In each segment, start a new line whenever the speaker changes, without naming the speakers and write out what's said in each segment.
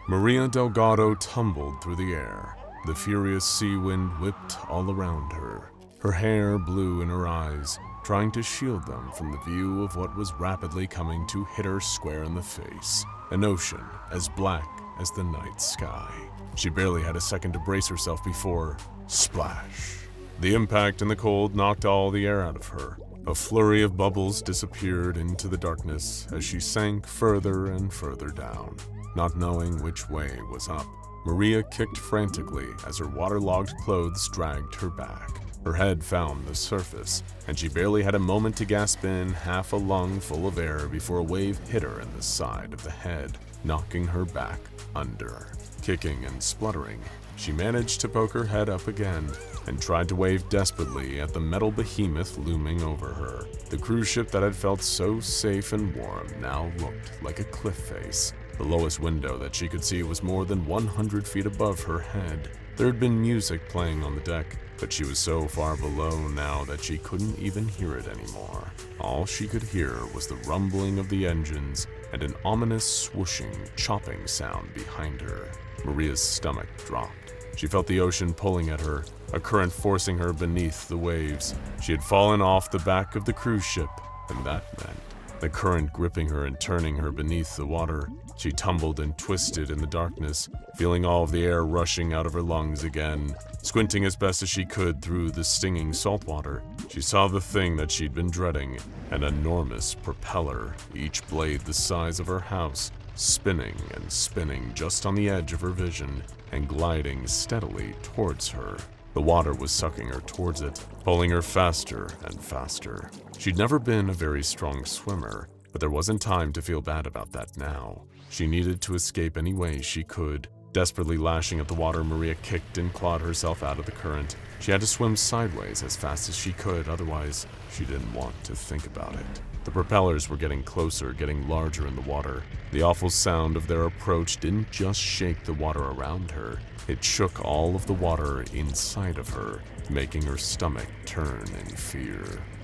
Maria Delgado tumbled through the air. The furious sea wind whipped all around her. Her hair blew in her eyes, trying to shield them from the view of what was rapidly coming to hit her square in the face. An ocean as black as the night sky. She barely had a second to brace herself before splash. The impact and the cold knocked all the air out of her. A flurry of bubbles disappeared into the darkness as she sank further and further down. Not knowing which way was up, Maria kicked frantically as her waterlogged clothes dragged her back. Her head found the surface, and she barely had a moment to gasp in half a lung full of air before a wave hit her in the side of the head, knocking her back under. Kicking and spluttering, she managed to poke her head up again and tried to wave desperately at the metal behemoth looming over her. The cruise ship that had felt so safe and warm now looked like a cliff face. The lowest window that she could see was more than 100 feet above her head. There had been music playing on the deck, but she was so far below now that she couldn't even hear it anymore. All she could hear was the rumbling of the engines and an ominous swooshing, chopping sound behind her. Maria's stomach dropped. She felt the ocean pulling at her, a current forcing her beneath the waves. She had fallen off the back of the cruise ship, and that meant the current gripping her and turning her beneath the water. She tumbled and twisted in the darkness, feeling all of the air rushing out of her lungs again. Squinting as best as she could through the stinging salt water, she saw the thing that she'd been dreading, an enormous propeller, each blade the size of her house, spinning and spinning just on the edge of her vision and gliding steadily towards her. The water was sucking her towards it, pulling her faster and faster. She'd never been a very strong swimmer, but there wasn't time to feel bad about that now. She needed to escape any way she could. Desperately lashing at the water, Maria kicked and clawed herself out of the current. She had to swim sideways as fast as she could, otherwise she didn't want to think about it. The propellers were getting closer, getting larger in the water. The awful sound of their approach didn't just shake the water around her, it shook all of the water inside of her, making her stomach turn in fear.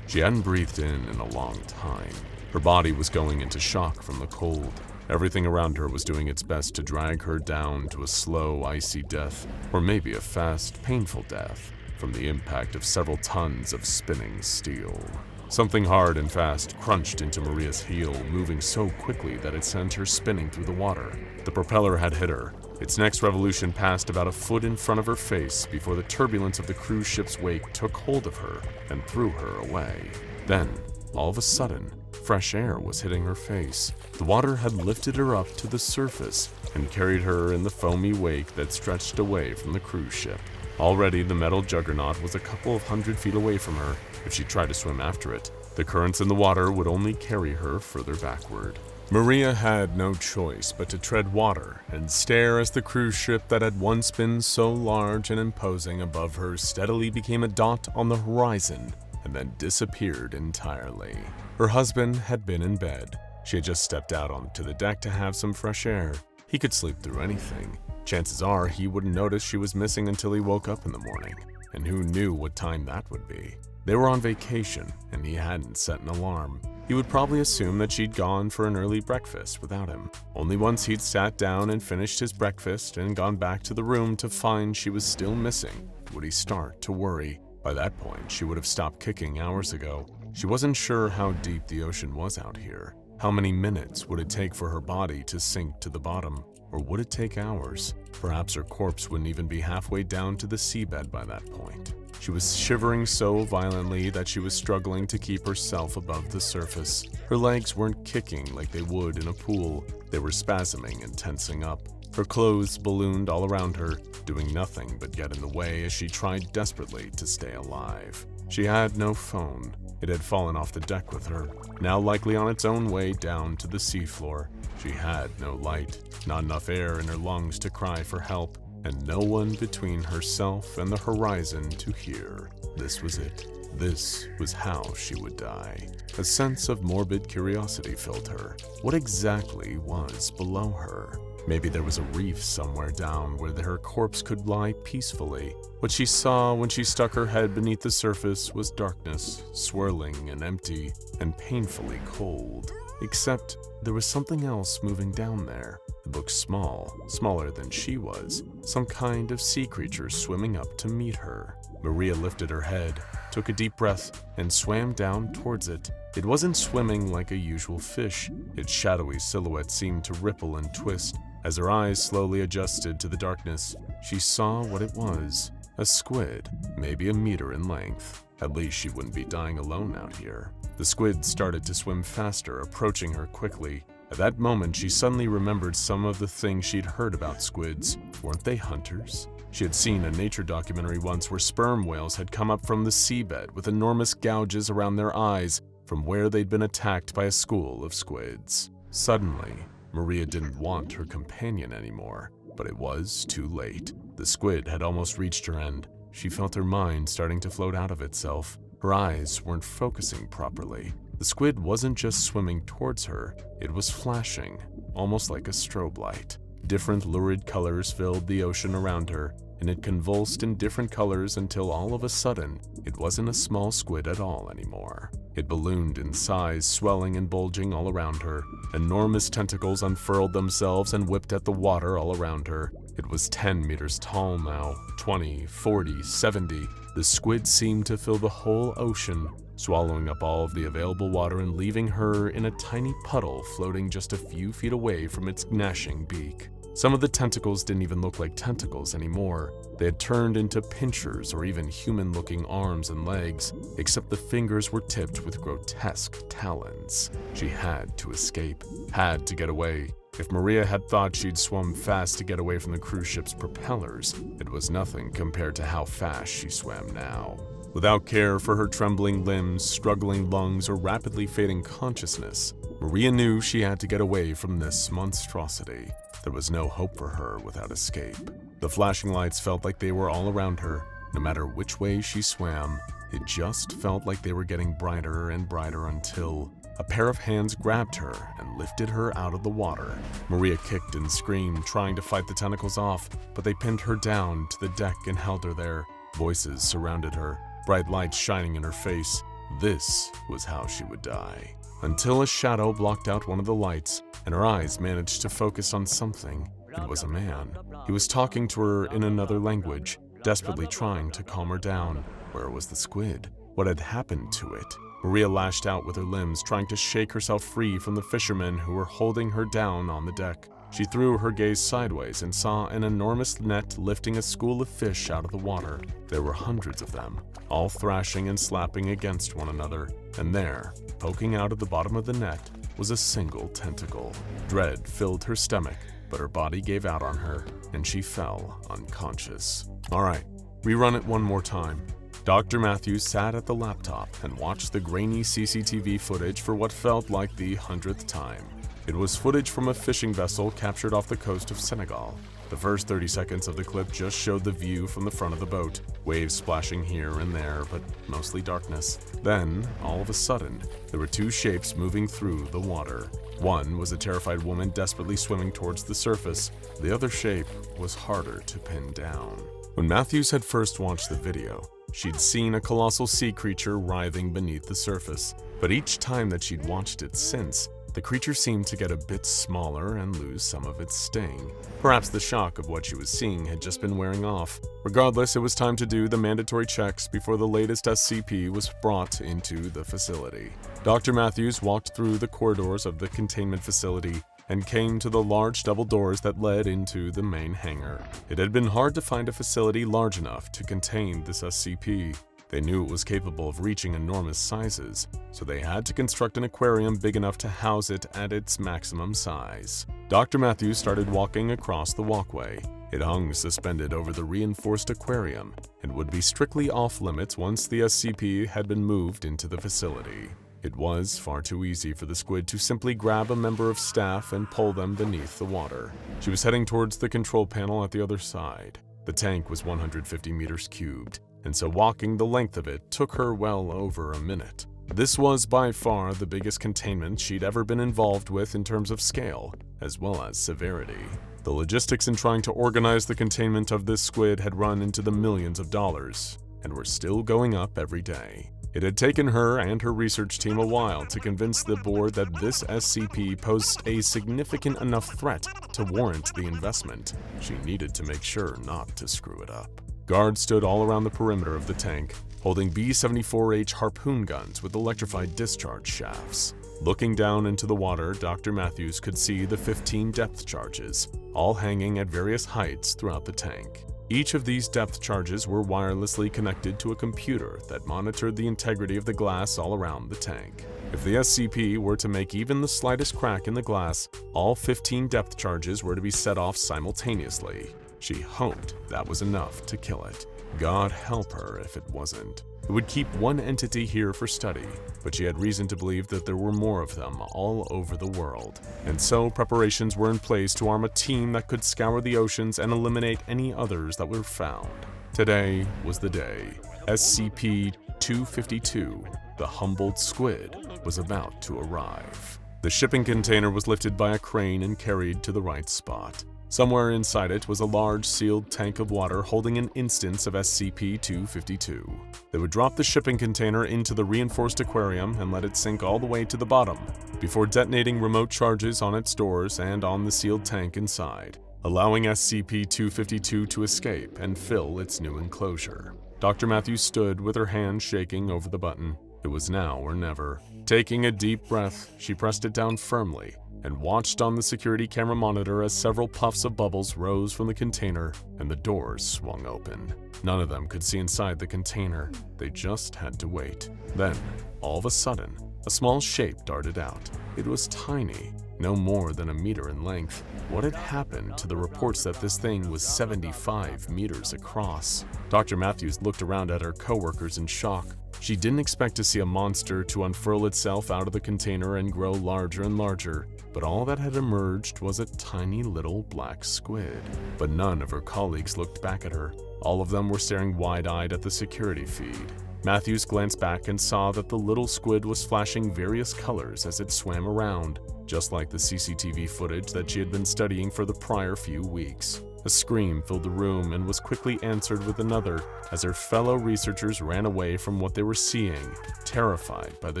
She hadn't breathed in a long time. Her body was going into shock from the cold. Everything around her was doing its best to drag her down to a slow, icy death, or maybe a fast, painful death, from the impact of several tons of spinning steel. Something hard and fast crunched into Maria's heel, moving so quickly that it sent her spinning through the water. The propeller had hit her. Its next revolution passed about a foot in front of her face before the turbulence of the cruise ship's wake took hold of her and threw her away. Then, all of a sudden, fresh air was hitting her face. The water had lifted her up to the surface and carried her in the foamy wake that stretched away from the cruise ship. Already, the metal juggernaut was a couple of 100 feet away from her. If she tried to swim after it, the currents in the water would only carry her further backward. Maria had no choice but to tread water and stare as the cruise ship that had once been so large and imposing above her steadily became a dot on the horizon and then disappeared entirely. Her husband had been in bed. She had just stepped out onto the deck to have some fresh air. He could sleep through anything. Chances are he wouldn't notice she was missing until he woke up in the morning, and who knew what time that would be. They were on vacation, and he hadn't set an alarm. He would probably assume that she'd gone for an early breakfast without him. Only once he'd sat down and finished his breakfast and gone back to the room to find she was still missing would he start to worry. By that point, she would have stopped kicking hours ago. She wasn't sure how deep the ocean was out here. How many minutes would it take for her body to sink to the bottom? Or would it take hours? Perhaps her corpse wouldn't even be halfway down to the seabed by that point. She was shivering so violently that she was struggling to keep herself above the surface. Her legs weren't kicking like they would in a pool. They were spasming and tensing up. Her clothes ballooned all around her, doing nothing but get in the way as she tried desperately to stay alive. She had no phone. It had fallen off the deck with her, now likely on its own way down to the seafloor. She had no light, not enough air in her lungs to cry for help, and no one between herself and the horizon to hear. This was it. This was how she would die. A sense of morbid curiosity filled her. What exactly was below her? Maybe there was a reef somewhere down where her corpse could lie peacefully. What she saw when she stuck her head beneath the surface was darkness, swirling and empty, and painfully cold. Except there was something else moving down there. It looked small, smaller than she was, some kind of sea creature swimming up to meet her. Maria lifted her head, took a deep breath, and swam down towards it. It wasn't swimming like a usual fish. Its shadowy silhouette seemed to ripple and twist. As her eyes slowly adjusted to the darkness, she saw what it was. A squid, maybe a meter in length. At least she wouldn't be dying alone out here. The squid started to swim faster, approaching her quickly. At that moment, she suddenly remembered some of the things she'd heard about squids. Weren't they hunters? She had seen a nature documentary once where sperm whales had come up from the seabed with enormous gouges around their eyes from where they'd been attacked by a school of squids. Suddenly, Maria didn't want her companion anymore, but it was too late. The squid had almost reached her end. She felt her mind starting to float out of itself. Her eyes weren't focusing properly. The squid wasn't just swimming towards her, it was flashing, almost like a strobe light. Different lurid colors filled the ocean around her, and it convulsed in different colors until all of a sudden, it wasn't a small squid at all anymore. It ballooned in size, swelling and bulging all around her. Enormous tentacles unfurled themselves and whipped at the water all around her. It was 10 meters tall now, 20, 40, 70. The squid seemed to fill the whole ocean, swallowing up all of the available water and leaving her in a tiny puddle floating just a few feet away from its gnashing beak. Some of the tentacles didn't even look like tentacles anymore. They had turned into pinchers or even human-looking arms and legs, except the fingers were tipped with grotesque talons. She had to escape, had to get away. If Maria had thought she'd swum fast to get away from the cruise ship's propellers, it was nothing compared to how fast she swam now. Without care for her trembling limbs, struggling lungs, or rapidly fading consciousness, Maria knew she had to get away from this monstrosity. There was no hope for her without escape. The flashing lights felt like they were all around her. No matter which way she swam, it just felt like they were getting brighter and brighter until a pair of hands grabbed her and lifted her out of the water. Maria kicked and screamed, trying to fight the tentacles off, but they pinned her down to the deck and held her there. Voices surrounded her, bright lights shining in her face. This was how she would die. Until a shadow blocked out one of the lights, and her eyes managed to focus on something. It was a man. He was talking to her in another language, desperately trying to calm her down. Where was the squid? What had happened to it? Maria lashed out with her limbs, trying to shake herself free from the fishermen who were holding her down on the deck. She threw her gaze sideways and saw an enormous net lifting a school of fish out of the water. There were hundreds of them, all thrashing and slapping against one another. And there, poking out of the bottom of the net, was a single tentacle. Dread filled her stomach, but her body gave out on her, and she fell unconscious. All right, rerun it one more time. Dr. Matthews sat at the laptop and watched the grainy CCTV footage for what felt like the 100th time. It was footage from a fishing vessel captured off the coast of Senegal. The first 30 seconds of the clip just showed the view from the front of the boat, waves splashing here and there, but mostly darkness. Then, all of a sudden, there were two shapes moving through the water. One was a terrified woman desperately swimming towards the surface. The other shape was harder to pin down. When Matthews had first watched the video, she'd seen a colossal sea creature writhing beneath the surface. But each time that she'd watched it since, the creature seemed to get a bit smaller and lose some of its sting. Perhaps the shock of what she was seeing had just been wearing off. Regardless, it was time to do the mandatory checks before the latest SCP was brought into the facility. Dr. Matthews walked through the corridors of the containment facility and came to the large double doors that led into the main hangar. It had been hard to find a facility large enough to contain this SCP. They knew it was capable of reaching enormous sizes, so they had to construct an aquarium big enough to house it at its maximum size. Dr. Matthews started walking across the walkway. It hung suspended over the reinforced aquarium and would be strictly off-limits once the SCP had been moved into the facility. It was far too easy for the squid to simply grab a member of staff and pull them beneath the water. She was heading towards the control panel at the other side. The tank was 150 meters cubed, and so walking the length of it took her well over a minute. This was by far the biggest containment she'd ever been involved with in terms of scale, as well as severity. The logistics in trying to organize the containment of this squid had run into the millions of dollars, and were still going up every day. It had taken her and her research team a while to convince the board that this SCP posed a significant enough threat to warrant the investment. She needed to make sure not to screw it up. Guards stood all around the perimeter of the tank, holding B-74H harpoon guns with electrified discharge shafts. Looking down into the water, Dr. Matthews could see the 15 depth charges, all hanging at various heights throughout the tank. Each of these depth charges were wirelessly connected to a computer that monitored the integrity of the glass all around the tank. If the SCP were to make even the slightest crack in the glass, all 15 depth charges were to be set off simultaneously. She hoped that was enough to kill it. God help her if it wasn't. It would keep one entity here for study, but she had reason to believe that there were more of them all over the world. And so preparations were in place to arm a team that could scour the oceans and eliminate any others that were found. Today was the day. SCP-252, the Humboldt Squid, was about to arrive. The shipping container was lifted by a crane and carried to the right spot. Somewhere inside it was a large sealed tank of water holding an instance of SCP-252. They would drop the shipping container into the reinforced aquarium and let it sink all the way to the bottom, before detonating remote charges on its doors and on the sealed tank inside, allowing SCP-252 to escape and fill its new enclosure. Dr. Matthews stood with her hand shaking over the button. It was now or never. Taking a deep breath, she pressed it down firmly and watched on the security camera monitor as several puffs of bubbles rose from the container and the doors swung open. None of them could see inside the container. They just had to wait. Then, all of a sudden, a small shape darted out. It was tiny, no more than a meter in length. What had happened to the reports that this thing was 75 meters across? Dr. Matthews looked around at her coworkers in shock. She didn't expect to see a monster to unfurl itself out of the container and grow larger and larger, but all that had emerged was a tiny little black squid. But none of her colleagues looked back at her. All of them were staring wide-eyed at the security feed. Matthews glanced back and saw that the little squid was flashing various colors as it swam around, just like the CCTV footage that she had been studying for the prior few weeks. A scream filled the room and was quickly answered with another as her fellow researchers ran away from what they were seeing, terrified by the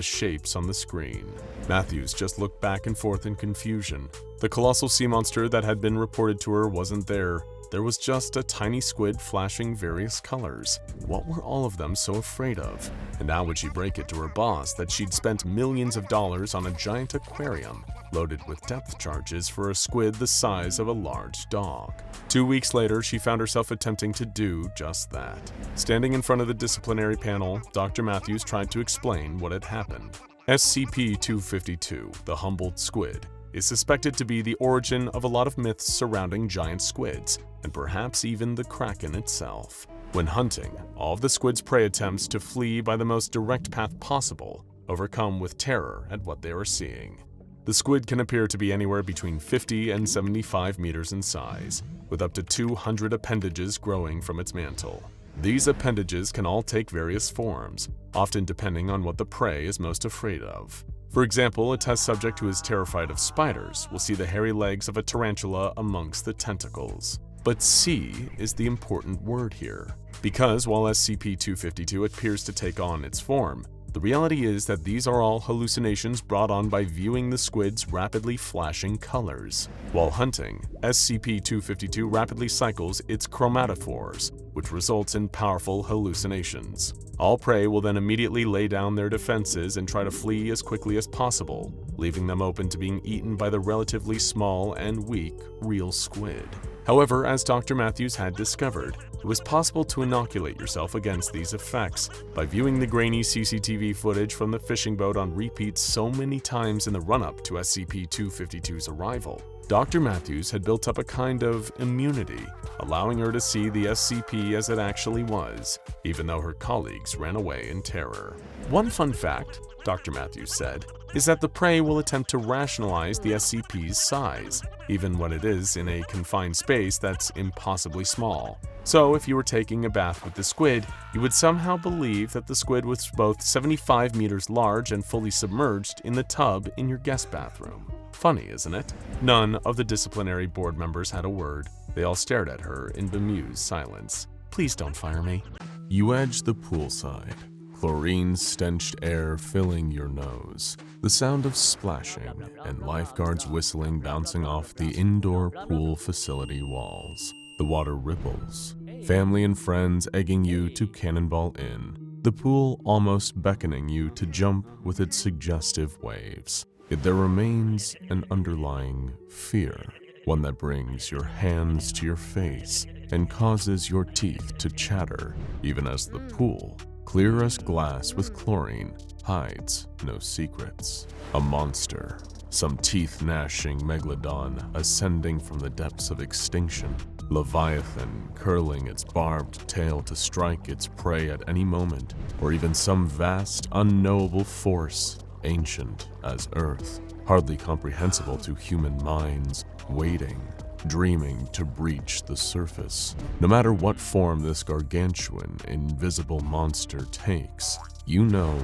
shapes on the screen. Matthews just looked back and forth in confusion. The colossal sea monster that had been reported to her wasn't there. There was just a tiny squid flashing various colors. What were all of them so afraid of? And how would she break it to her boss that she'd spent millions of dollars on a giant aquarium loaded with depth charges for a squid the size of a large dog? 2 weeks later, she found herself attempting to do just that. Standing in front of the disciplinary panel, Dr. Matthews tried to explain what had happened. SCP-252, the Humboldt Squid, is suspected to be the origin of a lot of myths surrounding giant squids, and perhaps even the Kraken itself. When hunting, all of the squid's prey attempts to flee by the most direct path possible, overcome with terror at what they are seeing. The squid can appear to be anywhere between 50 and 75 meters in size, with up to 200 appendages growing from its mantle. These appendages can all take various forms, often depending on what the prey is most afraid of. For example, a test subject who is terrified of spiders will see the hairy legs of a tarantula amongst the tentacles. But "see" is the important word here, because while SCP-252 appears to take on its form, the reality is that these are all hallucinations brought on by viewing the squid's rapidly flashing colors. While hunting, SCP-252 rapidly cycles its chromatophores, which results in powerful hallucinations. All prey will then immediately lay down their defenses and try to flee as quickly as possible, leaving them open to being eaten by the relatively small and weak real squid. However, as Dr. Matthews had discovered, it was possible to inoculate yourself against these effects by viewing the grainy CCTV footage from the fishing boat on repeat so many times in the run-up to SCP-252's arrival. Dr. Matthews had built up a kind of immunity, allowing her to see the SCP as it actually was, even though her colleagues ran away in terror. One fun fact, Dr. Matthews said, is that the prey will attempt to rationalize the SCP's size, even when it is in a confined space that's impossibly small. So if you were taking a bath with the squid, you would somehow believe that the squid was both 75 meters large and fully submerged in the tub in your guest bathroom. Funny, isn't it? None of the disciplinary board members had a word. They all stared at her in bemused silence. Please don't fire me. You edge the poolside, chlorine-stenched air filling your nose, the sound of splashing, and lifeguards whistling bouncing off the indoor pool facility walls. The water ripples, family and friends egging you to cannonball in, the pool almost beckoning you to jump with its suggestive waves. Yet there remains an underlying fear, one that brings your hands to your face and causes your teeth to chatter, even as the pool, clear as glass with chlorine, hides no secrets. A monster, some teeth-gnashing megalodon ascending from the depths of extinction, Leviathan curling its barbed tail to strike its prey at any moment, or even some vast, unknowable force, ancient as Earth, hardly comprehensible to human minds, waiting, dreaming to breach the surface. No matter what form this gargantuan, invisible monster takes, you know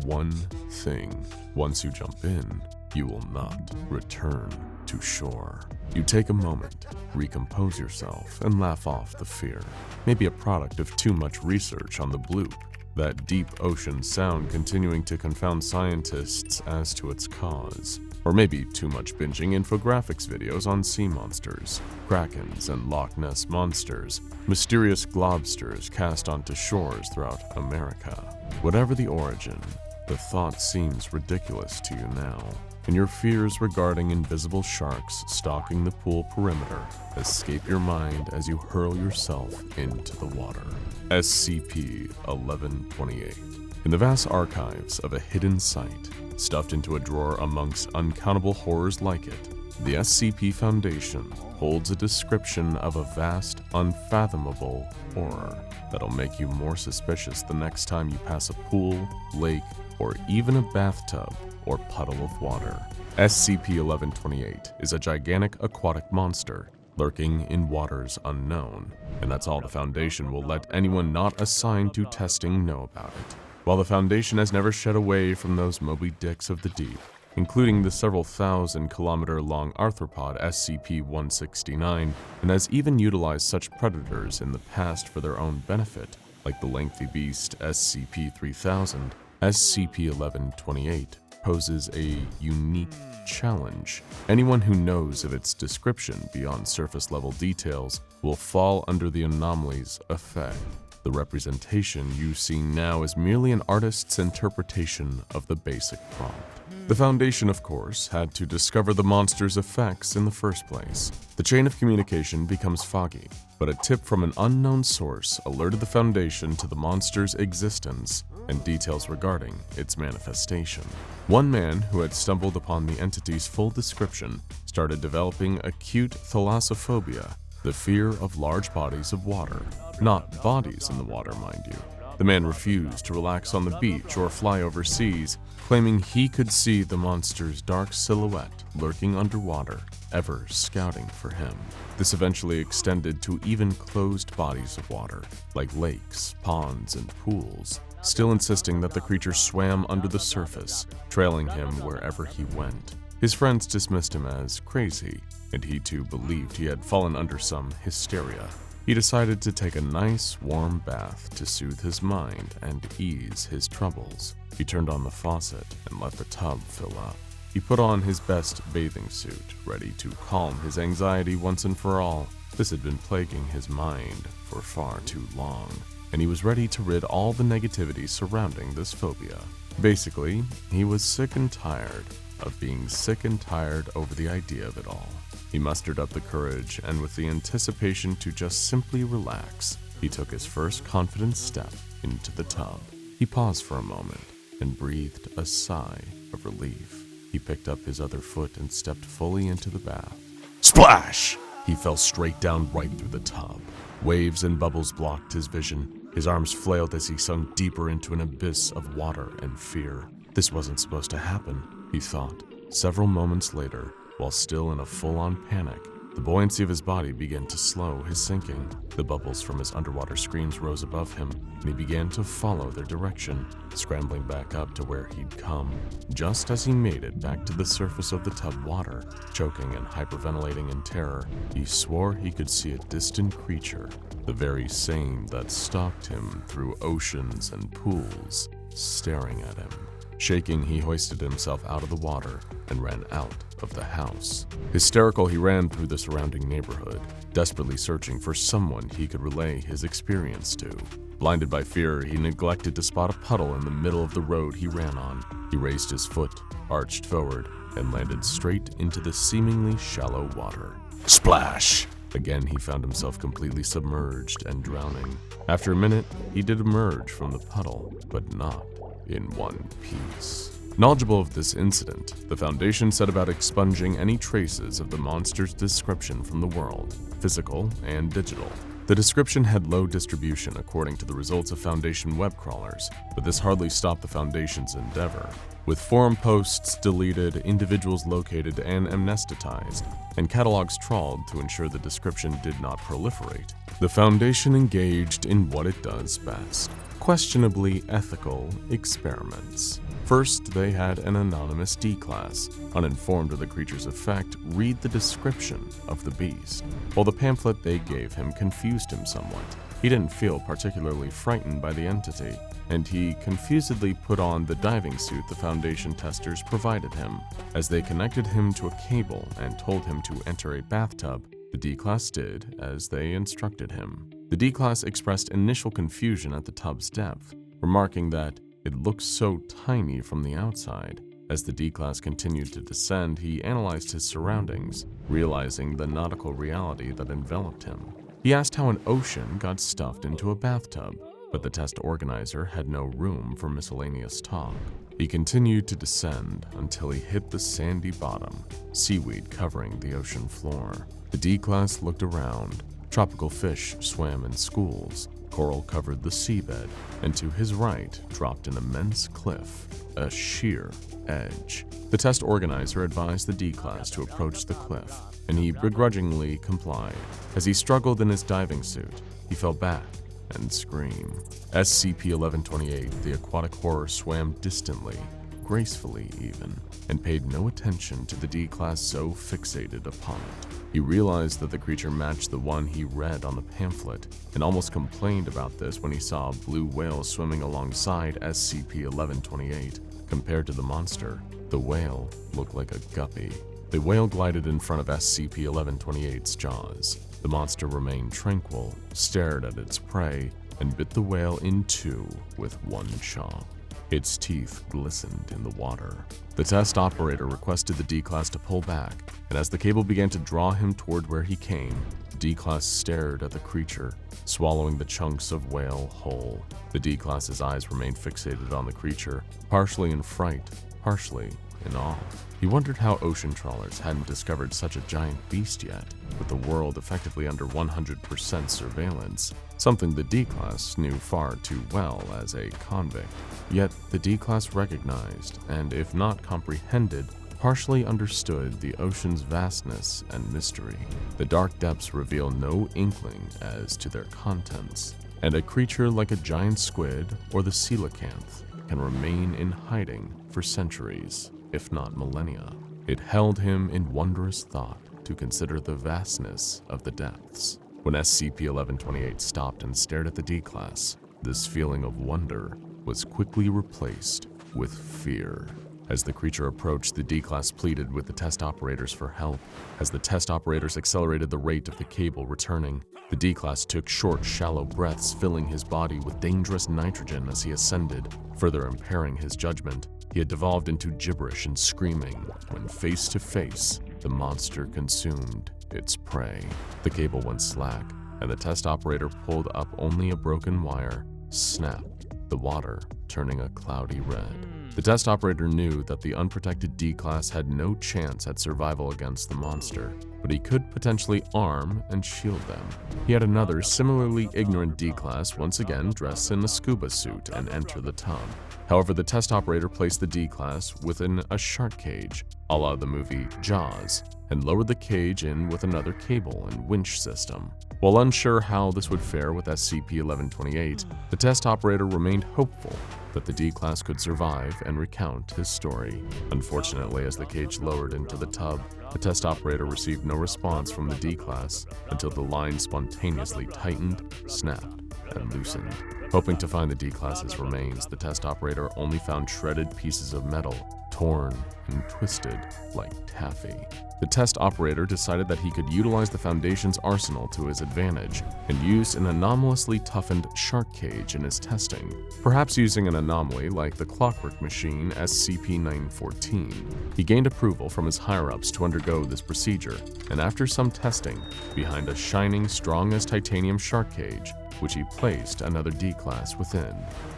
one thing. Once you jump in, you will not return to shore. You take a moment, recompose yourself, and laugh off the fear. Maybe a product of too much research on the bloop, that deep ocean sound continuing to confound scientists as to its cause. Or maybe too much binging infographics videos on sea monsters, krakens and Loch Ness monsters, mysterious globsters cast onto shores throughout America. Whatever the origin, the thought seems ridiculous to you now, and your fears regarding invisible sharks stalking the pool perimeter escape your mind as you hurl yourself into the water. SCP-1128. In the vast archives of a hidden site, stuffed into a drawer amongst uncountable horrors like it, the SCP Foundation holds a description of a vast, unfathomable horror that'll make you more suspicious the next time you pass a pool, lake, or even a bathtub or puddle of water. SCP-1128 is a gigantic aquatic monster lurking in waters unknown, and that's all the Foundation will let anyone not assigned to testing know about it. While the Foundation has never shed away from those Moby Dicks of the deep, including the several thousand-kilometer-long arthropod SCP-169, and has even utilized such predators in the past for their own benefit, like the lengthy beast SCP-3000, SCP-1128 poses a unique challenge. Anyone who knows of its description beyond surface-level details will fall under the anomaly's effect. The representation you see now is merely an artist's interpretation of the basic prompt. The Foundation, of course, had to discover the monster's effects in the first place. The chain of communication becomes foggy, but a tip from an unknown source alerted the Foundation to the monster's existence and details regarding its manifestation. One man who had stumbled upon the entity's full description started developing acute thalassophobia, the fear of large bodies of water. Not bodies in the water, mind you. The man refused to relax on the beach or fly overseas, claiming he could see the monster's dark silhouette lurking underwater, ever scouting for him. This eventually extended to even closed bodies of water, like lakes, ponds, and pools, still insisting that the creature swam under the surface, trailing him wherever he went. His friends dismissed him as crazy, and he too believed he had fallen under some hysteria. He decided to take a nice, warm bath to soothe his mind and ease his troubles. He turned on the faucet and let the tub fill up. He put on his best bathing suit, ready to calm his anxiety once and for all. This had been plaguing his mind for far too long, and he was ready to rid all the negativity surrounding this phobia. Basically, he was sick and tired of being sick and tired over the idea of it all. He mustered up the courage, and with the anticipation to just simply relax, he took his first confident step into the tub. He paused for a moment and breathed a sigh of relief. He picked up his other foot and stepped fully into the bath. Splash! He fell straight down right through the tub. Waves and bubbles blocked his vision. His arms flailed as he sunk deeper into an abyss of water and fear. This wasn't supposed to happen, he thought. Several moments later, while still in a full-on panic, the buoyancy of his body began to slow his sinking. The bubbles from his underwater screams rose above him, and he began to follow their direction, scrambling back up to where he'd come. Just as he made it back to the surface of the tub water, choking and hyperventilating in terror, he swore he could see a distant creature, the very same that stalked him through oceans and pools. staring at him. Shaking, he hoisted himself out of the water and ran out of the house. Hysterical, he ran through the surrounding neighborhood, desperately searching for someone he could relay his experience to. Blinded by fear, he neglected to spot a puddle in the middle of the road he ran on. He raised his foot, arched forward, and landed straight into the seemingly shallow water. Splash! Again, he found himself completely submerged and drowning. After a minute, he did emerge from the puddle, but not in one piece. Knowledgeable of this incident, the Foundation set about expunging any traces of the monster's description from the world, physical and digital. The description had low distribution according to the results of Foundation web crawlers, but this hardly stopped the Foundation's endeavor. With forum posts deleted, individuals located and amnesticized, and catalogs trawled to ensure the description did not proliferate, the Foundation engaged in what it does best: questionably ethical experiments. First, they had an anonymous D-class, uninformed of the creature's effect, read the description of the beast. While the pamphlet they gave him confused him somewhat, he didn't feel particularly frightened by the entity, and he confusedly put on the diving suit the Foundation testers provided him. As they connected him to a cable and told him to enter a bathtub, the D-class did as they instructed him. The D-class expressed initial confusion at the tub's depth, remarking that it looked so tiny from the outside. As the D-class continued to descend, he analyzed his surroundings, realizing the nautical reality that enveloped him. He asked how an ocean got stuffed into a bathtub, but the test organizer had no room for miscellaneous talk. He continued to descend until he hit the sandy bottom, seaweed covering the ocean floor. The D-class looked around. Tropical fish swam in schools, coral covered the seabed, and to his right dropped an immense cliff, a sheer edge. The test organizer advised the D-class to approach the cliff, and he begrudgingly complied. As he struggled in his diving suit, he fell back and screamed. SCP-1128, the aquatic horror, swam distantly, gracefully even, and paid no attention to the D-class so fixated upon it. He realized that the creature matched the one he read on the pamphlet, and almost complained about this when he saw a blue whale swimming alongside SCP-1128. Compared to the monster, the whale looked like a guppy. The whale glided in front of SCP-1128's jaws. The monster remained tranquil, stared at its prey, and bit the whale in two with one chaw. Its teeth glistened in the water. The test operator requested the D-class to pull back, and as the cable began to draw him toward where he came, the D-class stared at the creature, swallowing the chunks of whale whole. The D-class's eyes remained fixated on the creature, partially in fright, partially in awe. He wondered how ocean trawlers hadn't discovered such a giant beast yet, with the world effectively under 100% surveillance, something the D-class knew far too well as a convict. Yet the D-class recognized, and if not comprehended, partially understood the ocean's vastness and mystery. The dark depths reveal no inkling as to their contents, and a creature like a giant squid or the coelacanth can remain in hiding for centuries, if not millennia. It held him in wondrous thought to consider the vastness of the depths. When SCP-1128 stopped and stared at the D-class, this feeling of wonder was quickly replaced with fear. As the creature approached, the D-class pleaded with the test operators for help. As the test operators accelerated the rate of the cable returning, the D-class took short, shallow breaths, filling his body with dangerous nitrogen as he ascended, further impairing his judgment. He had devolved into gibberish and screaming when face to face, the monster consumed its prey. The cable went slack, and the test operator pulled up only a broken wire, snapped, the water turning a cloudy red. The test operator knew that the unprotected D-class had no chance at survival against the monster, but he could potentially arm and shield them. He had another similarly ignorant D-class once again dress in a scuba suit and enter the tub. However, the test operator placed the D-class within a shark cage, a la the movie Jaws, and lowered the cage in with another cable and winch system. While unsure how this would fare with SCP-1128, the test operator remained hopeful that the D-class could survive and recount his story. Unfortunately, as the cage lowered into the tub, the test operator received no response from the D-class until the line spontaneously tightened, snapped, and loosened. Hoping to find the D-Class's remains, the test operator only found shredded pieces of metal, torn and twisted like taffy. The test operator decided that he could utilize the Foundation's arsenal to his advantage and used an anomalously toughened shark cage in his testing, perhaps using an anomaly like the clockwork machine SCP-914. He gained approval from his higher-ups to undergo this procedure, and after some testing, behind a shining, strong-as-titanium shark cage, which he placed another D-Class within.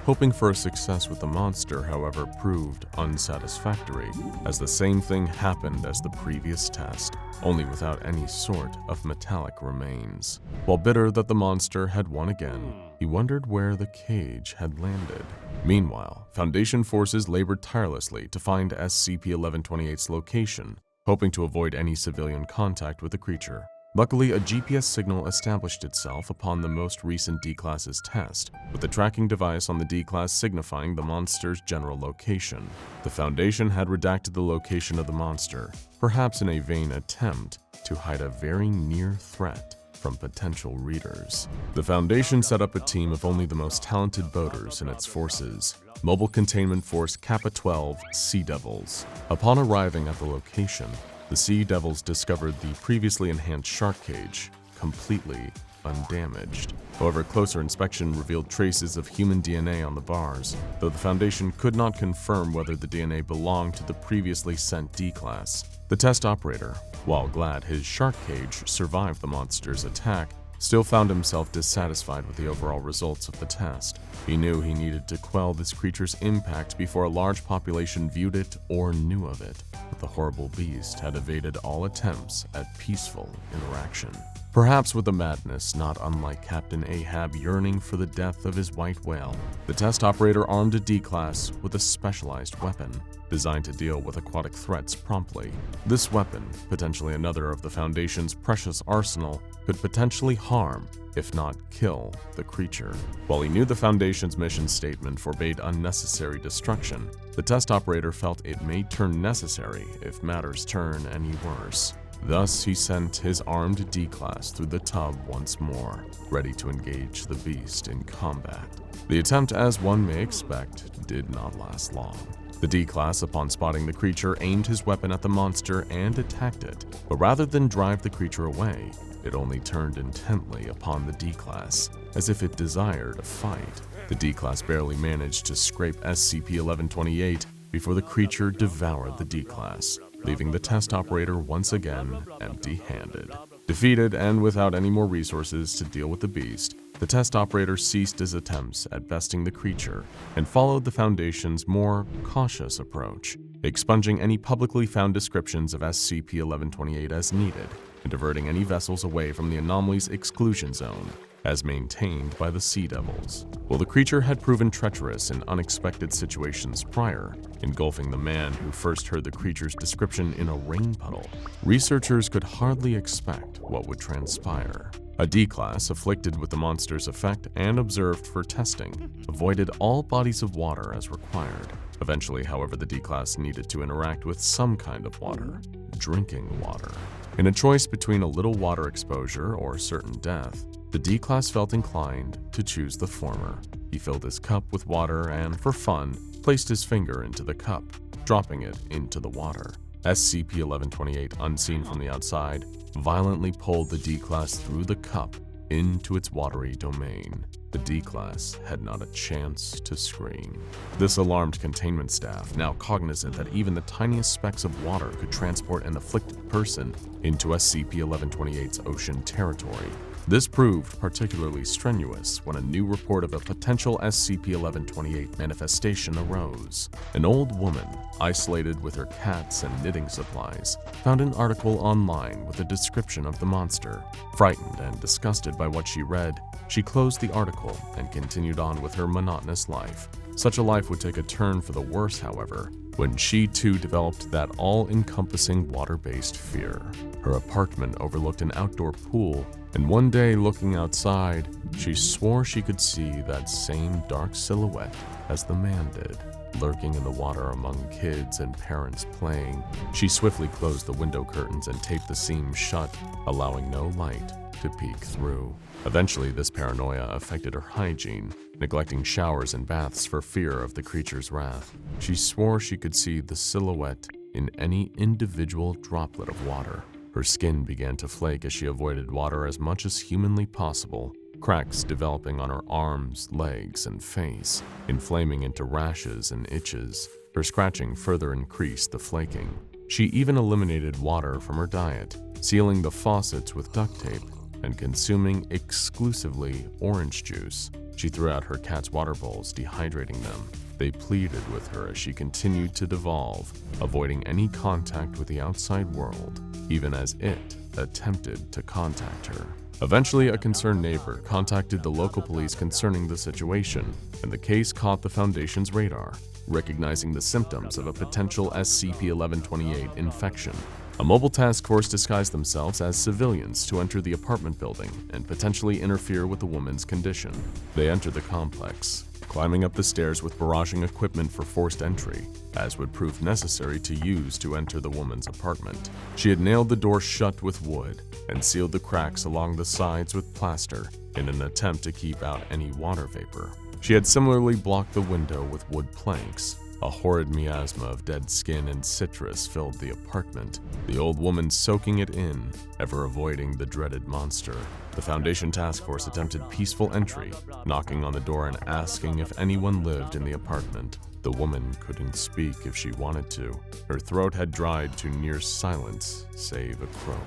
Hoping for a success with the monster, however, proved unsatisfactory, as the same thing happened as the previous test, only without any sort of metallic remains. While bitter that the monster had won again, he wondered where the cage had landed. Meanwhile, Foundation forces labored tirelessly to find SCP-1128's location, hoping to avoid any civilian contact with the creature. Luckily, a GPS signal established itself upon the most recent D-Class's test, with the tracking device on the D-Class signifying the monster's general location. The Foundation had redacted the location of the monster, perhaps in a vain attempt to hide a very near threat from potential readers. The Foundation set up a team of only the most talented boaters in its forces, Mobile Containment Force Kappa-12 Sea Devils. Upon arriving at the location, the Sea Devils discovered the previously enhanced shark cage, completely undamaged. However, closer inspection revealed traces of human DNA on the bars, though the Foundation could not confirm whether the DNA belonged to the previously sent D-Class. The test operator, while glad his shark cage survived the monster's attack, still found himself dissatisfied with the overall results of the test. He knew he needed to quell this creature's impact before a large population viewed it or knew of it, but the horrible beast had evaded all attempts at peaceful interaction. Perhaps with a madness not unlike Captain Ahab yearning for the death of his white whale, the test operator armed a D-Class with a specialized weapon designed to deal with aquatic threats promptly. This weapon, potentially another of the Foundation's precious arsenal, could potentially harm, if not kill, the creature. While he knew the Foundation's mission statement forbade unnecessary destruction, the test operator felt it may turn necessary if matters turn any worse. Thus, he sent his armed D-Class through the tub once more, ready to engage the beast in combat. The attempt, as one may expect, did not last long. The D-Class, upon spotting the creature, aimed his weapon at the monster and attacked it, but rather than drive the creature away, it only turned intently upon the D-Class, as if it desired a fight. The D-Class barely managed to scrape SCP-1128 before the creature devoured the D-Class, leaving the test operator once again empty-handed. Defeated and without any more resources to deal with the beast, the test operator ceased his attempts at besting the creature and followed the Foundation's more cautious approach, expunging any publicly found descriptions of SCP-1128 as needed and diverting any vessels away from the anomaly's exclusion zone, as maintained by the Sea Devils. While the creature had proven treacherous in unexpected situations prior, engulfing the man who first heard the creature's description in a rain puddle, researchers could hardly expect what would transpire. A D-Class, afflicted with the monster's effect and observed for testing, avoided all bodies of water as required. Eventually, however, the D-Class needed to interact with some kind of water, drinking water. In a choice between a little water exposure or certain death, the D-Class felt inclined to choose the former. He filled his cup with water and, for fun, placed his finger into the cup, dropping it into the water. SCP-1128, unseen from the outside, violently pulled the D-Class through the cup into its watery domain. The D-Class had not a chance to scream. This alarmed containment staff, now cognizant that even the tiniest specks of water could transport an afflicted person into SCP-1128's ocean territory. This proved particularly strenuous when a new report of a potential SCP-1128 manifestation arose. An old woman, isolated with her cats and knitting supplies, found an article online with a description of the monster. Frightened and disgusted by what she read, she closed the article and continued on with her monotonous life. Such a life would take a turn for the worse, however, when she too developed that all-encompassing water-based fear. Her apartment overlooked an outdoor pool, and one day looking outside, she swore she could see that same dark silhouette as the man did, lurking in the water among kids and parents playing. She swiftly closed the window curtains and taped the seams shut, allowing no light to peek through. Eventually, this paranoia affected her hygiene, neglecting showers and baths for fear of the creature's wrath. She swore she could see the silhouette in any individual droplet of water. Her skin began to flake as she avoided water as much as humanly possible, cracks developing on her arms, legs, and face, inflaming into rashes and itches. Her scratching further increased the flaking. She even eliminated water from her diet, sealing the faucets with duct tape and consuming exclusively orange juice. She threw out her cat's water bowls, dehydrating them. They pleaded with her as she continued to devolve, avoiding any contact with the outside world, even as it attempted to contact her. Eventually, a concerned neighbor contacted the local police concerning the situation, and the case caught the Foundation's radar, recognizing the symptoms of a potential SCP-1128 infection. A mobile task force disguised themselves as civilians to enter the apartment building and potentially interfere with the woman's condition. They entered the complex, climbing up the stairs with barraging equipment for forced entry, as would prove necessary to use to enter the woman's apartment. She had nailed the door shut with wood and sealed the cracks along the sides with plaster in an attempt to keep out any water vapor. She had similarly blocked the window with wood planks. A horrid miasma of dead skin and citrus filled the apartment, the old woman soaking it in, ever avoiding the dreaded monster. The Foundation task force attempted peaceful entry, knocking on the door and asking if anyone lived in the apartment. The woman couldn't speak if she wanted to. Her throat had dried to near silence, save a croak.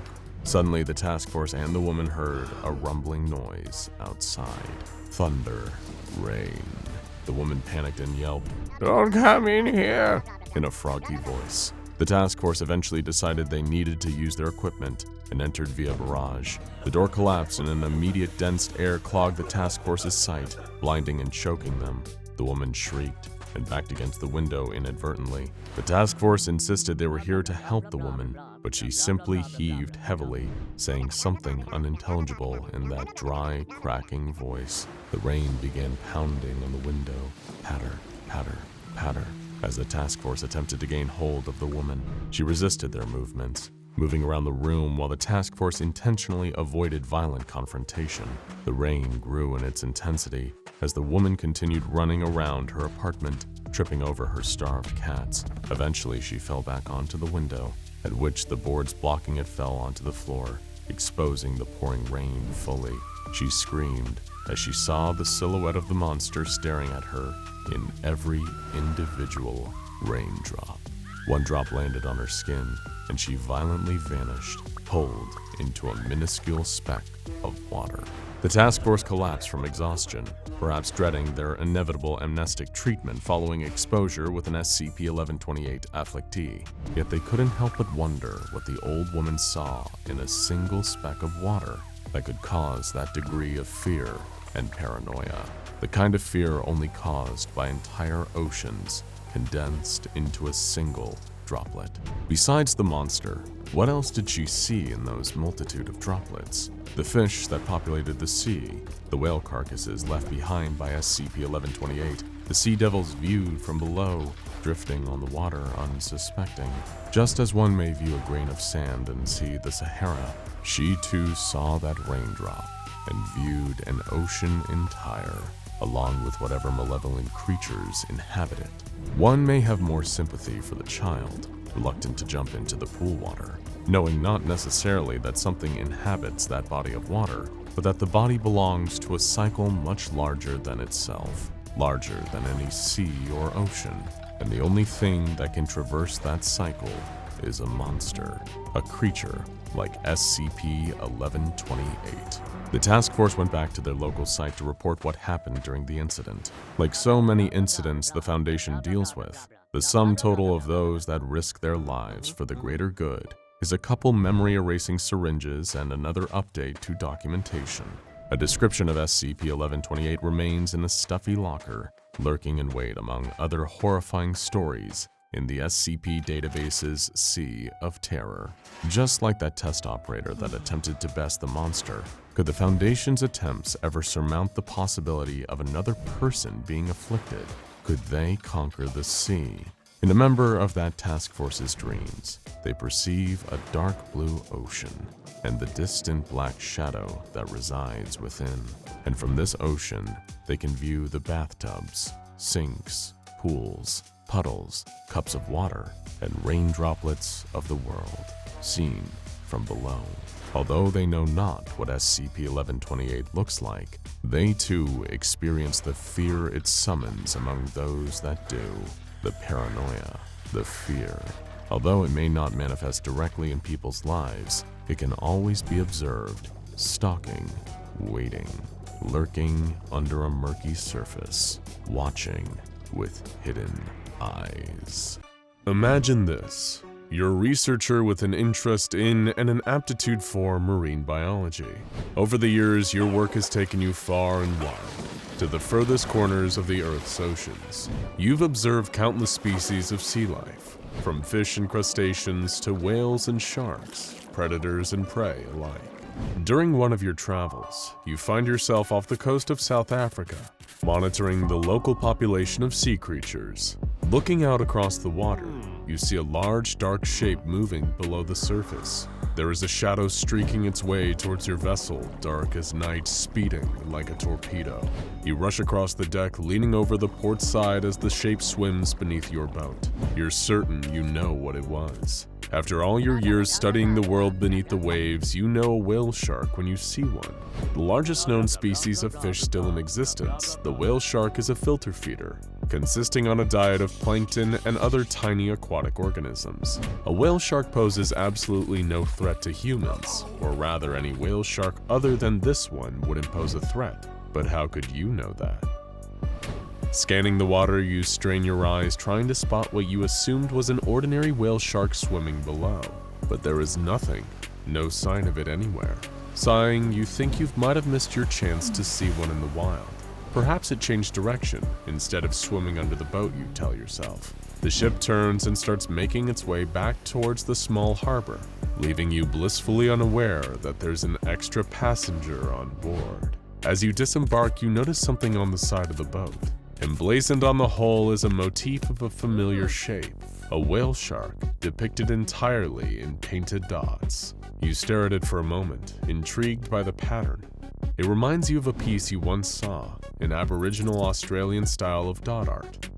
Suddenly, the task force and the woman heard a rumbling noise outside. Thunder, rain. The woman panicked and yelped, "Don't come in here," in a froggy voice. The task force eventually decided they needed to use their equipment and entered via barrage. The door collapsed and an immediate dense air clogged the task force's sight, blinding and choking them. The woman shrieked and backed against the window inadvertently. The task force insisted they were here to help the woman, but she simply heaved heavily, saying something unintelligible in that dry, cracking voice. The rain began pounding on the window, patter, patter, patter, as the task force attempted to gain hold of the woman. She resisted their movements, moving around the room while the task force intentionally avoided violent confrontation. The rain grew in its intensity as the woman continued running around her apartment, tripping over her starved cats. Eventually, she fell back onto the window, at which the boards blocking it fell onto the floor, exposing the pouring rain fully. She screamed as she saw the silhouette of the monster staring at her in every individual raindrop. One drop landed on her skin, and she violently vanished, pulled into a minuscule speck of water. The task force collapsed from exhaustion, perhaps dreading their inevitable amnestic treatment following exposure with an SCP-1128 afflictee. Yet they couldn't help but wonder what the old woman saw in a single speck of water that could cause that degree of fear and paranoia. The kind of fear only caused by entire oceans condensed into a single droplet. Besides the monster, what else did she see in those multitude of droplets? The fish that populated the sea, the whale carcasses left behind by SCP-1128, the sea devils viewed from below, drifting on the water unsuspecting. Just as one may view a grain of sand and see the Sahara, she too saw that raindrop and viewed an ocean entire, along with whatever malevolent creatures inhabit it. One may have more sympathy for the child, reluctant to jump into the pool water, knowing not necessarily that something inhabits that body of water, but that the body belongs to a cycle much larger than itself, larger than any sea or ocean, and the only thing that can traverse that cycle is a monster, a creature like SCP-1128. The task force went back to their local site to report what happened during the incident. Like so many incidents the Foundation deals with, the sum total of those that risk their lives for the greater good is a couple memory-erasing syringes and another update to documentation. A description of SCP-1128 remains in a stuffy locker, lurking in wait among other horrifying stories in the SCP database's Sea of Terror. Just like that test operator that attempted to best the monster, could the Foundation's attempts ever surmount the possibility of another person being afflicted? Could they conquer the sea? In a member of that task force's dreams, they perceive a dark blue ocean and the distant black shadow that resides within. And from this ocean, they can view the bathtubs, sinks, pools, puddles, cups of water, and rain droplets of the world, seen from below. Although they know not what SCP-1128 looks like, they too experience the fear it summons among those that do, the paranoia, the fear. Although it may not manifest directly in people's lives, it can always be observed, stalking, waiting, lurking under a murky surface, watching with hidden eyes. Imagine this. You're a researcher with an interest in and an aptitude for marine biology. Over the years, your work has taken you far and wide, to the furthest corners of the Earth's oceans. You've observed countless species of sea life, from fish and crustaceans to whales and sharks, predators and prey alike. During one of your travels, you find yourself off the coast of South Africa, monitoring the local population of sea creatures. Looking out across the water, you see a large dark shape moving below the surface. There is a shadow streaking its way towards your vessel, dark as night, speeding like a torpedo. You rush across the deck, leaning over the port side as the shape swims beneath your boat. You're certain you know what it was. After all your years studying the world beneath the waves, you know a whale shark when you see one. The largest known species of fish still in existence, the whale shark is a filter feeder, consisting on a diet of plankton and other tiny aquatic organisms. A whale shark poses absolutely no threat to humans, or rather any whale shark other than this one wouldn't pose a threat. But how could you know that? Scanning the water, you strain your eyes, trying to spot what you assumed was an ordinary whale shark swimming below. But there is nothing, no sign of it anywhere. Sighing, you think you might have missed your chance to see one in the wild. Perhaps it changed direction. Instead of swimming under the boat, you tell yourself. The ship turns and starts making its way back towards the small harbor, leaving you blissfully unaware that there's an extra passenger on board. As you disembark, you notice something on the side of the boat. Emblazoned on the hull is a motif of a familiar shape, a whale shark depicted entirely in painted dots. You stare at it for a moment, intrigued by the pattern. It reminds you of a piece you once saw, an Aboriginal Australian style of dot art.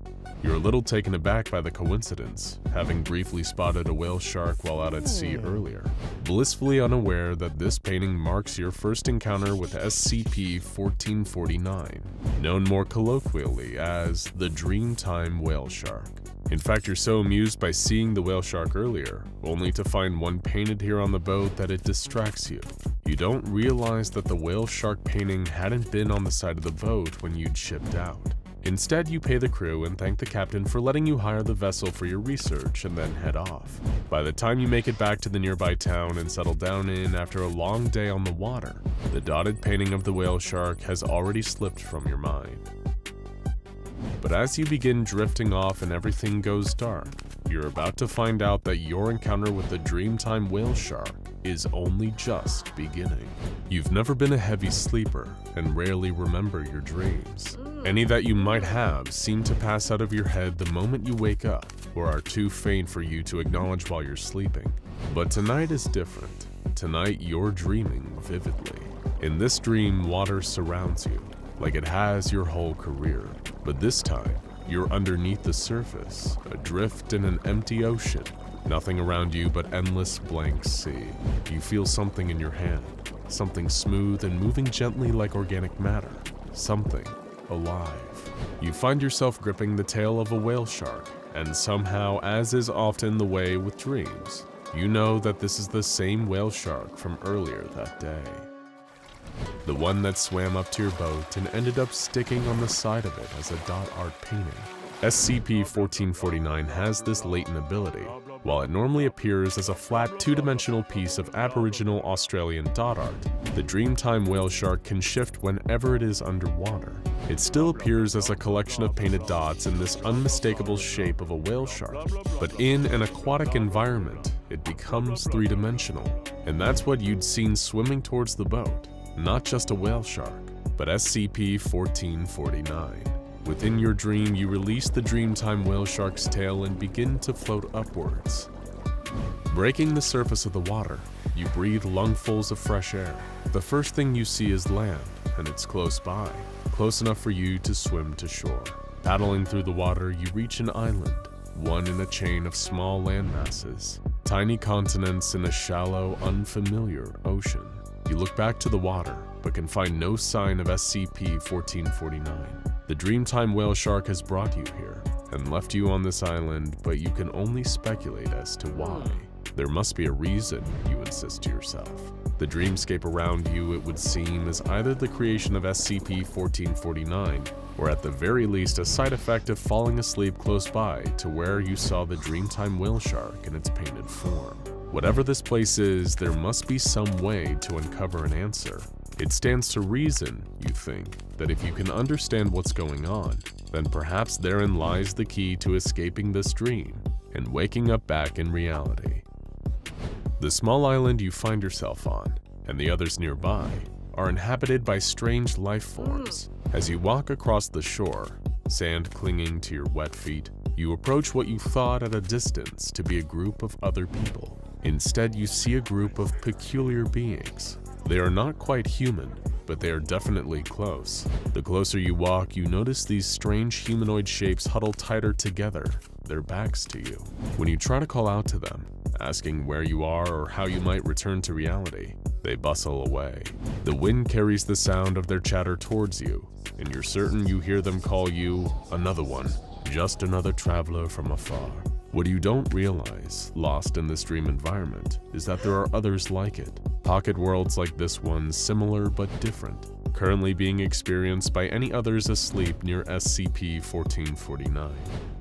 You're a little taken aback by the coincidence, having briefly spotted a whale shark while out at sea earlier, blissfully unaware that this painting marks your first encounter with SCP-1449, known more colloquially as the Dreamtime whale shark. In fact, you're so amused by seeing the whale shark earlier, only to find one painted here on the boat, that it distracts you. You don't realize that the whale shark painting hadn't been on the side of the boat when you'd shipped out. Instead, you pay the crew and thank the captain for letting you hire the vessel for your research and then head off. By the time you make it back to the nearby town and settle down in after a long day on the water, the dotted painting of the whale shark has already slipped from your mind. But as you begin drifting off and everything goes dark, you're about to find out that your encounter with the Dreamtime whale shark is only just beginning. You've never been a heavy sleeper and rarely remember your dreams. Any that you might have seem to pass out of your head the moment you wake up, or are too faint for you to acknowledge while you're sleeping. But tonight is different. Tonight you're dreaming vividly. In this dream, water surrounds you, like it has your whole career. But this time, you're underneath the surface, adrift in an empty ocean. Nothing around you but endless blank sea. You feel something in your hand, something smooth and moving gently like organic matter, something alive. You find yourself gripping the tail of a whale shark, and somehow, as is often the way with dreams, you know that this is the same whale shark from earlier that day. The one that swam up to your boat and ended up sticking on the side of it as a dot art painting. SCP-1449 has this latent ability. While it normally appears as a flat two-dimensional piece of Aboriginal Australian dot art, the Dreamtime whale shark can shift whenever it is underwater. It still appears as a collection of painted dots in this unmistakable shape of a whale shark, but in an aquatic environment, it becomes three-dimensional. And that's what you'd seen swimming towards the boat. Not just a whale shark, but SCP-1449. Within your dream, you release the Dreamtime whale shark's tail and begin to float upwards. Breaking the surface of the water, you breathe lungfuls of fresh air. The first thing you see is land, and it's close by, close enough for you to swim to shore. Paddling through the water, you reach an island, one in a chain of small landmasses, tiny continents in a shallow, unfamiliar ocean. You look back to the water, but can find no sign of SCP-1449. The Dreamtime whale shark has brought you here and left you on this island, but you can only speculate as to why. There must be a reason, you insist to yourself. The dreamscape around you, it would seem, is either the creation of SCP-1449, or at the very least a side effect of falling asleep close by to where you saw the Dreamtime whale shark in its painted form. Whatever this place is, there must be some way to uncover an answer. It stands to reason, you think, that if you can understand what's going on, then perhaps therein lies the key to escaping this dream and waking up back in reality. The small island you find yourself on, and the others nearby, are inhabited by strange life forms. As you walk across the shore, sand clinging to your wet feet, you approach what you thought at a distance to be a group of other people. Instead, you see a group of peculiar beings. They are not quite human, but they are definitely close. The closer you walk, you notice these strange humanoid shapes huddle tighter together, their backs to you. When you try to call out to them, asking where you are or how you might return to reality, they bustle away. The wind carries the sound of their chatter towards you, and you're certain you hear them call you another one, just another traveler from afar. What you don't realize, lost in this dream environment, is that there are others like it. Pocket worlds like this one, similar but different, currently being experienced by any others asleep near SCP-1449.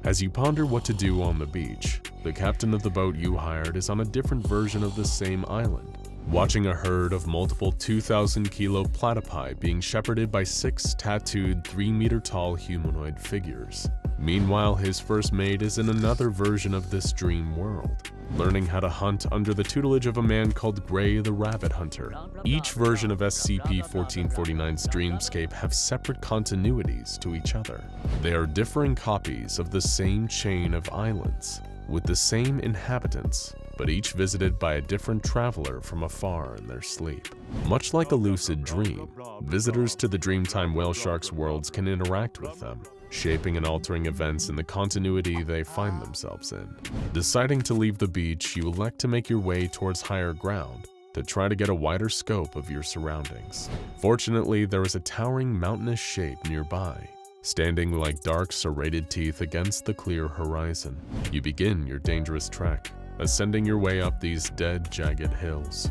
As you ponder what to do on the beach, the captain of the boat you hired is on a different version of the same island, watching a herd of multiple 2,000-kilo platypi being shepherded by 6 tattooed 3-meter-tall humanoid figures. Meanwhile, his first mate is in another version of this dream world, learning how to hunt under the tutelage of a man called Gray the Rabbit Hunter. Each version of SCP-1449's dreamscape have separate continuities to each other. They are differing copies of the same chain of islands, with the same inhabitants, but each visited by a different traveler from afar in their sleep. Much like a lucid dream, visitors to the Dreamtime whale shark's worlds can interact with them, shaping and altering events in the continuity they find themselves in. Deciding to leave the beach, you elect to make your way towards higher ground to try to get a wider scope of your surroundings. Fortunately, there is a towering mountainous shape nearby, standing like dark serrated teeth against the clear horizon. You begin your dangerous trek, ascending your way up these dead, jagged hills.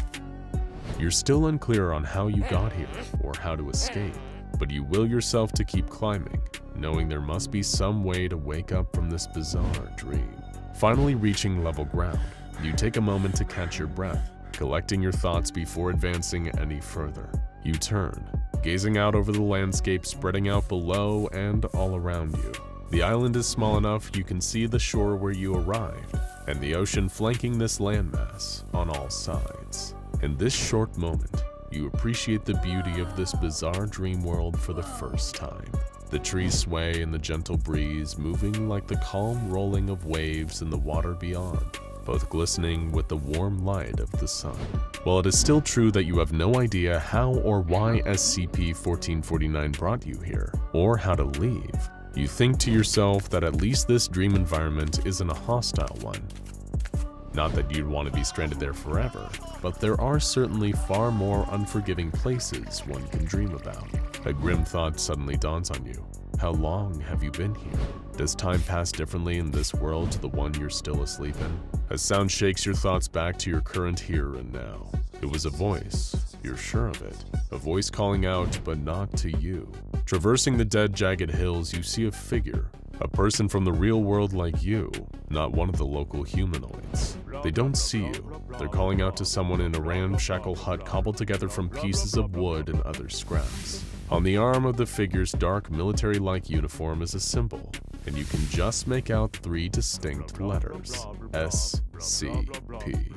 You're still unclear on how you got here or how to escape, but you will yourself to keep climbing, knowing there must be some way to wake up from this bizarre dream. Finally reaching level ground, you take a moment to catch your breath, collecting your thoughts before advancing any further. You turn, gazing out over the landscape spreading out below and all around you. The island is small enough you can see the shore where you arrived, and the ocean flanking this landmass on all sides. In this short moment, you appreciate the beauty of this bizarre dream world for the first time. The trees sway in the gentle breeze, moving like the calm rolling of waves in the water beyond, both glistening with the warm light of the sun. While it is still true that you have no idea how or why SCP-1449 brought you here, or how to leave, you think to yourself that at least this dream environment isn't a hostile one. Not that you'd want to be stranded there forever, but there are certainly far more unforgiving places one can dream about. A grim thought suddenly dawns on you. How long have you been here? Does time pass differently in this world to the one you're still asleep in? A sound shakes your thoughts back to your current here and now. It was a voice, you're sure of it. A voice calling out, but not to you. Traversing the dead, jagged hills, you see a figure. A person from the real world like you, not one of the local humanoids. They don't see you. They're calling out to someone in a ramshackle hut cobbled together from pieces of wood and other scraps. On the arm of the figure's dark military-like uniform is a symbol, and you can just make out 3 distinct letters, SCP.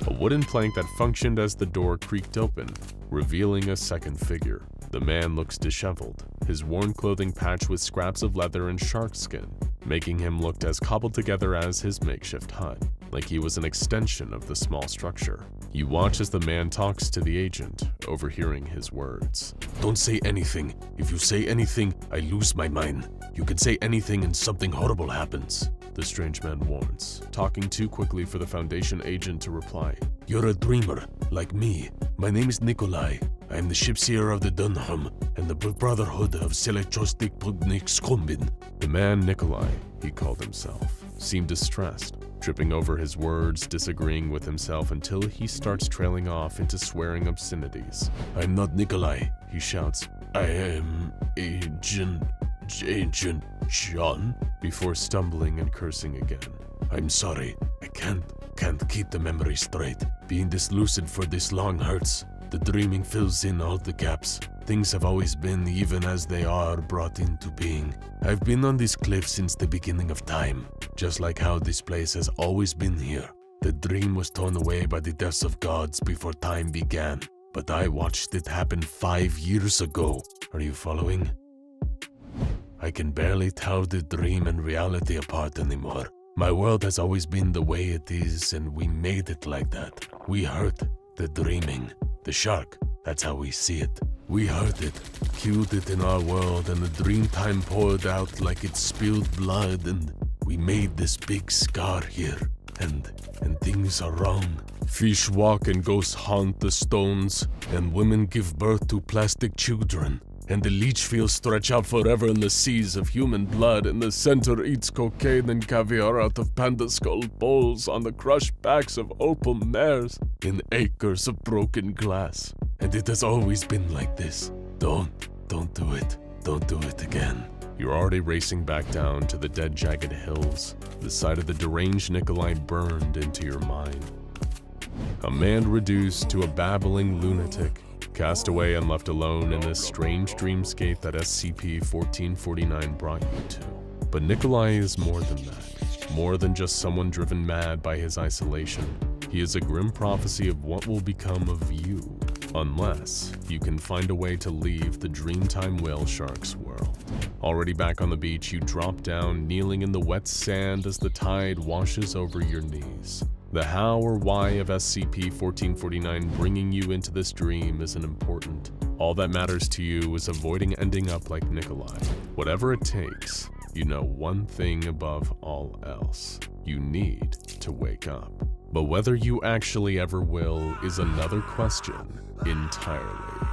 A wooden plank that functioned as the door creaked open, revealing a second figure. The man looks disheveled, his worn clothing patched with scraps of leather and shark skin, making him look as cobbled together as his makeshift hut, like he was an extension of the small structure. You watch as the man talks to the agent, overhearing his words.
"Don't say anything. If you say anything, I lose my mind. You can say anything and something horrible happens,"
the strange man warns, talking too quickly for the Foundation agent to reply.
"You're a dreamer, like me. My name is Nikolai. I am the shipseer of the Dunham and the Brotherhood of Selechostik Pugnikskombin."
The man Nikolai, he called himself, seemed distressed, tripping over his words, disagreeing with himself until he starts trailing off into swearing obscenities.
"I'm not Nikolai,"
he shouts.
"I am Agent John,"
before stumbling and cursing again.
"I'm sorry. I can't keep the memory straight. Being this lucid for this long hurts. The dreaming fills in all the gaps. Things have always been even as they are brought into being. I've been on this cliff since the beginning of time, just like how this place has always been here. The dream was torn away by the deaths of gods before time began, but I watched it happen 5 years ago. Are you following? I can barely tell the dream and reality apart anymore. My world has always been the way it is, and we made it like that. We hurt the dreaming. The shark, that's how we see it. We hurt it, killed it in our world, and the Dreamtime poured out like it spilled blood, and we made this big scar here. And things are wrong. Fish walk and ghosts haunt the stones, and women give birth to plastic children. And the leech fields stretch out forever in the seas of human blood, and the center eats cocaine and caviar out of panda skull bowls on the crushed backs of opal mares in acres of broken glass. And it has always been like this. Don't do it. Don't do it again.
You're already racing back down to the dead jagged hills. The sight of the deranged Nikolai burned into your mind. A man reduced to a babbling lunatic, cast away and left alone in this strange dreamscape that SCP-1449 brought you to. But Nikolai is more than that. More than just someone driven mad by his isolation. He is a grim prophecy of what will become of you, unless you can find a way to leave the Dreamtime whale shark's world. Already back on the beach, you drop down, kneeling in the wet sand as the tide washes over your knees. The how or why of SCP-1449 bringing you into this dream isn't important. All that matters to you is avoiding ending up like Nikolai. Whatever it takes, you know one thing above all else. You need to wake up. But whether you actually ever will is another question entirely.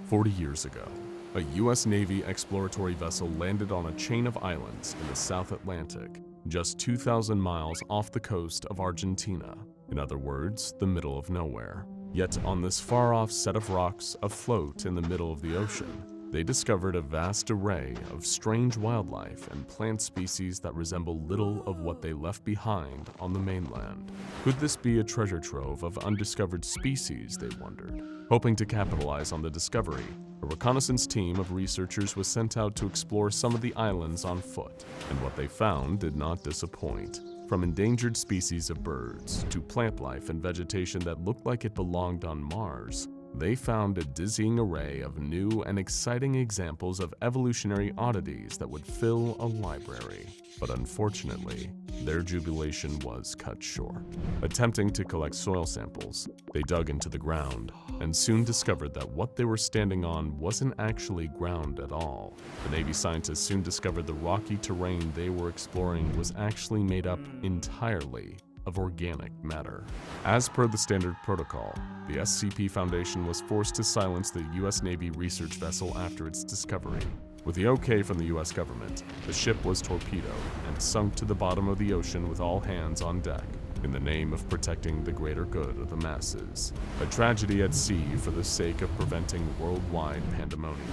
40 years ago, a US Navy exploratory vessel landed on a chain of islands in the South Atlantic, just 2,000 miles off the coast of Argentina. In other words, the middle of nowhere. Yet on this far-off set of rocks afloat in the middle of the ocean, they discovered a vast array of strange wildlife and plant species that resemble little of what they left behind on the mainland. Could this be a treasure trove of undiscovered species, they wondered. Hoping to capitalize on the discovery, a reconnaissance team of researchers was sent out to explore some of the islands on foot, and what they found did not disappoint. From endangered species of birds to plant life and vegetation that looked like it belonged on Mars, they found a dizzying array of new and exciting examples of evolutionary oddities that would fill a library. But unfortunately, their jubilation was cut short. Attempting to collect soil samples, they dug into the ground and soon discovered that what they were standing on wasn't actually ground at all. The Navy scientists soon discovered the rocky terrain they were exploring was actually made up entirely of organic matter. As per the standard protocol, the SCP Foundation was forced to silence the US Navy research vessel after its discovery. With the okay from the US government, the ship was torpedoed and sunk to the bottom of the ocean with all hands on deck, in the name of protecting the greater good of the masses. A tragedy at sea for the sake of preventing worldwide pandemonium.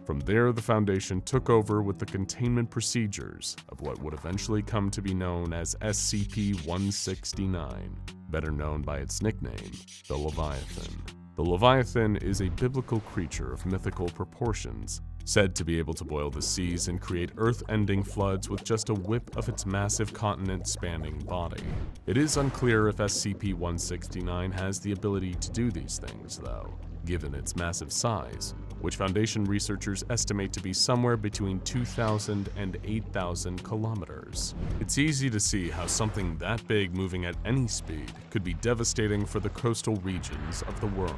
From there, the Foundation took over with the containment procedures of what would eventually come to be known as SCP-169, better known by its nickname, the Leviathan. The Leviathan is a biblical creature of mythical proportions, said to be able to boil the seas and create earth-ending floods with just a whip of its massive continent-spanning body. It is unclear if SCP-169 has the ability to do these things, though. given its massive size, which Foundation researchers estimate to be somewhere between 2,000 and 8,000 kilometers. It's easy to see how something that big moving at any speed could be devastating for the coastal regions of the world.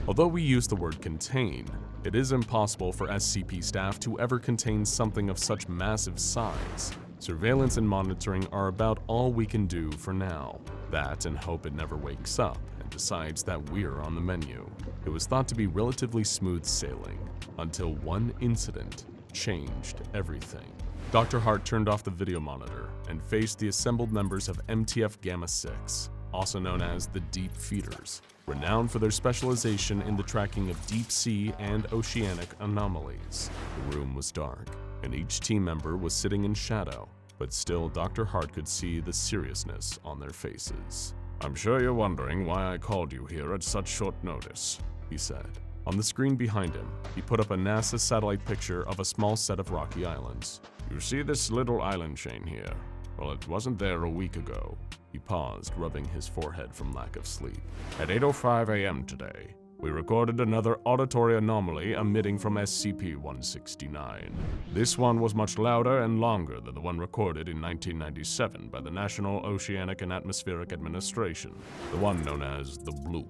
Although we use the word contain, it is impossible for SCP staff to ever contain something of such massive size. Surveillance and monitoring are about all we can do for now. That and hope it never wakes up and decides that we're on the menu. It was thought to be relatively smooth sailing, until one incident changed everything. Dr. Hart turned off the video monitor and faced the assembled members of MTF Gamma 6, also known as the Deep Feeders, renowned for their specialization in the tracking of deep sea and oceanic anomalies. The room was dark, and each team member was sitting in shadow, but still Dr. Hart could see the seriousness on their faces. "I'm sure you're wondering why I called you here at such short notice," he said. On the screen behind him, he put up a NASA satellite picture of a small set of rocky islands. "You see this little island chain here? Well, it wasn't there a week ago." He paused, rubbing his forehead from lack of sleep. "At 8:05 a.m. today, we recorded another auditory anomaly emitting from SCP-169. This one was much louder and longer than the one recorded in 1997 by the National Oceanic and Atmospheric Administration, the one known as the Bloop.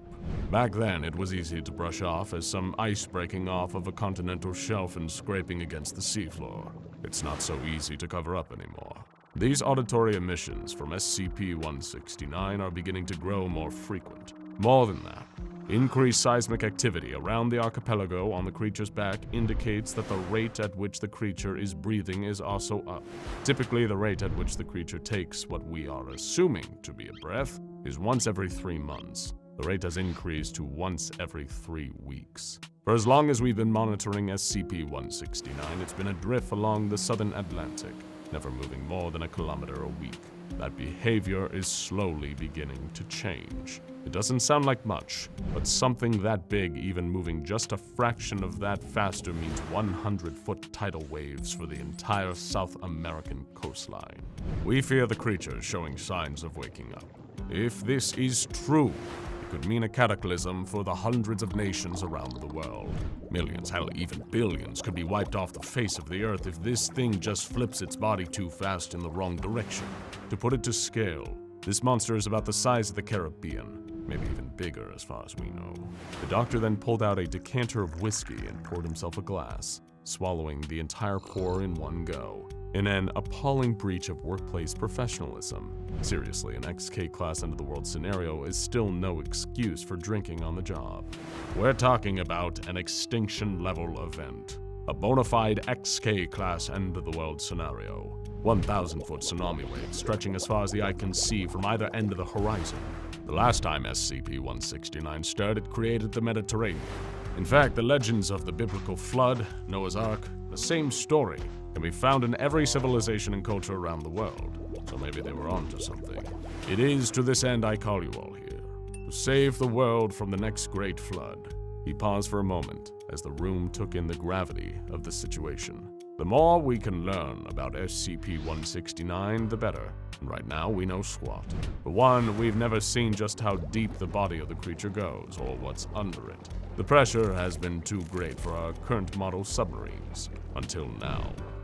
Back then, it was easy to brush off as some ice breaking off of a continental shelf and scraping against the seafloor. It's not so easy to cover up anymore. These auditory emissions from SCP-169 are beginning to grow more frequent. More than that, increased seismic activity around the archipelago on the creature's back indicates that the rate at which the creature is breathing is also up. Typically, the rate at which the creature takes what we are assuming to be a breath is once every 3 months. The rate has increased to once every 3 weeks. For as long as we've been monitoring SCP-169, it's been adrift along the southern Atlantic, never moving more than a kilometer a week. That behavior is slowly beginning to change. It doesn't sound like much, but something that big even moving just a fraction of that faster means 100-foot tidal waves for the entire South American coastline. We fear the creature is showing signs of waking up. If this is true, it could mean a cataclysm for the hundreds of nations around the world. Millions, hell, even billions could be wiped off the face of the earth if this thing just flips its body too fast in the wrong direction. To put it to scale, this monster is about the size of the Caribbean, maybe even bigger as far as we know. The doctor then pulled out a decanter of whiskey and poured himself a glass, swallowing the entire pour in one go, in an appalling breach of workplace professionalism. Seriously, an XK-class end-of-the-world scenario is still no excuse for drinking on the job. We're talking about an extinction-level event. A bona fide XK-class end-of-the-world scenario. 1,000-foot tsunami waves stretching as far as the eye can see from either end of the horizon. The last time SCP-169 stirred, it created the Mediterranean. In fact, the legends of the biblical flood, Noah's Ark, the same story, can be found in every civilization and culture around the world. So maybe they were onto something. It is to this end I call you all here. To save the world from the next great flood. He paused for a moment as the room took in the gravity of the situation. The more we can learn about SCP-169, the better. And right now, we know squat. For one, we've never seen just how deep the body of the creature goes, or what's under it. The pressure has been too great for our current model submarines, until now.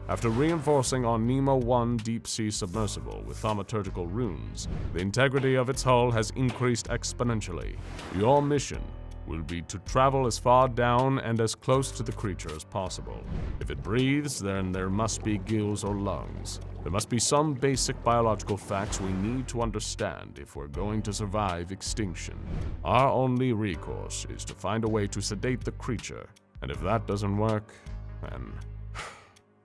After reinforcing our Nemo-1 deep-sea submersible with thaumaturgical runes, the integrity of its hull has increased exponentially. Your mission will be to travel as far down and as close to the creature as possible. If it breathes, then there must be gills or lungs. There must be some basic biological facts we need to understand if we're going to survive extinction. Our only recourse is to find a way to sedate the creature, and if that doesn't work, then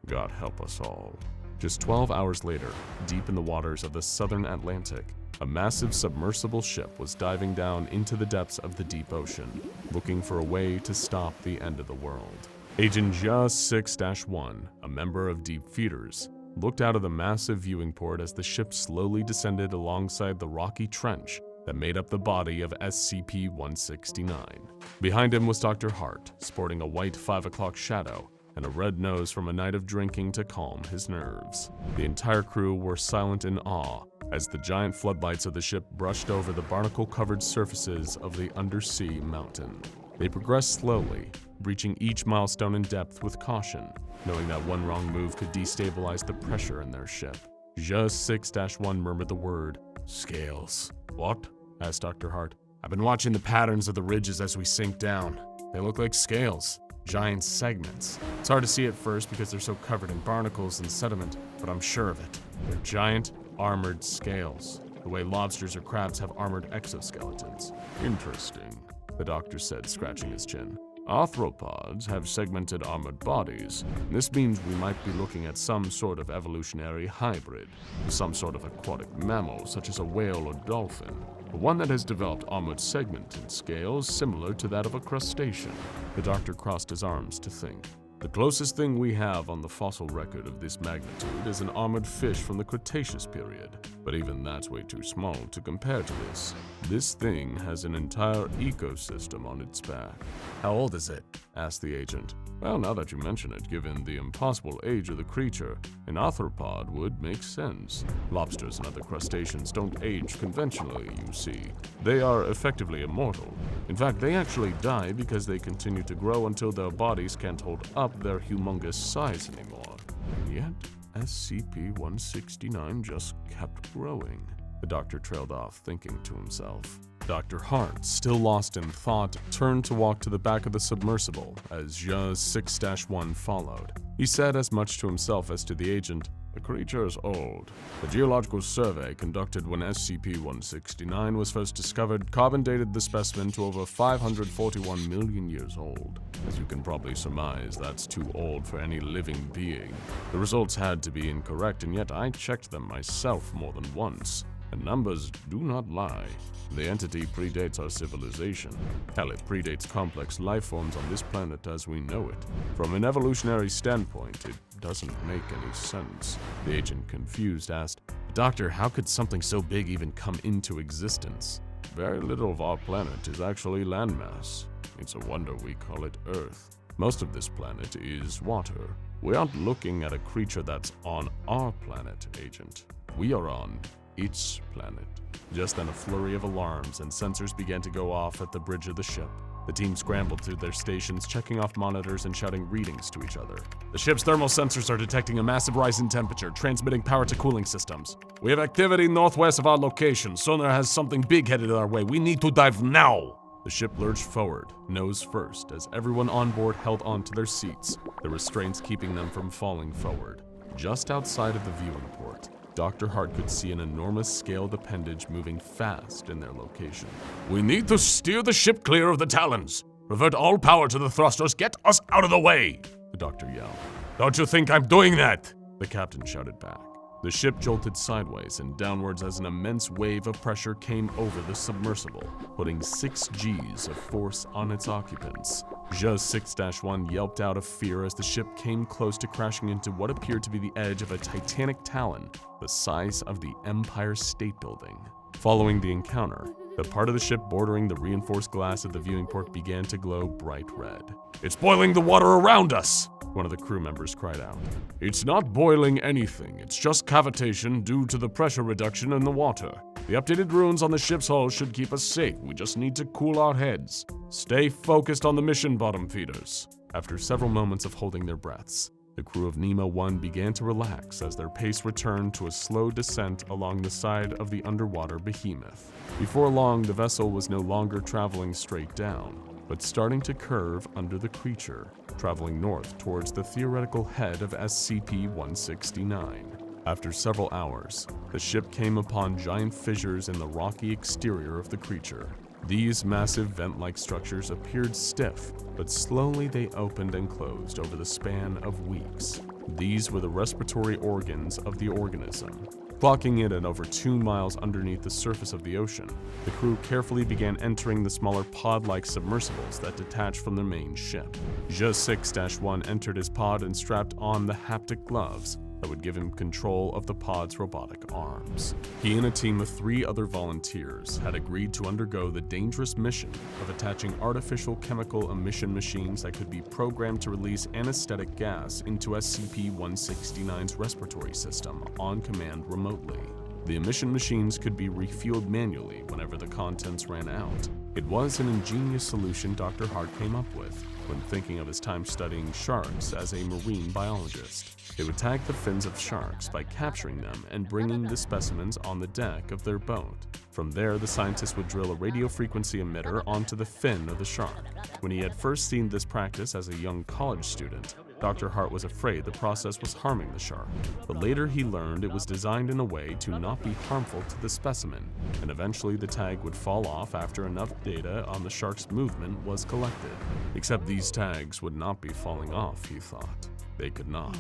God help us all. Just 12 hours later, deep in the waters of the southern Atlantic, a massive submersible ship was diving down into the depths of the deep ocean, looking for a way to stop the end of the world. Agent Just 6-1, a member of Deep Feeders, looked out of the massive viewing port as the ship slowly descended alongside the rocky trench that made up the body of SCP-169. Behind him was Dr. Hart, sporting a white 5 o'clock shadow and a red nose from a night of drinking to calm his nerves. The entire crew were silent in awe as the giant floodlights of the ship brushed over the barnacle-covered surfaces of the undersea mountain. They progressed slowly, breaching each milestone in depth with caution, knowing that one wrong move could destabilize the pressure in their ship. Just 6-1 murmured the word, "Scales." "What?" asked Dr. Hart. "I've been watching the patterns of the ridges as we sink down. They look like scales, giant segments. It's hard to see at first because they're so covered in barnacles and sediment, but I'm sure of it. They're giant, armored scales, the way lobsters or crabs have armored exoskeletons." "Interesting," the doctor said, scratching his chin. "Arthropods have segmented armored bodies. This means we might be looking at some sort of evolutionary hybrid, some sort of aquatic mammal such as a whale or dolphin, but one that has developed armored segmented scales similar to that of a crustacean." The doctor crossed his arms to think. "The closest thing we have on the fossil record of this magnitude is an armored fish from the Cretaceous period, but even that's way too small to compare to this. This thing has an entire ecosystem on its back." "How old is it?" asked the agent. "Well, now that you mention it, given the impossible age of the creature, an arthropod would make sense. Lobsters and other crustaceans don't age conventionally, you see. They are effectively immortal. In fact, they actually die because they continue to grow until their bodies can't hold up their humongous size anymore. And yet, SCP-169 just kept growing." The doctor trailed off, thinking to himself. Dr. Hart, still lost in thought, turned to walk to the back of the submersible as just 6-1 followed. He said as much to himself as to the agent, "The creature is old. The geological survey conducted when SCP-169 was first discovered carbon dated the specimen to over 541 million years old. As you can probably surmise, that's too old for any living being. The results had to be incorrect, and yet I checked them myself more than once. And numbers do not lie. The entity predates our civilization. Hell, it predates complex life forms on this planet as we know it. From an evolutionary standpoint, it doesn't make any sense." The agent, confused, asked, "Doctor, how could something so big even come into existence?" "Very little of our planet is actually landmass. It's a wonder we call it Earth. Most of this planet is water. We aren't looking at a creature that's on our planet, Agent. We are on its planet." Just then a flurry of alarms and sensors began to go off at the bridge of the ship. The team scrambled to their stations, checking off monitors and shouting readings to each other. "The ship's thermal sensors are detecting a massive rise in temperature, transmitting power to cooling systems. We have activity northwest of our location. Sonar has something big headed our way. We need to dive now." The ship lurched forward, nose first, as everyone on board held on to their seats, the restraints keeping them from falling forward. Just outside of the viewing port, Dr. Hart could see an enormous scaled appendage moving fast in their location. "We need to steer the ship clear of the Talons. Revert all power to the thrusters. Get us out of the way," the doctor yelled. "Don't you think I'm doing that?" the captain shouted back. The ship jolted sideways and downwards as an immense wave of pressure came over the submersible, putting 6 Gs of force on its occupants. Just 6-1 yelped out of fear as the ship came close to crashing into what appeared to be the edge of a titanic talon, the size of the Empire State Building. Following the encounter, the part of the ship bordering the reinforced glass of the viewing port began to glow bright red. "It's boiling the water around us!" one of the crew members cried out. "It's not boiling anything, it's just cavitation due to the pressure reduction in the water. The updated runes on the ship's hull should keep us safe, we just need to cool our heads. Stay focused on the mission, bottom feeders." After several moments of holding their breaths, the crew of Nemo 1 began to relax as their pace returned to a slow descent along the side of the underwater behemoth. Before long, the vessel was no longer traveling straight down, but starting to curve under the creature, traveling north towards the theoretical head of SCP-169. After several hours, the ship came upon giant fissures in the rocky exterior of the creature. These massive vent-like structures appeared stiff, but slowly they opened and closed over the span of weeks. These were the respiratory organs of the organism. Clocking it at over 2 miles underneath the surface of the ocean, the crew carefully began entering the smaller pod-like submersibles that detached from the main ship. Just 6-1 entered his pod and strapped on the haptic gloves that would give him control of the pod's robotic arms. He and a team of 3 other volunteers had agreed to undergo the dangerous mission of attaching artificial chemical emission machines that could be programmed to release anesthetic gas into SCP-169's respiratory system on command remotely. The emission machines could be refueled manually whenever the contents ran out, It was an ingenious solution Dr. Hart came up with when thinking of his time studying sharks as a marine biologist. They would tag the fins of sharks by capturing them and bringing the specimens on the deck of their boat. From there, the scientists would drill a radio frequency emitter onto the fin of the shark. When he had first seen this practice as a young college student, Dr. Hart was afraid the process was harming the shark, but later he learned it was designed in a way to not be harmful to the specimen, and eventually the tag would fall off after enough data on the shark's movement was collected. Except these tags would not be falling off, he thought. They could not.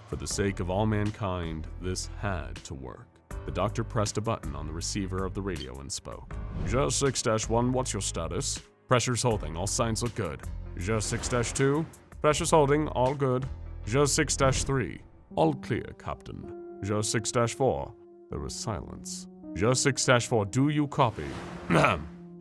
For the sake of all mankind, this had to work. The doctor pressed a button on the receiver of the radio and spoke. Just 6-1, what's your status? Pressure's holding, all signs look good. Just 6-2, pressure's holding, all good. Just 6-3, all clear, Captain. Just 6-4, there was silence. Just 6-4, do you copy?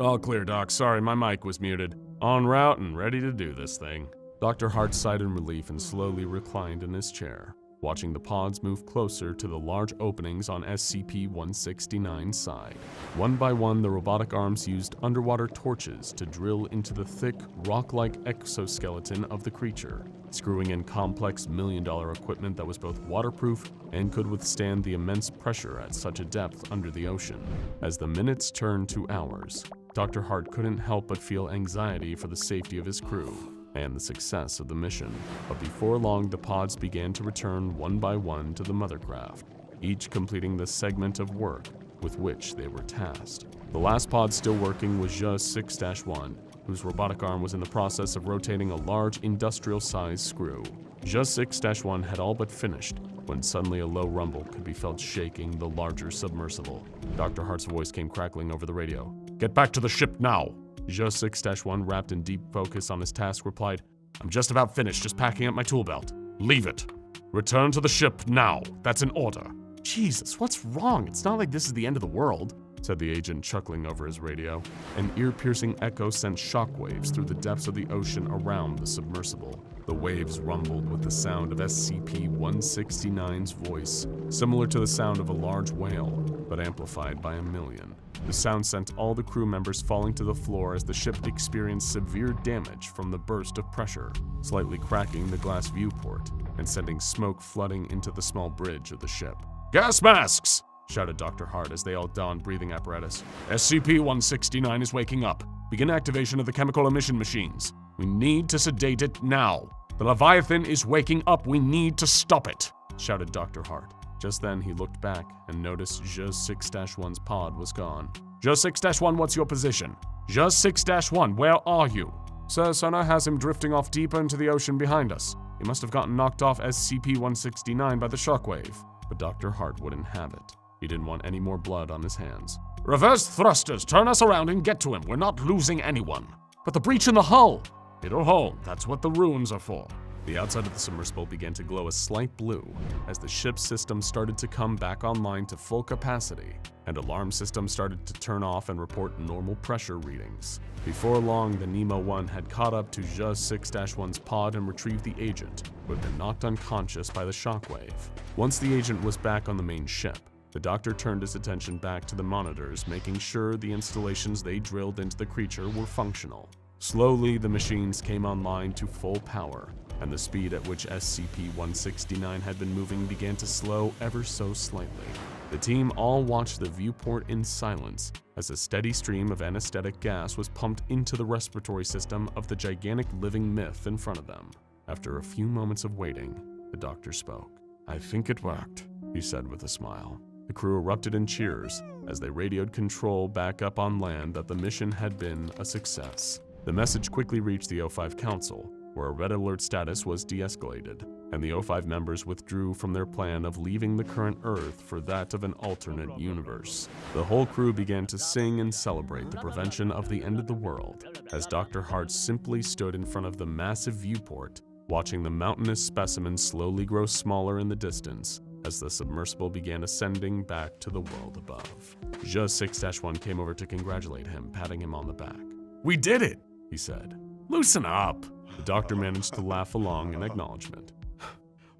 All clear, Doc, sorry, my mic was muted. En route and ready to do this thing. Dr. Hart sighed in relief and slowly reclined in his chair, watching the pods move closer to the large openings on SCP-169's side. One by one, the robotic arms used underwater torches to drill into the thick, rock-like exoskeleton of the creature, screwing in complex million-dollar equipment that was both waterproof and could withstand the immense pressure at such a depth under the ocean. As the minutes turned to hours, Dr. Hart couldn't help but feel anxiety for the safety of his crew and the success of the mission. But before long, the pods began to return one by one to the mothercraft, each completing the segment of work with which they were tasked. The last pod still working was just 6-1, whose robotic arm was in the process of rotating a large industrial-sized screw. Just 6-1 had all but finished when suddenly a low rumble could be felt shaking the larger submersible. Dr. Hart's voice came crackling over the radio. Get back to the ship now! Just 6-1, wrapped in deep focus on his task, replied, I'm just about finished, just packing up my tool belt. Leave it. Return to the ship now. That's an order. Jesus, what's wrong? It's not like this is the end of the world, said the agent, chuckling over his radio. An ear-piercing echo sent shockwaves through the depths of the ocean around the submersible. The waves rumbled with the sound of SCP-169's voice, similar to the sound of a large whale, but amplified by a million. The sound sent all the crew members falling to the floor as the ship experienced severe damage from the burst of pressure, slightly cracking the glass viewport and sending smoke flooding into the small bridge of the ship. Gas masks! Shouted Dr. Hart as they all donned breathing apparatus. SCP-169 is waking up. Begin activation of the chemical emission machines. We need to sedate it now. The Leviathan is waking up. We need to stop it, shouted Dr. Hart. Just then, he looked back and noticed Just 6-1's pod was gone. Just 6-1, what's your position? Just 6-1, where are you? Sir, sonar has him drifting off deeper into the ocean behind us. He must have gotten knocked off SCP-169 by the shockwave. But Dr. Hart wouldn't have it. He didn't want any more blood on his hands. Reverse thrusters, turn us around and get to him. We're not losing anyone. But the breach in the hull! It'll hold. That's what the runes are for. The outside of the submersible began to glow a slight blue as the ship's system started to come back online to full capacity, and alarm systems started to turn off and report normal pressure readings. Before long, the Nemo 1 had caught up to Just 6-1's pod and retrieved the agent, who had been knocked unconscious by the shockwave. Once the agent was back on the main ship, the doctor turned his attention back to the monitors, making sure the installations they drilled into the creature were functional. Slowly, the machines came online to full power, and the speed at which SCP-169 had been moving began to slow ever so slightly. The team all watched the viewport in silence as a steady stream of anesthetic gas was pumped into the respiratory system of the gigantic living myth in front of them. After a few moments of waiting, the doctor spoke. I think it worked, he said with a smile. The crew erupted in cheers as they radioed control back up on land that the mission had been a success. The message quickly reached the O5 Council, where a red alert status was de-escalated, and the O5 members withdrew from their plan of leaving the current Earth for that of an alternate universe. The whole crew began to sing and celebrate the prevention of the end of the world, as Dr. Hart simply stood in front of the massive viewport, watching the mountainous specimens slowly grow smaller in the distance as the submersible began ascending back to the world above. Just 6-1 came over to congratulate him, patting him on the back. We did it, he said. Loosen up. The doctor managed to laugh along in acknowledgement.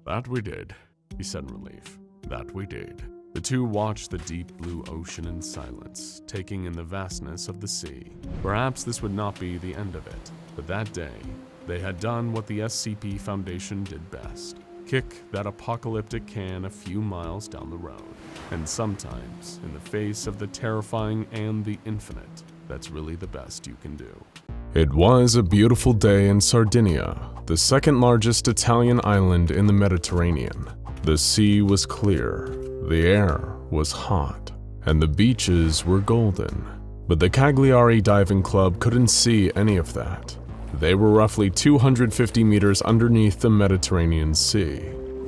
That we did, he said in relief. That we did. The two watched the deep blue ocean in silence, taking in the vastness of the sea. Perhaps this would not be the end of it, but that day, they had done what the SCP Foundation did best: kick that apocalyptic can a few miles down the road. And sometimes, in the face of the terrifying and the infinite, that's really the best you can do. It was a beautiful day in Sardinia, the second largest Italian island in the Mediterranean. The sea was clear, the air was hot, and the beaches were golden. But the Cagliari Diving Club couldn't see any of that. They were roughly 250 meters underneath the Mediterranean Sea.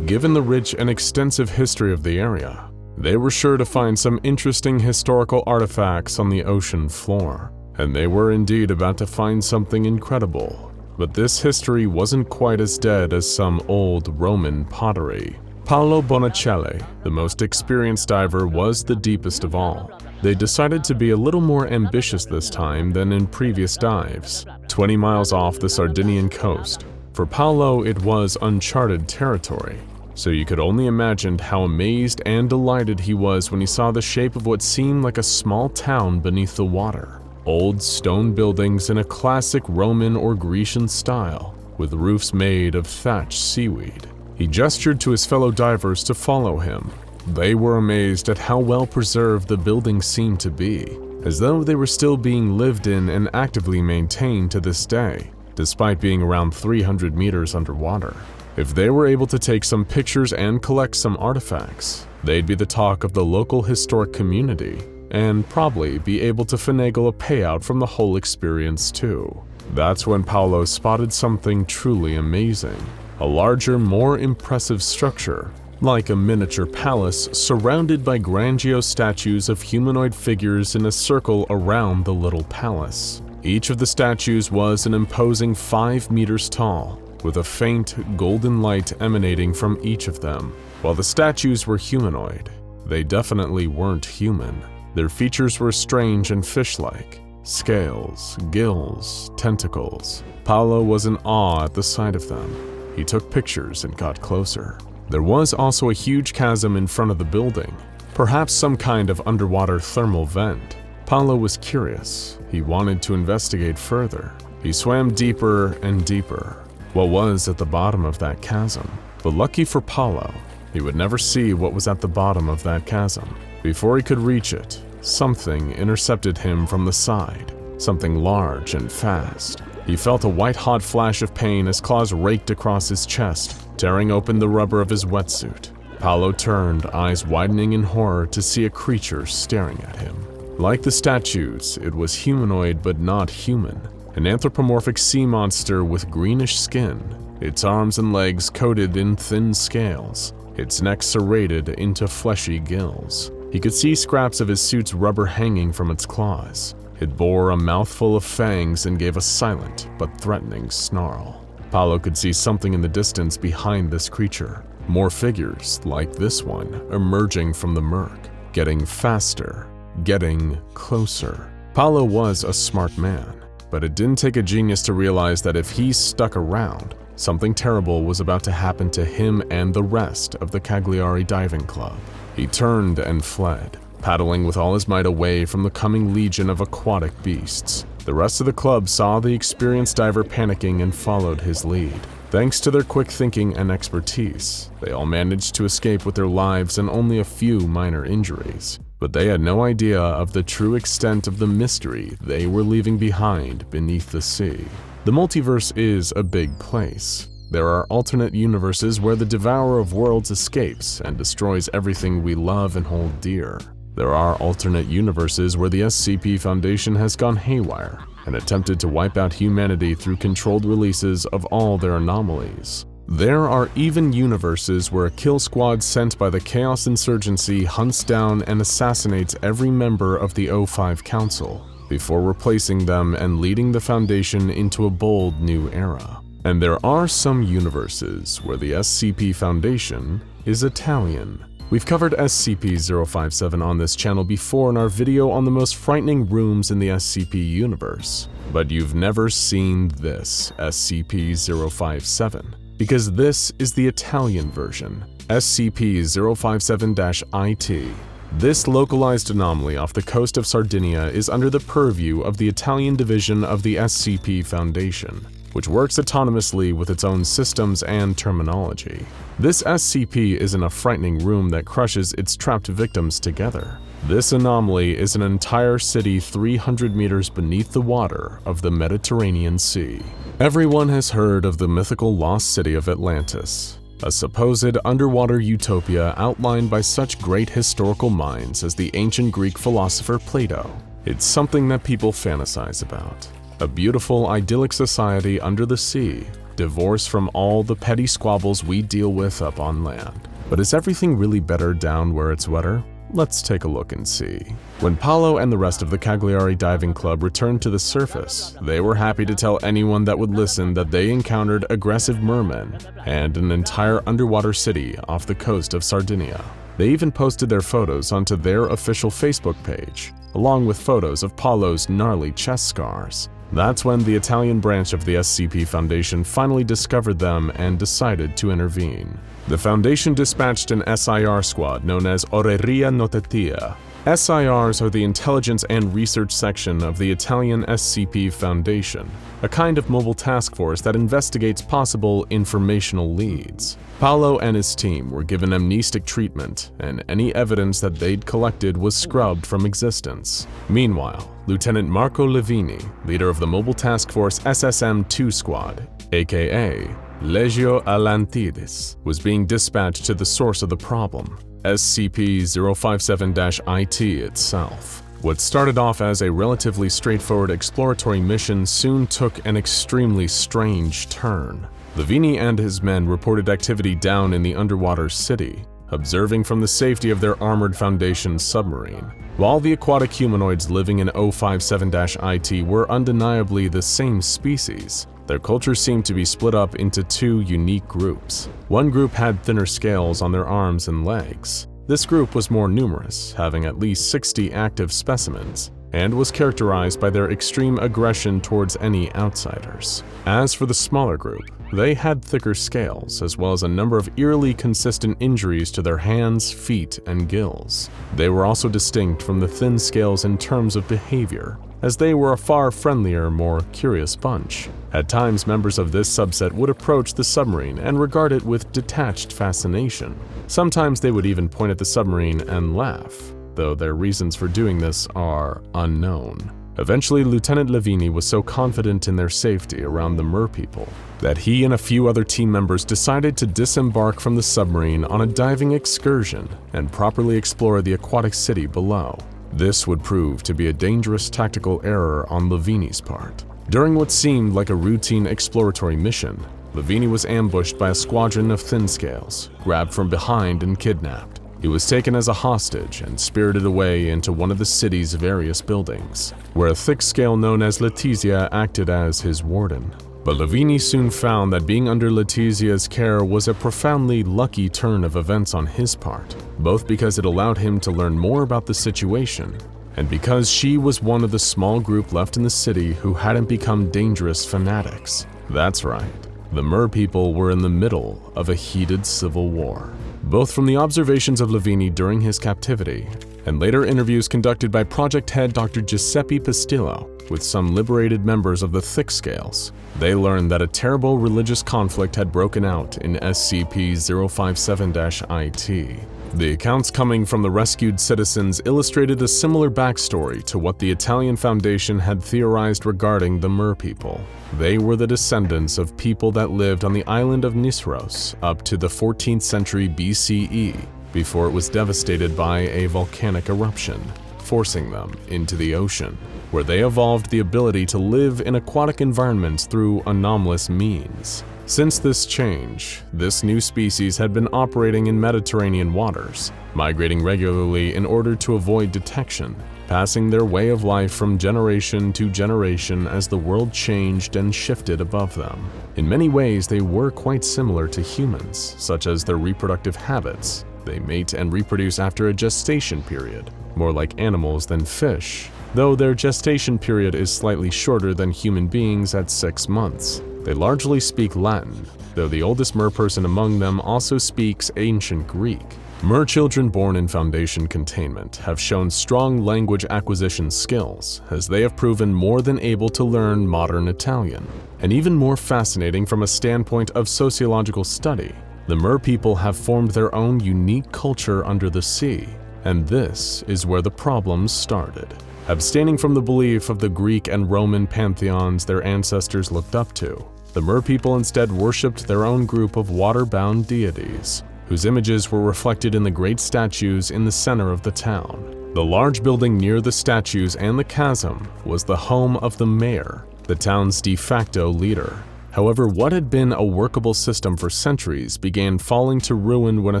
Given the rich and extensive history of the area, they were sure to find some interesting historical artifacts on the ocean floor. And they were indeed about to find something incredible. But this history wasn't quite as dead as some old Roman pottery. Paolo Bonicelli, the most experienced diver, was the deepest of all. They decided to be a little more ambitious this time than in previous dives, 20 miles off the Sardinian coast. For Paolo, it was uncharted territory, so you could only imagine how amazed and delighted he was when he saw the shape of what seemed like a small town beneath the water. Old stone buildings in a classic Roman or Grecian style, with roofs made of thatched seaweed. He gestured to his fellow divers to follow him. They were amazed at how well preserved the buildings seemed to be, as though they were still being lived in and actively maintained to this day, despite being around 300 meters underwater. If they were able to take some pictures and collect some artifacts, they'd be the talk of the local historic community, and probably be able to finagle a payout from the whole experience too. That's when Paolo spotted something truly amazing. A larger, more impressive structure, like a miniature palace surrounded by grandiose statues of humanoid figures in a circle around the little palace. Each of the statues was an imposing 5 meters tall, with a faint golden light emanating from each of them. While the statues were humanoid, they definitely weren't human. Their features were strange and fish-like. Scales, gills, tentacles. Paolo was in awe at the sight of them. He took pictures and got closer. There was also a huge chasm in front of the building, perhaps some kind of underwater thermal vent. Paolo was curious. He wanted to investigate further. He swam deeper and deeper. What was at the bottom of that chasm? But lucky for Paolo, he would never see what was at the bottom of that chasm. Before he could reach it, something intercepted him from the side, something large and fast. He felt a white-hot flash of pain as claws raked across his chest, tearing open the rubber of his wetsuit. Paolo turned, eyes widening in horror to see a creature staring at him. Like the statues, it was humanoid but not human, an anthropomorphic sea monster with greenish skin, its arms and legs coated in thin scales, its neck serrated into fleshy gills. He could see scraps of his suit's rubber hanging from its claws. It bore a mouthful of fangs and gave a silent but threatening snarl. Paolo could see something in the distance behind this creature. More figures, like this one, emerging from the murk, getting faster, getting closer. Paolo was a smart man, but it didn't take a genius to realize that if he stuck around, something terrible was about to happen to him and the rest of the Cagliari Diving Club. He turned and fled, paddling with all his might away from the coming legion of aquatic beasts. The rest of the club saw the experienced diver panicking and followed his lead. Thanks to their quick thinking and expertise, they all managed to escape with their lives and only a few minor injuries. But they had no idea of the true extent of the mystery they were leaving behind beneath the sea. The multiverse is a big place. There are alternate universes where the Devourer of Worlds escapes and destroys everything we love and hold dear. There are alternate universes where the SCP Foundation has gone haywire and attempted to wipe out humanity through controlled releases of all their anomalies. There are even universes where a kill squad sent by the Chaos Insurgency hunts down and assassinates every member of the O5 Council before replacing them and leading the Foundation into a bold new era. And there are some universes where the SCP Foundation is Italian. We've covered SCP-057 on this channel before in our video on the most frightening rooms in the SCP universe, but you've never seen this SCP-057, because this is the Italian version. SCP-057-IT. This localized anomaly off the coast of Sardinia is under the purview of the Italian division of the SCP Foundation, which works autonomously with its own systems and terminology. This SCP is in a frightening room that crushes its trapped victims together. This anomaly is an entire city 300 meters beneath the water of the Mediterranean Sea. Everyone has heard of the mythical lost city of Atlantis, a supposed underwater utopia outlined by such great historical minds as the ancient Greek philosopher Plato. It's something that people fantasize about. A beautiful, idyllic society under the sea, divorced from all the petty squabbles we deal with up on land. But is everything really better down where it's wetter? Let's take a look and see. When Paolo and the rest of the Cagliari Diving Club returned to the surface, they were happy to tell anyone that would listen that they encountered aggressive mermen and an entire underwater city off the coast of Sardinia. They even posted their photos onto their official Facebook page, along with photos of Paolo's gnarly chest scars. That's when the Italian branch of the SCP Foundation finally discovered them and decided to intervene. The Foundation dispatched an SIR squad known as Oreria Notatia. SIRs are the intelligence and research section of the Italian SCP Foundation, a kind of mobile task force that investigates possible informational leads. Paolo and his team were given amnestic treatment, and any evidence that they'd collected was scrubbed from existence. Meanwhile, Lieutenant Marco Levini, leader of the mobile task force SSM-2 Squad, aka Legio Atlantides, was being dispatched to the source of the problem, SCP-057-IT itself. What started off as a relatively straightforward exploratory mission soon took an extremely strange turn. Levini and his men reported activity down in the underwater city, observing from the safety of their armored Foundation submarine. While the aquatic humanoids living in 057-IT were undeniably the same species, their culture seemed to be split up into two unique groups. One group had thinner scales on their arms and legs. This group was more numerous, having at least 60 active specimens, and was characterized by their extreme aggression towards any outsiders. As for the smaller group, they had thicker scales, as well as a number of eerily consistent injuries to their hands, feet, and gills. They were also distinct from the thin scales in terms of behavior, as they were a far friendlier, more curious bunch. At times, members of this subset would approach the submarine and regard it with detached fascination. Sometimes they would even point at the submarine and laugh, though their reasons for doing this are unknown. Eventually, Lieutenant Levini was so confident in their safety around the merpeople that he and a few other team members decided to disembark from the submarine on a diving excursion and properly explore the aquatic city below. This would prove to be a dangerous tactical error on Levini's part. During what seemed like a routine exploratory mission, Levini was ambushed by a squadron of thin scales, grabbed from behind and kidnapped. He was taken as a hostage and spirited away into one of the city's various buildings, where a thick scale known as Letizia acted as his warden. But Levini soon found that being under Letizia's care was a profoundly lucky turn of events on his part, both because it allowed him to learn more about the situation, and because she was one of the small group left in the city who hadn't become dangerous fanatics. That's right, the merpeople were in the middle of a heated civil war. Both from the observations of Levini during his captivity and later interviews conducted by Project Head Dr. Giuseppe Pistillo with some liberated members of the Thick Scales, they learned that a terrible religious conflict had broken out in SCP-057-IT. The accounts coming from the rescued citizens illustrated a similar backstory to what the Italian Foundation had theorized regarding the merpeople. They were the descendants of people that lived on the island of Nisros up to the 14th century BCE, before it was devastated by a volcanic eruption, forcing them into the ocean, where they evolved the ability to live in aquatic environments through anomalous means. Since this change, this new species had been operating in Mediterranean waters, migrating regularly in order to avoid detection, passing their way of life from generation to generation as the world changed and shifted above them. In many ways, they were quite similar to humans, such as their reproductive habits. They mate and reproduce after a gestation period, more like animals than fish, though their gestation period is slightly shorter than human beings at 6 months. They largely speak Latin, though the oldest mer person among them also speaks ancient Greek. Mer children born in Foundation containment have shown strong language acquisition skills, as they have proven more than able to learn modern Italian. And even more fascinating from a standpoint of sociological study, the mer people have formed their own unique culture under the sea, and this is where the problems started. Abstaining from the belief of the Greek and Roman pantheons their ancestors looked up to, the mer people instead worshipped their own group of water-bound deities, whose images were reflected in the great statues in the center of the town. The large building near the statues and the chasm was the home of the mayor, the town's de facto leader. However, what had been a workable system for centuries began falling to ruin when a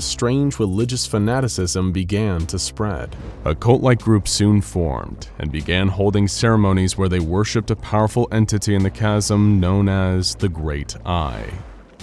strange religious fanaticism began to spread. A cult-like group soon formed and began holding ceremonies where they worshipped a powerful entity in the chasm known as the Great Eye.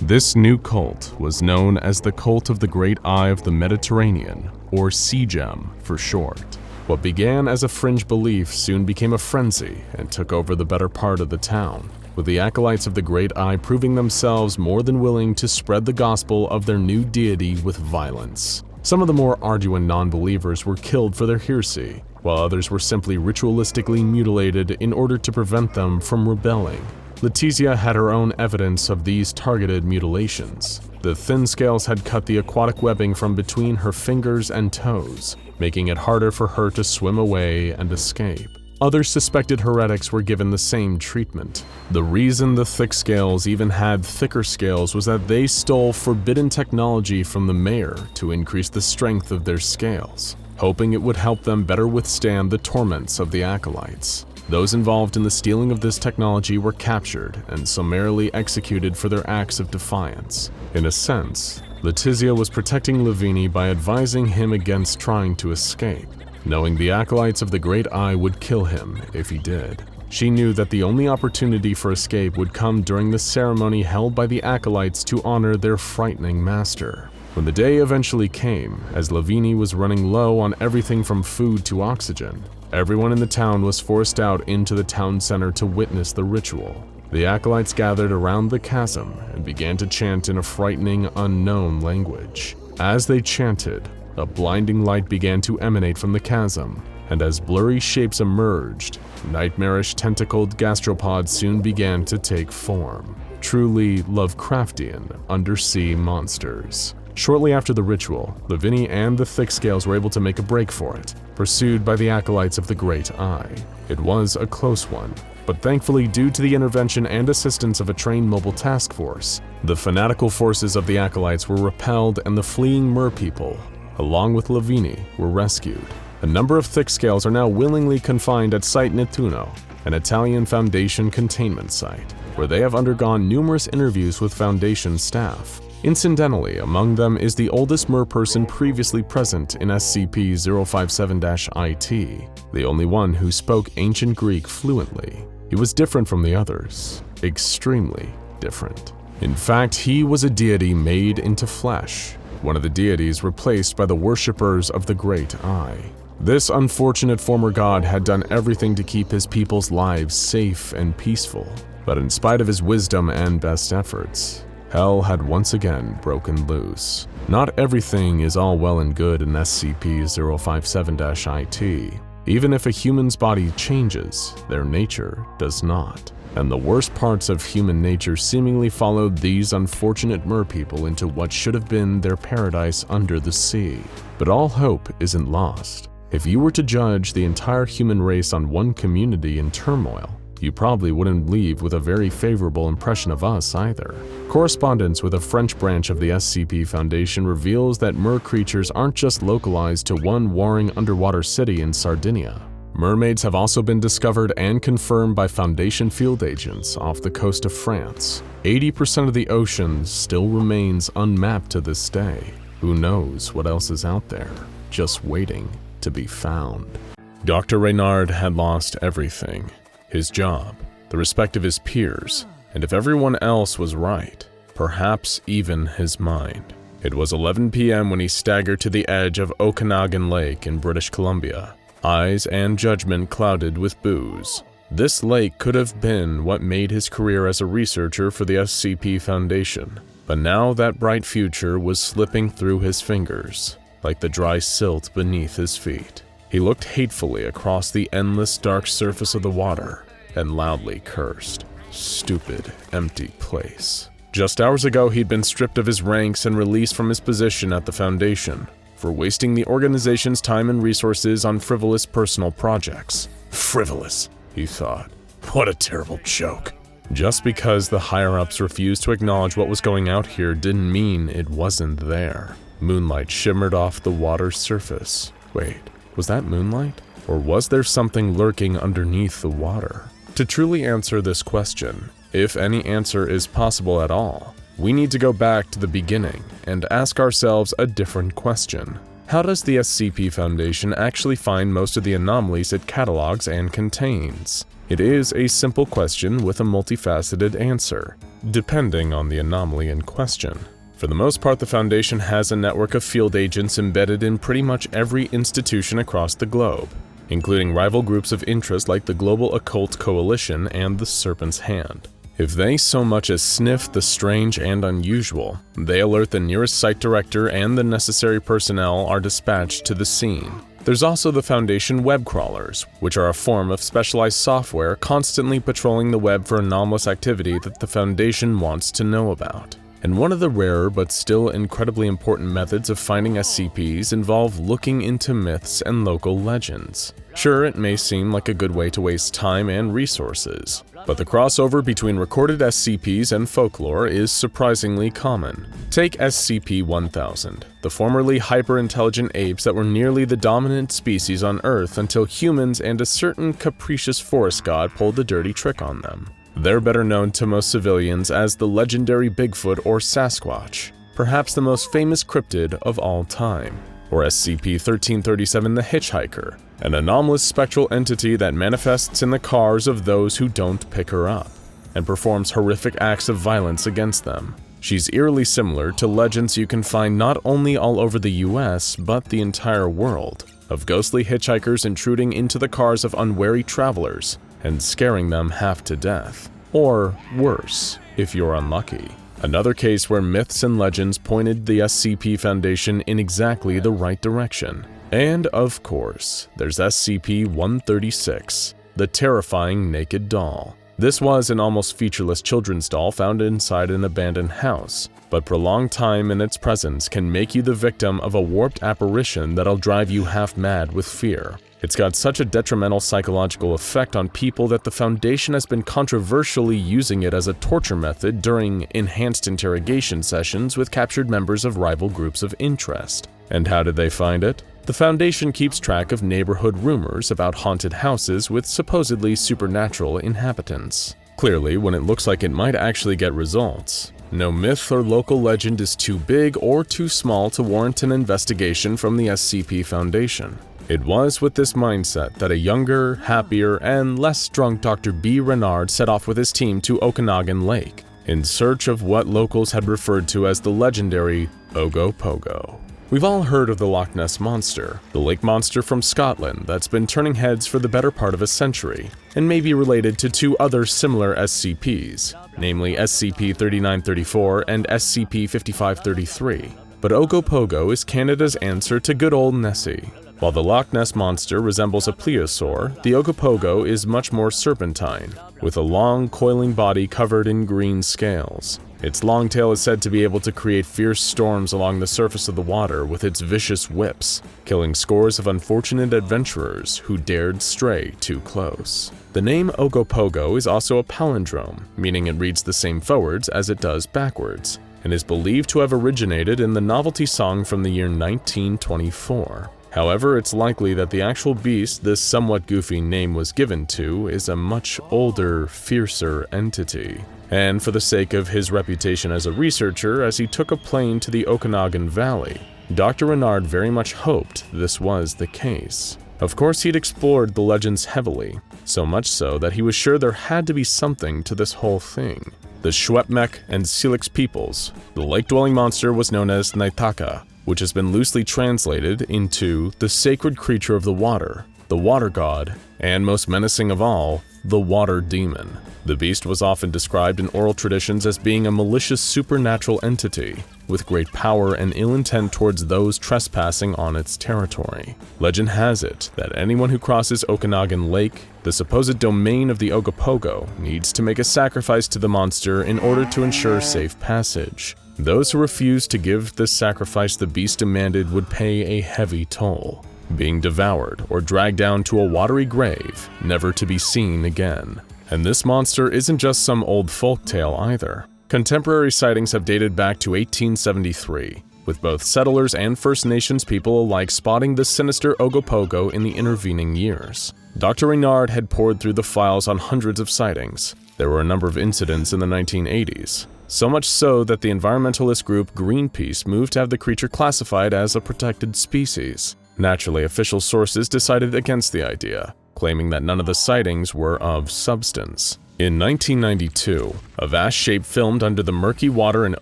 This new cult was known as the Cult of the Great Eye of the Mediterranean, or CGEM for short. What began as a fringe belief soon became a frenzy and took over the better part of the town, with the acolytes of the Great Eye proving themselves more than willing to spread the gospel of their new deity with violence. Some of the more arduous non-believers were killed for their heresy, while others were simply ritualistically mutilated in order to prevent them from rebelling. Letizia had her own evidence of these targeted mutilations. The thin scales had cut the aquatic webbing from between her fingers and toes, making it harder for her to swim away and escape. Other suspected heretics were given the same treatment. The reason the thick scales even had thicker scales was that they stole forbidden technology from the mayor to increase the strength of their scales, hoping it would help them better withstand the torments of the acolytes. Those involved in the stealing of this technology were captured and summarily executed for their acts of defiance. In a sense, Letizia was protecting Lavini by advising him against trying to escape, knowing the acolytes of the Great Eye would kill him if he did. She knew that the only opportunity for escape would come during the ceremony held by the acolytes to honor their frightening master. When the day eventually came, as Lavini was running low on everything from food to oxygen, everyone in the town was forced out into the town center to witness the ritual. The acolytes gathered around the chasm and began to chant in a frightening, unknown language. As they chanted, a blinding light began to emanate from the chasm, and as blurry shapes emerged, nightmarish tentacled gastropods soon began to take form. Truly Lovecraftian undersea monsters. Shortly after the ritual, Lavini and the Thick Scales were able to make a break for it, pursued by the acolytes of the Great Eye. It was a close one, but thankfully due to the intervention and assistance of a trained mobile task force, the fanatical forces of the acolytes were repelled and the fleeing mer people, along with Lavini, were rescued. A number of Thick Scales are now willingly confined at Site Nettuno, an Italian Foundation containment site, where they have undergone numerous interviews with Foundation staff. Incidentally, among them is the oldest mer person previously present in SCP-057-IT, the only one who spoke ancient Greek fluently. He was different from the others, extremely different. In fact, he was a deity made into flesh, one of the deities replaced by the worshippers of the Great Eye. This unfortunate former god had done everything to keep his people's lives safe and peaceful, but in spite of his wisdom and best efforts, hell had once again broken loose. Not everything is all well and good in SCP-057-IT. Even if a human's body changes, their nature does not. And the worst parts of human nature seemingly followed these unfortunate mer people into what should have been their paradise under the sea. But all hope isn't lost. If you were to judge the entire human race on one community in turmoil, you probably wouldn't leave with a very favorable impression of us either. Correspondence with a French branch of the SCP Foundation reveals that mer creatures aren't just localized to one warring underwater city in Sardinia. Mermaids have also been discovered and confirmed by Foundation field agents off the coast of France. 80% of the ocean still remains unmapped to this day. Who knows what else is out there, just waiting to be found. Dr. Reynard had lost everything. His job, the respect of his peers, and if everyone else was right, perhaps even his mind. It was 11 p.m. when he staggered to the edge of Okanagan Lake in British Columbia, eyes and judgment clouded with booze. This lake could have been what made his career as a researcher for the SCP Foundation, but now that bright future was slipping through his fingers, like the dry silt beneath his feet. He looked hatefully across the endless dark surface of the water and loudly cursed. Stupid, empty place. Just hours ago, he'd been stripped of his ranks and released from his position at the Foundation for wasting the organization's time and resources on frivolous personal projects. Frivolous, he thought. What a terrible joke. Just because the higher-ups refused to acknowledge what was going out here didn't mean it wasn't there. Moonlight shimmered off the water's surface. Wait, was that moonlight? Or was there something lurking underneath the water? To truly answer this question, if any answer is possible at all, we need to go back to the beginning and ask ourselves a different question. How does the SCP Foundation actually find most of the anomalies it catalogs and contains? It is a simple question with a multifaceted answer, depending on the anomaly in question. For the most part, the Foundation has a network of field agents embedded in pretty much every institution across the globe, including rival groups of interest like the Global Occult Coalition and the Serpent's Hand. If they so much as sniff the strange and unusual, they alert the nearest site director and the necessary personnel are dispatched to the scene. There's also the Foundation web crawlers, which are a form of specialized software constantly patrolling the web for anomalous activity that the Foundation wants to know about. And one of the rarer but still incredibly important methods of finding SCPs involve looking into myths and local legends. Sure, it may seem like a good way to waste time and resources, but the crossover between recorded SCPs and folklore is surprisingly common. Take SCP-1000, the formerly hyper-intelligent apes that were nearly the dominant species on Earth until humans and a certain capricious forest god pulled the dirty trick on them. They're better known to most civilians as the legendary Bigfoot or Sasquatch, perhaps the most famous cryptid of all time, or SCP-1337 the Hitchhiker, an anomalous spectral entity that manifests in the cars of those who don't pick her up, and performs horrific acts of violence against them. She's eerily similar to legends you can find not only all over the US, but the entire world, of ghostly hitchhikers intruding into the cars of unwary travelers and scaring them half to death. Or worse, if you're unlucky. Another case where myths and legends pointed the SCP Foundation in exactly the right direction. And of course, there's SCP-136, the terrifying naked doll. This was an almost featureless children's doll found inside an abandoned house, but prolonged time in its presence can make you the victim of a warped apparition that'll drive you half mad with fear. It's got such a detrimental psychological effect on people that the Foundation has been controversially using it as a torture method during enhanced interrogation sessions with captured members of rival groups of interest. And how did they find it? The Foundation keeps track of neighborhood rumors about haunted houses with supposedly supernatural inhabitants. Clearly, when it looks like it might actually get results, no myth or local legend is too big or too small to warrant an investigation from the SCP Foundation. It was with this mindset that a younger, happier, and less drunk Dr. B. Renard set off with his team to Okanagan Lake, in search of what locals had referred to as the legendary Ogopogo. We've all heard of the Loch Ness Monster, the lake monster from Scotland that's been turning heads for the better part of a century, and may be related to two other similar SCPs, namely SCP-3934 and SCP-5533. But Ogopogo is Canada's answer to good old Nessie. While the Loch Ness Monster resembles a plesiosaur, the Ogopogo is much more serpentine, with a long, coiling body covered in green scales. Its long tail is said to be able to create fierce storms along the surface of the water with its vicious whips, killing scores of unfortunate adventurers who dared stray too close. The name Ogopogo is also a palindrome, meaning it reads the same forwards as it does backwards, and is believed to have originated in the novelty song from the year 1924. However, it's likely that the actual beast this somewhat goofy name was given to is a much older, fiercer entity. And for the sake of his reputation as a researcher, as he took a plane to the Okanagan Valley, Dr. Renard very much hoped this was the case. Of course, he'd explored the legends heavily, so much so that he was sure there had to be something to this whole thing. The Shwepmek and Silix peoples, the lake-dwelling monster was known as Naitaka, which has been loosely translated into the sacred creature of the water, the water god, and most menacing of all, the water demon. The beast was often described in oral traditions as being a malicious supernatural entity, with great power and ill intent towards those trespassing on its territory. Legend has it that anyone who crosses Okanagan Lake, the supposed domain of the Ogopogo, needs to make a sacrifice to the monster in order to ensure safe passage. Those who refused to give this sacrifice the beast demanded would pay a heavy toll, being devoured or dragged down to a watery grave, never to be seen again. And this monster isn't just some old folktale either. Contemporary sightings have dated back to 1873, with both settlers and First Nations people alike spotting the sinister Ogopogo in the intervening years. Dr. Reynard had pored through the files on hundreds of sightings. There were a number of incidents in the 1980s, so much so that the environmentalist group Greenpeace moved to have the creature classified as a protected species. Naturally, official sources decided against the idea, claiming that none of the sightings were of substance. In 1992, a vast shape filmed under the murky water in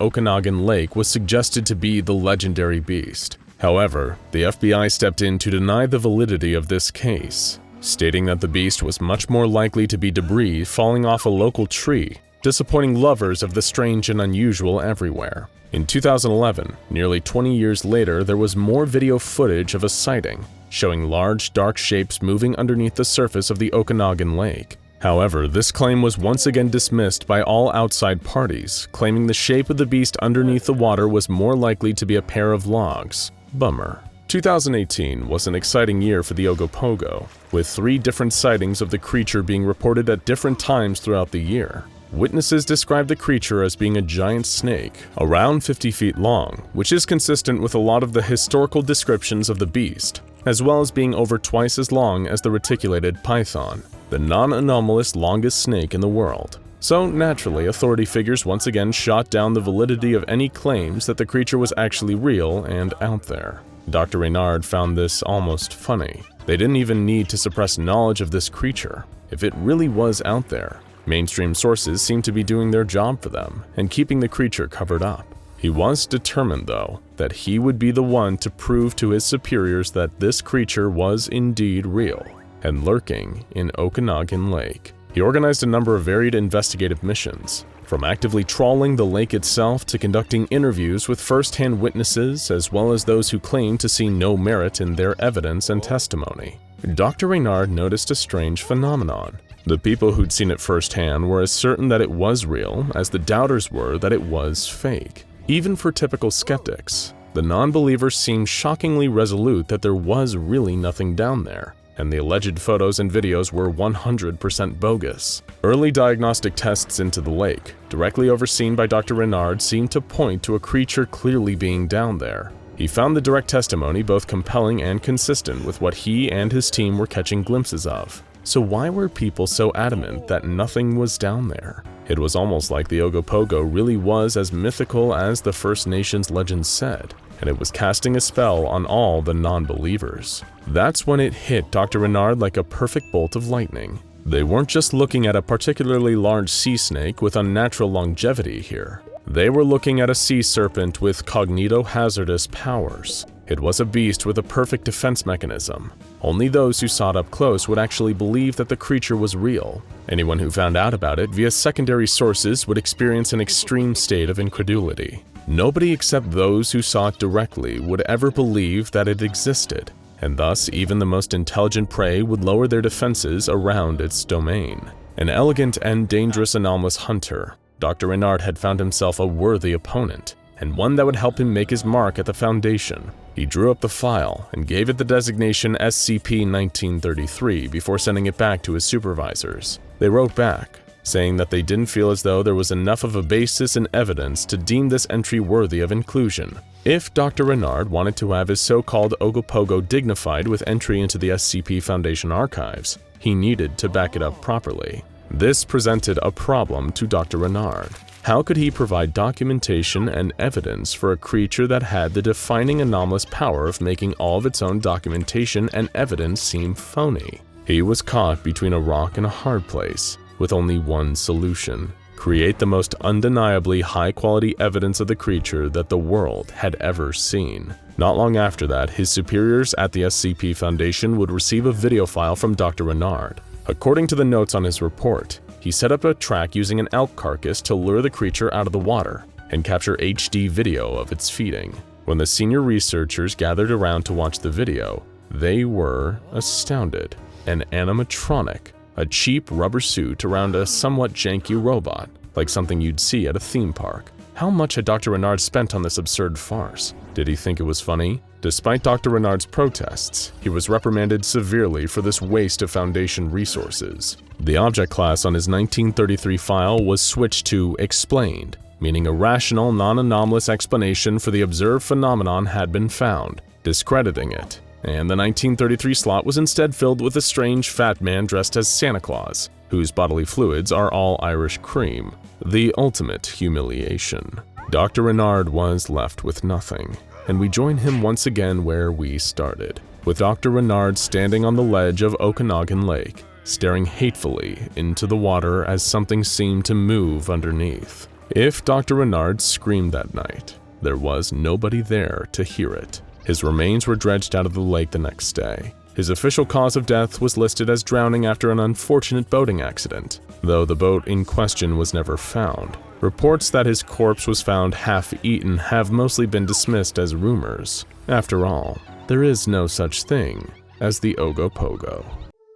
Okanagan Lake was suggested to be the legendary beast. However, the FBI stepped in to deny the validity of this case, stating that the beast was much more likely to be debris falling off a local tree, disappointing lovers of the strange and unusual everywhere. In 2011, nearly 20 years later, there was more video footage of a sighting, showing large, dark shapes moving underneath the surface of the Okanagan Lake. However, this claim was once again dismissed by all outside parties, claiming the shape of the beast underneath the water was more likely to be a pair of logs. Bummer. 2018 was an exciting year for the Ogopogo, with 3 different sightings of the creature being reported at different times throughout the year. Witnesses described the creature as being a giant snake, around 50 feet long, which is consistent with a lot of the historical descriptions of the beast, as well as being over twice as long as the reticulated python, the non-anomalous longest snake in the world. So naturally, authority figures once again shot down the validity of any claims that the creature was actually real and out there. Dr. Reynard found this almost funny. They didn't even need to suppress knowledge of this creature. If it really was out there, mainstream sources seemed to be doing their job for them and keeping the creature covered up. He was determined, though, that he would be the one to prove to his superiors that this creature was indeed real and lurking in Okanagan Lake. He organized a number of varied investigative missions, from actively trawling the lake itself to conducting interviews with first-hand witnesses as well as those who claimed to see no merit in their evidence and testimony. Dr. Reynard noticed a strange phenomenon. The people who'd seen it firsthand were as certain that it was real as the doubters were that it was fake. Even for typical skeptics, the non-believers seemed shockingly resolute that there was really nothing down there, and the alleged photos and videos were 100% bogus. Early diagnostic tests into the lake, directly overseen by Dr. Reynard, seemed to point to a creature clearly being down there. He found the direct testimony both compelling and consistent with what he and his team were catching glimpses of. So why were people so adamant that nothing was down there? It was almost like the Ogopogo really was as mythical as the First Nations legends said, and it was casting a spell on all the non-believers. That's when it hit Dr. Reynard like a perfect bolt of lightning. They weren't just looking at a particularly large sea snake with unnatural longevity here. They were looking at a sea serpent with cognito-hazardous powers. It was a beast with a perfect defense mechanism. Only those who saw it up close would actually believe that the creature was real. Anyone who found out about it via secondary sources would experience an extreme state of incredulity. Nobody except those who saw it directly would ever believe that it existed, and thus even the most intelligent prey would lower their defenses around its domain. An elegant and dangerous anomalous hunter, Dr. Reynard had found himself a worthy opponent, and one that would help him make his mark at the Foundation. He drew up the file and gave it the designation SCP-1933 before sending it back to his supervisors. They wrote back, saying that they didn't feel as though there was enough of a basis and evidence to deem this entry worthy of inclusion. If Dr. Reynard wanted to have his so-called Ogopogo dignified with entry into the SCP Foundation archives, he needed to back it up properly. This presented a problem to Dr. Reynard. How could he provide documentation and evidence for a creature that had the defining anomalous power of making all of its own documentation and evidence seem phony? He was caught between a rock and a hard place, with only one solution: create the most undeniably high-quality evidence of the creature that the world had ever seen. Not long after that, his superiors at the SCP Foundation would receive a video file from Dr. Renard. According to the notes on his report, he set up a track using an elk carcass to lure the creature out of the water and capture HD video of its feeding. When the senior researchers gathered around to watch the video, they were astounded. An animatronic, a cheap rubber suit around a somewhat janky robot, like something you'd see at a theme park. How much had Dr. Renard spent on this absurd farce? Did he think it was funny? Despite Dr. Renard's protests, he was reprimanded severely for this waste of Foundation resources. The object class on his 1933 file was switched to Explained, meaning a rational, non-anomalous explanation for the observed phenomenon had been found, discrediting it, and the 1933 slot was instead filled with a strange fat man dressed as Santa Claus, whose bodily fluids are all Irish cream. The ultimate humiliation. Dr. Renard was left with nothing, and we join him once again where we started, with Dr. Renard standing on the ledge of Okanagan Lake, staring hatefully into the water as something seemed to move underneath. If Dr. Renard screamed that night, there was nobody there to hear it. His remains were dredged out of the lake the next day. His official cause of death was listed as drowning after an unfortunate boating accident, though the boat in question was never found. Reports that his corpse was found half-eaten have mostly been dismissed as rumors. After all, there is no such thing as the Ogopogo.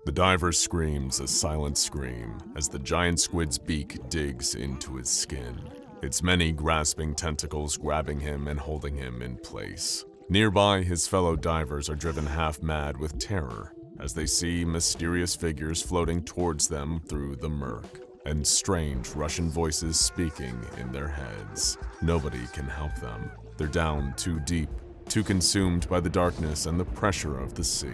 The diver screams a silent scream as the giant squid's beak digs into his skin, its many grasping tentacles grabbing him and holding him in place. Nearby, his fellow divers are driven half-mad with terror as they see mysterious figures floating towards them through the murk, and strange Russian voices speaking in their heads. Nobody can help them. They're down too deep, too consumed by the darkness and the pressure of the sea.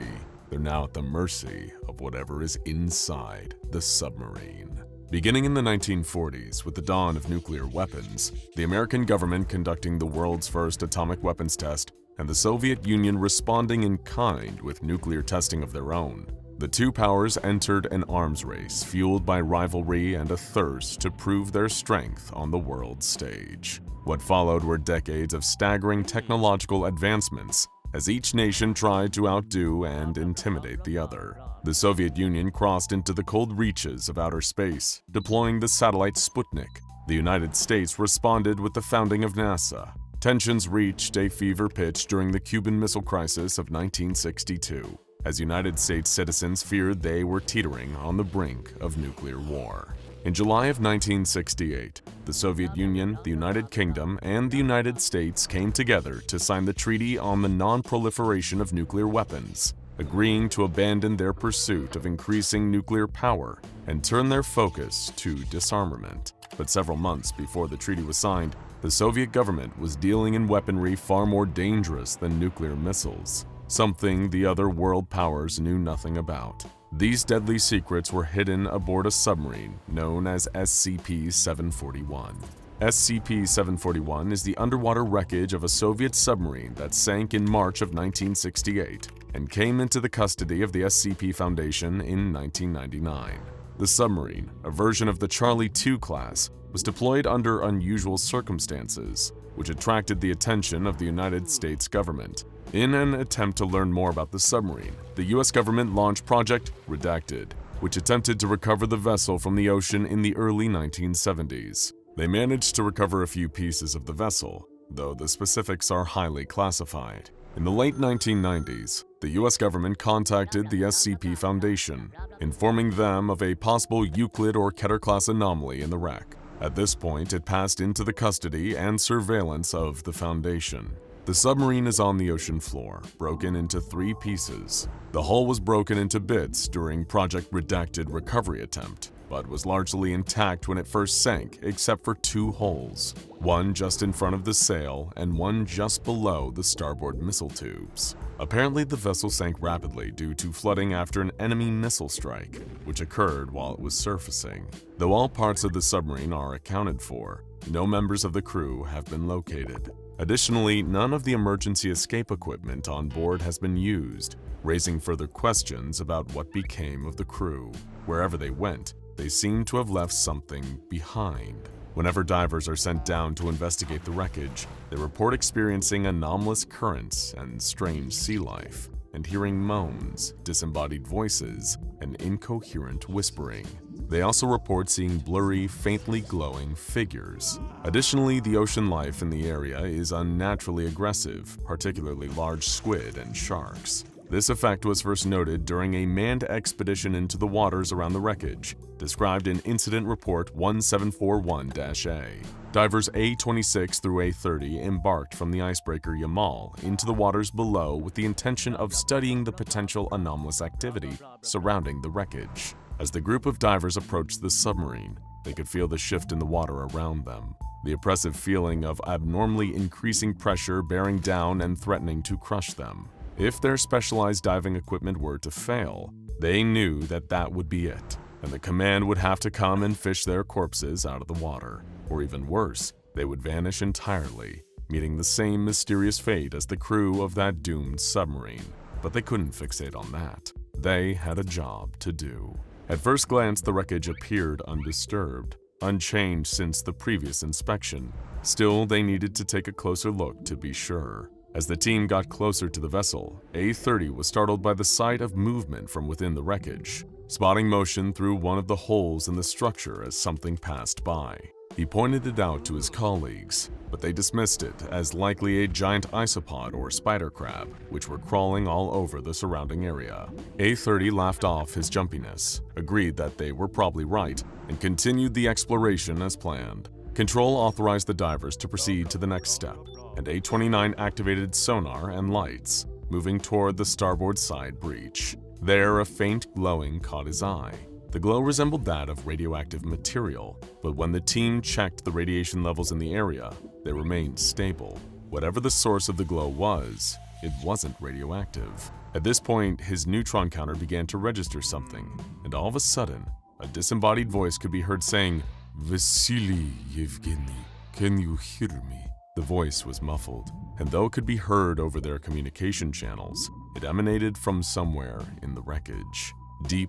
They're now at the mercy of whatever is inside the submarine. Beginning in the 1940s, with the dawn of nuclear weapons, the American government conducting the world's first atomic weapons test, and the Soviet Union responding in kind with nuclear testing of their own, the two powers entered an arms race fueled by rivalry and a thirst to prove their strength on the world stage. What followed were decades of staggering technological advancements as each nation tried to outdo and intimidate the other. The Soviet Union crossed into the cold reaches of outer space, deploying the satellite Sputnik. The United States responded with the founding of NASA. Tensions reached a fever pitch during the Cuban Missile Crisis of 1962, as United States citizens feared they were teetering on the brink of nuclear war. In July of 1968, the Soviet Union, the United Kingdom, and the United States came together to sign the Treaty on the Non-Proliferation of Nuclear Weapons, agreeing to abandon their pursuit of increasing nuclear power and turn their focus to disarmament. But several months before the treaty was signed, the Soviet government was dealing in weaponry far more dangerous than nuclear missiles, something the other world powers knew nothing about. These deadly secrets were hidden aboard a submarine known as SCP-741. SCP-741 is the underwater wreckage of a Soviet submarine that sank in March of 1968 and came into the custody of the SCP Foundation in 1999. The submarine, a version of the Charlie II class, was deployed under unusual circumstances, which attracted the attention of the United States government. In an attempt to learn more about the submarine, the US government launched Project Redacted, which attempted to recover the vessel from the ocean in the early 1970s. They managed to recover a few pieces of the vessel, though the specifics are highly classified. In the late 1990s, the US government contacted the SCP Foundation, informing them of a possible Euclid or Keter-class anomaly in the wreck. At this point, it passed into the custody and surveillance of the Foundation. The submarine is on the ocean floor, broken into 3 pieces. The hull was broken into bits during Project Redacted recovery attempt, but was largely intact when it first sank except for 2 holes, one just in front of the sail and one just below the starboard missile tubes. Apparently, the vessel sank rapidly due to flooding after an enemy missile strike, which occurred while it was surfacing. Though all parts of the submarine are accounted for, no members of the crew have been located. Additionally, none of the emergency escape equipment on board has been used, raising further questions about what became of the crew. Wherever they went, they seem to have left something behind.
Whenever divers are sent down to investigate the wreckage, they report experiencing anomalous currents and strange sea life, and hearing moans, disembodied voices, and incoherent whispering. They also report seeing blurry, faintly glowing figures. Additionally, the ocean life in the area is unnaturally aggressive, particularly large squid and sharks. This effect was first noted during a manned expedition into the waters around the wreckage, described in Incident Report 1741-A. Divers A-26 through A-30 embarked from the icebreaker Yamal into the waters below with the intention of studying the potential anomalous activity surrounding the wreckage. As the group of divers approached the submarine, they could feel the shift in the water around them, the oppressive feeling of abnormally increasing pressure bearing down and threatening to crush them. If their specialized diving equipment were to fail, they knew that that would be it, and the command would have to come and fish their corpses out of the water. Or even worse, they would vanish entirely, meeting the same mysterious fate as the crew of that doomed submarine. But they couldn't fixate on that. They had a job to do. At first glance, the wreckage appeared undisturbed, unchanged since the previous inspection. Still, they needed to take a closer look to be sure. As the team got closer to the vessel, A-30 was startled by the sight of movement from within the wreckage, spotting motion through one of the holes in the structure as something passed by. He pointed it out to his colleagues, but they dismissed it as likely a giant isopod or spider crab, which were crawling all over the surrounding area. A-30 laughed off his jumpiness, agreed that they were probably right, and continued the exploration as planned. Control authorized the divers to proceed to the next step, and A-29 activated sonar and lights, moving toward the starboard side breach. There, a faint glowing caught his eye. The glow resembled that of radioactive material, but when the team checked the radiation levels in the area, they remained stable. Whatever the source of the glow was, it wasn't radioactive. At this point, his neutron counter began to register something, and all of a sudden, a disembodied voice could be heard saying, "Vasily Yevgeny, can you hear me?" The voice was muffled, and though it could be heard over their communication channels, it emanated from somewhere in the wreckage, deep,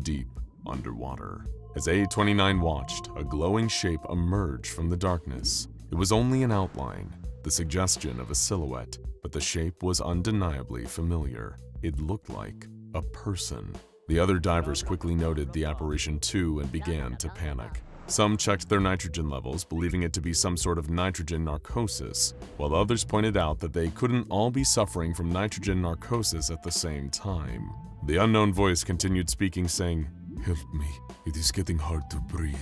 deep underwater. As A-29 watched, a glowing shape emerged from the darkness. It was only an outline, the suggestion of a silhouette, but the shape was undeniably familiar. It looked like a person. The other divers quickly noted the apparition too and began to panic. Some checked their nitrogen levels, believing it to be some sort of nitrogen narcosis, while others pointed out that they couldn't all be suffering from nitrogen narcosis at the same time. The unknown voice continued speaking, saying, "Help me, it is getting hard to breathe."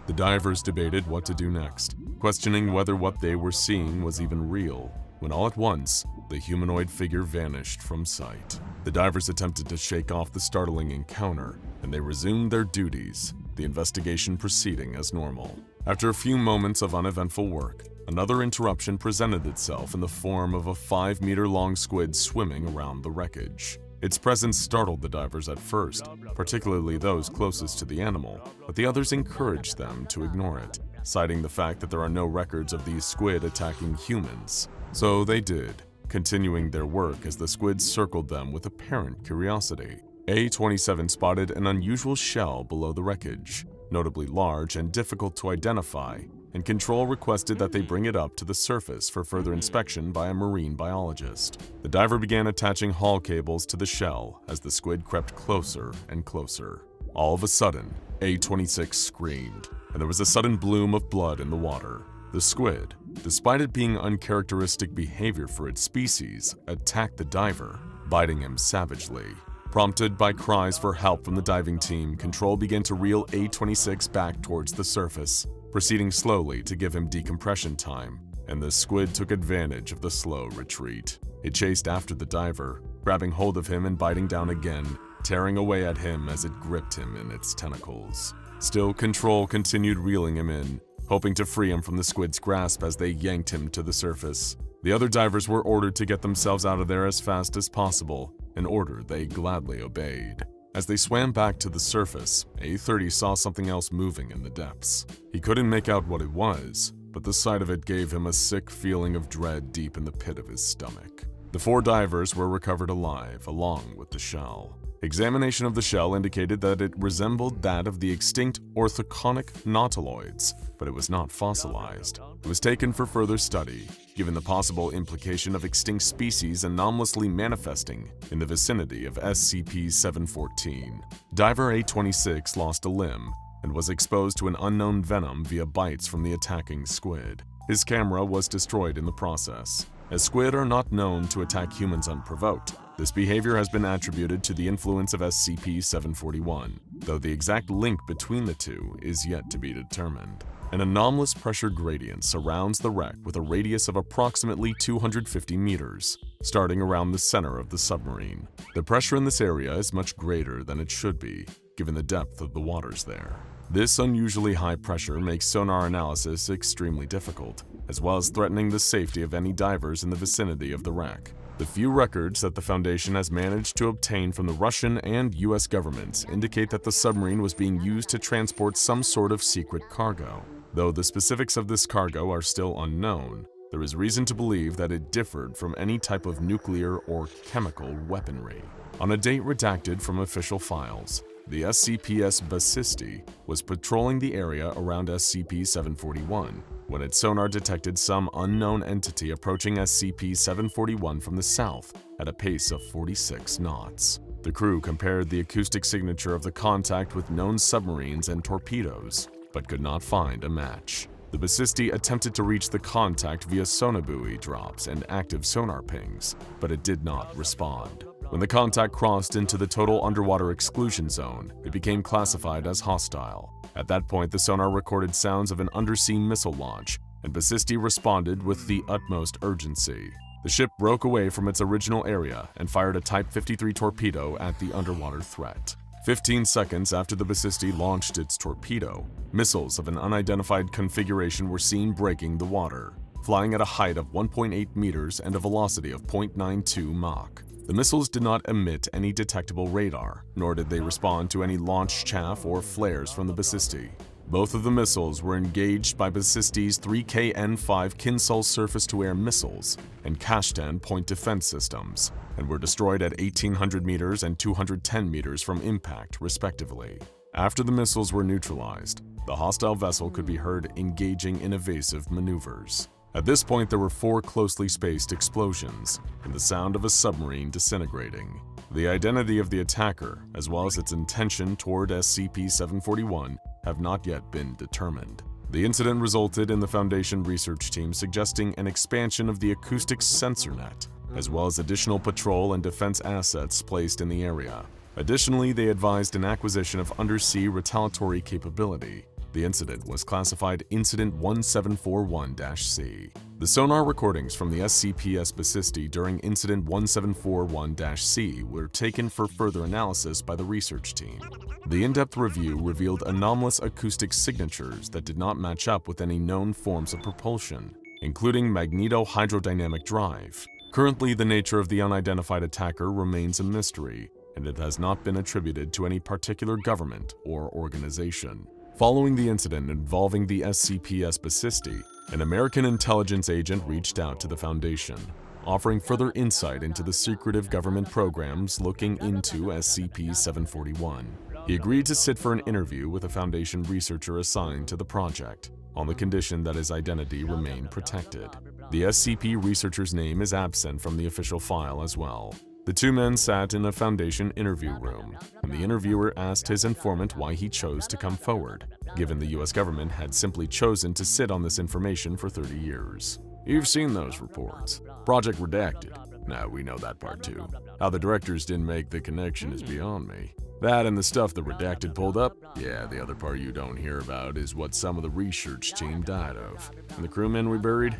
The divers debated what to do next, questioning whether what they were seeing was even real, when all at once, the humanoid figure vanished from sight. The divers attempted to shake off the startling encounter, and they resumed their duties, the investigation proceeding as normal. After a few moments of uneventful work, another interruption presented itself in the form of a 5-meter-long squid swimming around the wreckage. Its presence startled the divers at first, particularly those closest to the animal, but the others encouraged them to ignore it, citing the fact that there are no records of these squid attacking humans. So they did, continuing their work as the squid circled them with apparent curiosity. A-27 spotted an unusual shell below the wreckage, notably large and difficult to identify, and Control requested that they bring it up to the surface for further inspection by a marine biologist. The diver began attaching haul cables to the shell as the squid crept closer and closer. All of a sudden, A-26 screamed, and there was a sudden bloom of blood in the water. The squid, despite it being uncharacteristic behavior for its species, attacked the diver, biting him savagely. Prompted by cries for help from the diving team, Control began to reel A-26 back towards the surface, proceeding slowly to give him decompression time, and the squid took advantage of the slow retreat. It chased after the diver, grabbing hold of him and biting down again, tearing away at him as it gripped him in its tentacles. Still, Control continued reeling him in, hoping to free him from the squid's grasp as they yanked him to the surface. The other divers were ordered to get themselves out of there as fast as possible, an order they gladly obeyed. As they swam back to the surface, A-30 saw something else moving in the depths. He couldn't make out what it was, but the sight of it gave him a sick feeling of dread deep in the pit of his stomach. The 4 divers were recovered alive, along with the shell. Examination of the shell indicated that it resembled that of the extinct orthoconic nautiloids, but it was not fossilized. It was taken for further study, given the possible implication of extinct species anomalously manifesting in the vicinity of SCP-714. Diver A-26 lost a limb and was exposed to an unknown venom via bites from the attacking squid. His camera was destroyed in the process. As squid are not known to attack humans unprovoked, this behavior has been attributed to the influence of SCP-741, though the exact link between the two is yet to be determined. An anomalous pressure gradient surrounds the wreck with a radius of approximately 250 meters, starting around the center of the submarine. The pressure in this area is much greater than it should be, given the depth of the waters there. This unusually high pressure makes sonar analysis extremely difficult, as well as threatening the safety of any divers in the vicinity of the wreck. The few records that the Foundation has managed to obtain from the Russian and US governments indicate that the submarine was being used to transport some sort of secret cargo. Though the specifics of this cargo are still unknown, there is reason to believe that it differed from any type of nuclear or chemical weaponry. On a date redacted from official files, the SCPS Basisti was patrolling the area around SCP-741 when its sonar detected some unknown entity approaching SCP-741 from the south at a pace of 46 knots. The crew compared the acoustic signature of the contact with known submarines and torpedoes, but could not find a match. The Basisti attempted to reach the contact via sonobuoy drops and active sonar pings, but it did not respond. When the contact crossed into the total underwater exclusion zone, it became classified as hostile. At that point, the sonar recorded sounds of an undersea missile launch, and Basisti responded with the utmost urgency. The ship broke away from its original area and fired a Type 53 torpedo at the underwater threat. 15 seconds after the Basisti launched its torpedo, missiles of an unidentified configuration were seen breaking the water, flying at a height of 1.8 meters and a velocity of 0.92 Mach. The missiles did not emit any detectable radar, nor did they respond to any launch chaff or flares from the Basisti. Both of the missiles were engaged by Basisti's 3KN-5 Kinsul surface-to-air missiles and Kashtan point defense systems, and were destroyed at 1,800 meters and 210 meters from impact, respectively. After the missiles were neutralized, the hostile vessel could be heard engaging in evasive maneuvers. At this point, there were 4 closely spaced explosions and the sound of a submarine disintegrating. The identity of the attacker, as well as its intention toward SCP-741, have not yet been determined. The incident resulted in the Foundation research team suggesting an expansion of the acoustic sensor net, as well as additional patrol and defense assets placed in the area. Additionally, they advised an acquisition of undersea retaliatory capability. The incident was classified Incident 1741-C. The sonar recordings from the SCPS Basisti during Incident 1741-C were taken for further analysis by the research team. The in-depth review revealed anomalous acoustic signatures that did not match up with any known forms of propulsion, including magneto-hydrodynamic drive. Currently, the nature of the unidentified attacker remains a mystery, and it has not been attributed to any particular government or organization. Following the incident involving the SCPS Basisti, an American intelligence agent reached out to the Foundation, offering further insight into the secretive government programs looking into SCP-741. He agreed to sit for an interview with a Foundation researcher assigned to the project, on the condition that his identity remain protected. The SCP researcher's name is absent from the official file as well. The two men sat in a Foundation interview room, and the interviewer asked his informant why he chose to come forward, given the US government had simply chosen to sit on this information for 30 years. You've seen those reports. Project Redacted. Now we know that part too. How the directors didn't make the connection is beyond me. That and the stuff the Redacted pulled up, yeah, the other part you don't hear about is what some of the research team died of. And the crewmen we buried?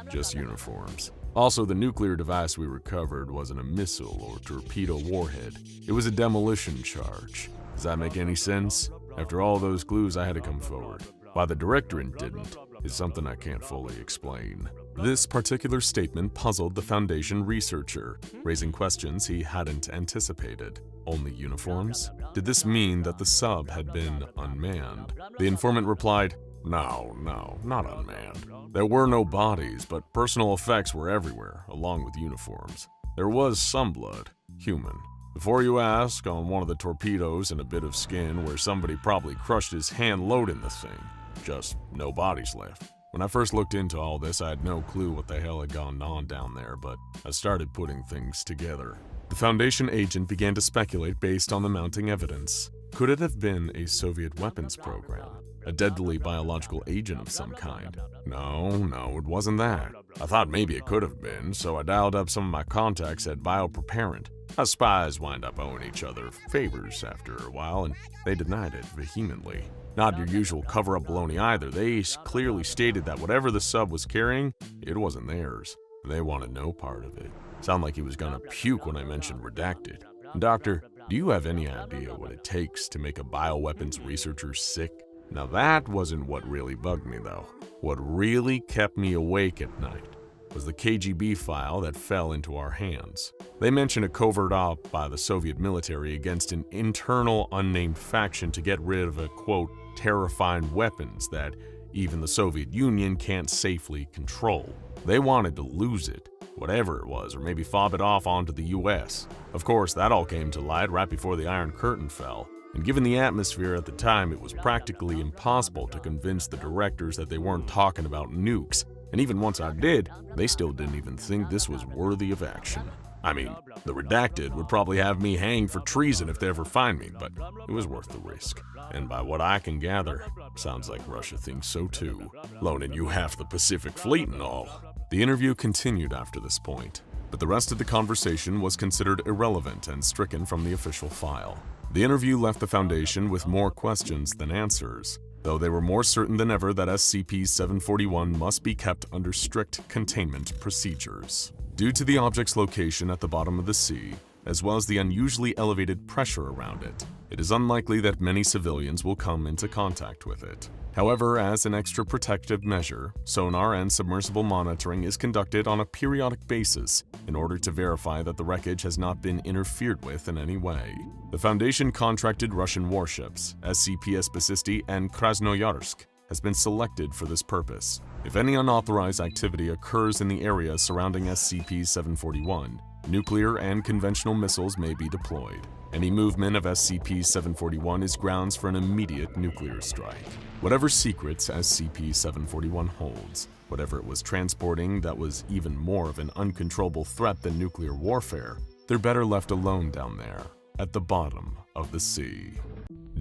Just uniforms. Also, the nuclear device we recovered wasn't a missile or torpedo warhead. It was a demolition charge. Does that make any sense? After all those clues, I had to come forward. Why the directorate didn't is something I can't fully explain. This particular statement puzzled the Foundation researcher, raising questions he hadn't anticipated. Only uniforms? Did this mean that the sub had been unmanned? The informant replied, No, not unmanned. There were no bodies, but personal effects were everywhere, along with uniforms. There was some blood, human,
Before you ask, on one of the torpedoes and a bit of skin where somebody probably crushed his hand loading the thing. Just no bodies left. When I first looked into all this, I had no clue what the hell had gone on down there, but I started putting things together. The Foundation agent began to speculate based on the mounting evidence. Could it have been a Soviet weapons program? A deadly biological agent of some kind? No, it wasn't that. I thought maybe it could have been, so I dialed up some of my contacts at Biopreparant. Us spies wind up owing each other favors after a while, and they denied it vehemently. Not your usual cover-up baloney either. They clearly stated that whatever the sub was carrying, it wasn't theirs. They wanted no part of it. Sounded like he was gonna puke when I mentioned redacted. Doctor, do you have any idea what it takes to make a bioweapons researcher sick? Now that wasn't what really bugged me though. What really kept me awake at night was the KGB file that fell into our hands. They mentioned a covert op by the Soviet military against an internal unnamed faction to get rid of a, quote, terrifying weapons that even the Soviet Union can't safely control. They wanted to lose it, whatever it was, or maybe fob it off onto the US. Of course, that all came to light right before the Iron Curtain fell, and given the atmosphere at the time, it was practically impossible to convince the directors that they weren't talking about nukes. And even once I did, they still didn't even think this was worthy of action. I mean, the redacted would probably have me hanged for treason if they ever find me, but it was worth the risk. And by what I can gather, sounds like Russia thinks so too, loaning you half the Pacific Fleet and all. The interview continued after this point, but the rest of the conversation was considered irrelevant and stricken from the official file. The interview left the Foundation with more questions than answers, though they were more certain than ever that SCP-741 must be kept under strict containment procedures. Due to the object's location at the bottom of the sea, as well as the unusually elevated pressure around it, it is unlikely that many civilians will come into contact with it. However, as an extra protective measure, sonar and submersible monitoring is conducted on a periodic basis in order to verify that the wreckage has not been interfered with in any way. The Foundation contracted Russian warships, SCP-Spasisty and Krasnoyarsk, has been selected for this purpose. If any unauthorized activity occurs in the area surrounding SCP-741, nuclear and conventional missiles may be deployed. Any movement of SCP-741 is grounds for an immediate nuclear strike. Whatever secrets SCP-741 holds, whatever it was transporting that was even more of an uncontrollable threat than nuclear warfare, they're better left alone down there, at the bottom of the sea.